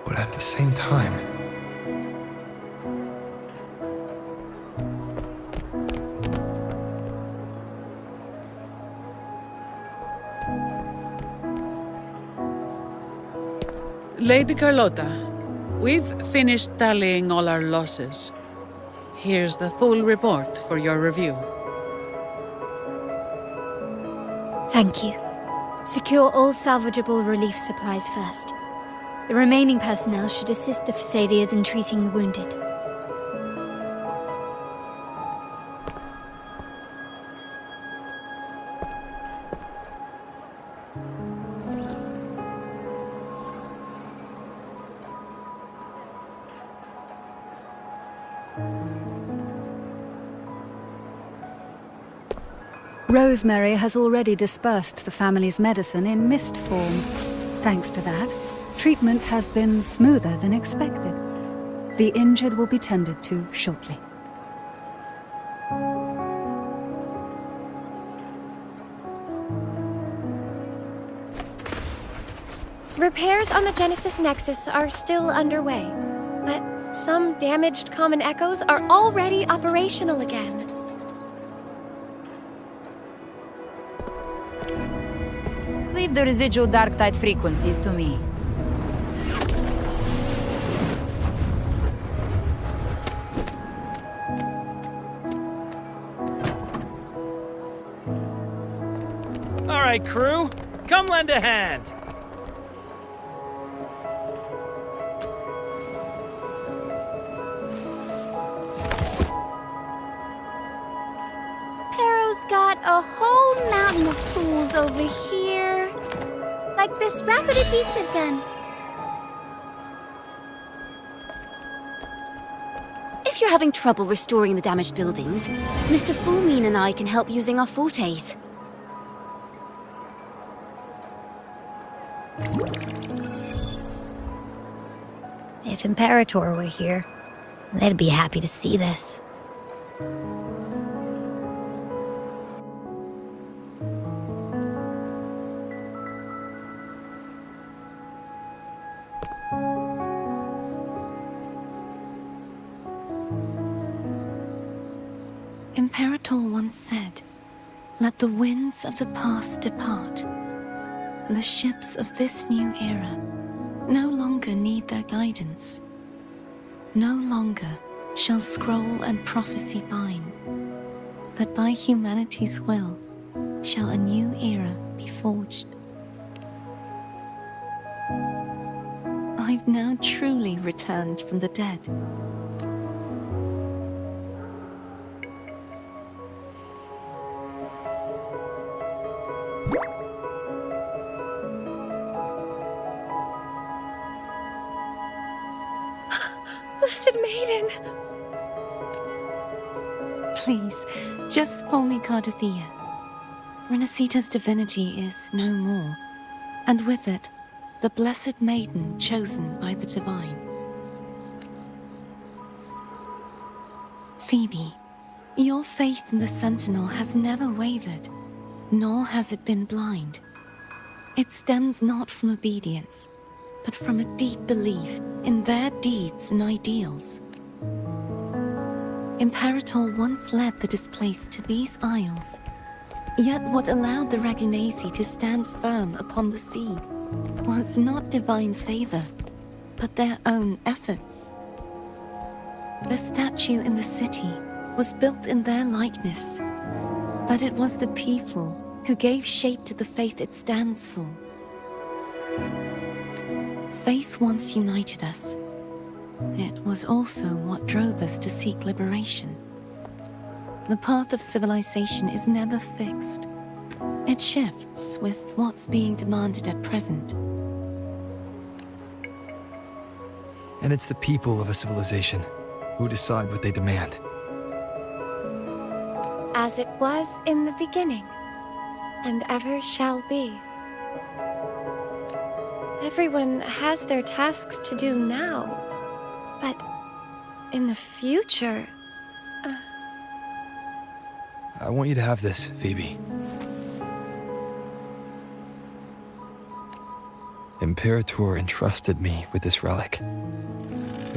But at the same time, Lady Carlotta, we've finished tallying all our losses. Here's the full report for your review. Thank you. Secure all salvageable relief supplies first. The remaining personnel should assist the Phasaelias in treating the wounded. Rosemary has already dispersed the family's medicine in mist form. Thanks to that, treatment has been smoother than expected. The injured will be tended to shortly. Repairs on the Genesis Nexus are still underway, but some damaged common echoes are already operational again. Leave the residual dark tide frequencies to me. All right, crew, come lend a hand. Pero's got a whole mountain of tools over here. Like this rapid adhesive gun. If you're having trouble restoring the damaged buildings, Mr. Fulmine and I can help using our fortes. If Imperator were here, they'd be happy to see this. Imperator once said, "Let the winds of the past depart. The ships of this new era no longer need their guidance. No longer shall scroll and prophecy bind, but by humanity's will shall a new era be forged." I've now truly returned from the dead. Blessed Maiden! Please, just call me Cardathea. Rinascita's divinity is no more, and with it, the Blessed Maiden chosen by the Divine. Phoebe, your faith in the Sentinel has never wavered, nor has it been blind. It stems not from obedience, but from a deep belief in their deeds and ideals. Imperator once led the displaced to these isles, yet what allowed the Ragunasi to stand firm upon the sea was not divine favor, but their own efforts. The statue in the city was built in their likeness, but it was the people who gave shape to the faith it stands for. Faith once united us. It was also what drove us to seek liberation. The path of civilization is never fixed. It shifts with what's being demanded at present. And it's the people of a civilization who decide what they demand. As it was in the beginning, and ever shall be. Everyone has their tasks to do now, but in the future... I want you to have this, Phoebe. Imperator entrusted me with this relic.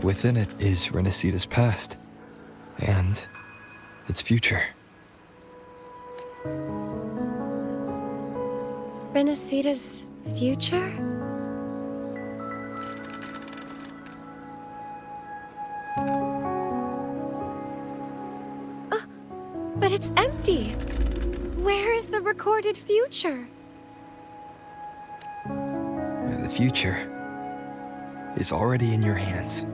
Within it is Rinascita's past, and its future. Rinascita's future? But it's empty! Where is the recorded future? The future is already in your hands.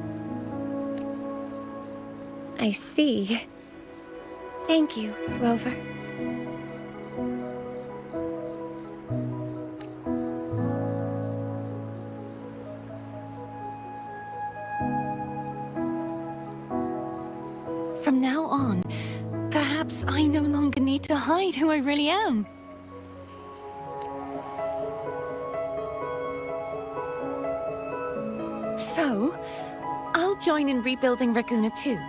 I see. Thank you, Rover. From now on, perhaps I no longer need to hide who I really am. So, I'll join in rebuilding Raguna too.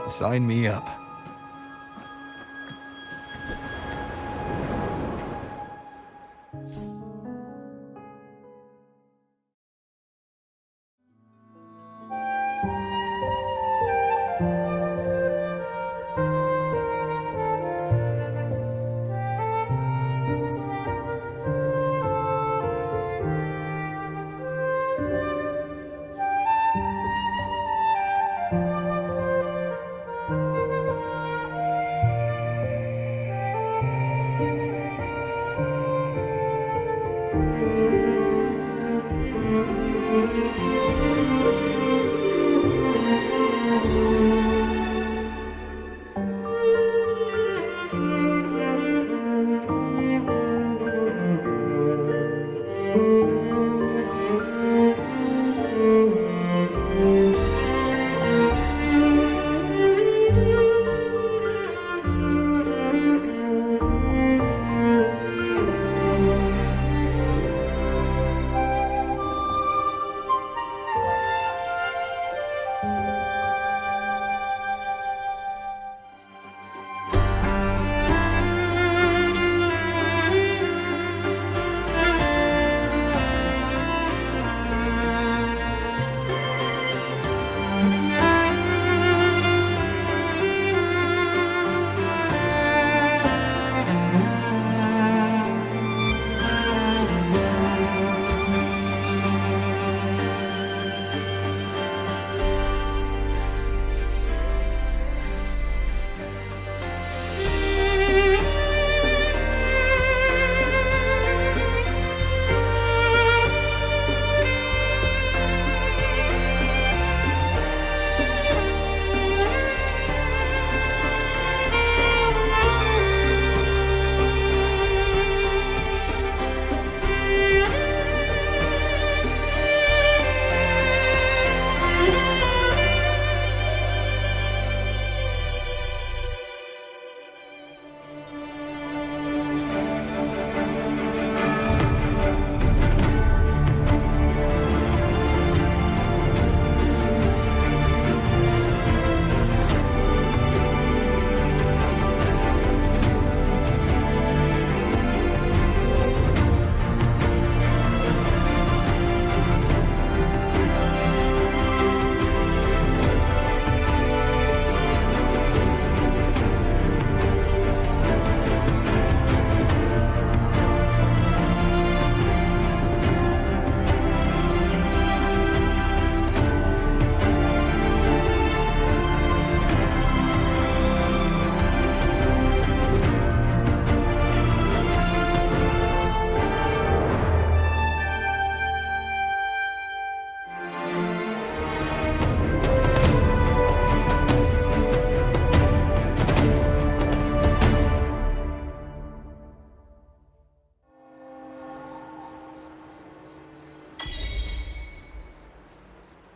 Sign me up.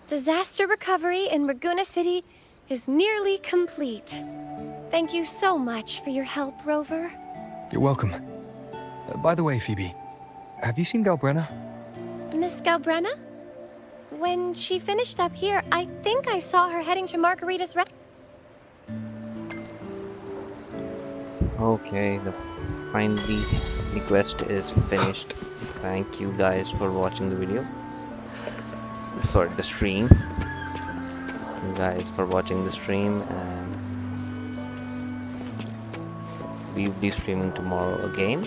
Disaster recovery in Raguna City is nearly complete. Thank you so much for your help, Rover. You're welcome. By the way, Phoebe, have you seen Galbrenna? Miss Galbrenna? When she finished up here, I think I saw her heading to Margarita's Okay, finally the quest is finished. Thank you guys for watching the video. Sorry, the stream. You guys for watching the stream, and we'll be streaming tomorrow again,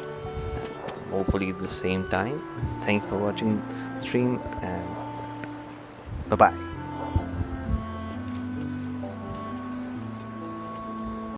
hopefully the same time. Thanks for watching the stream, and bye bye.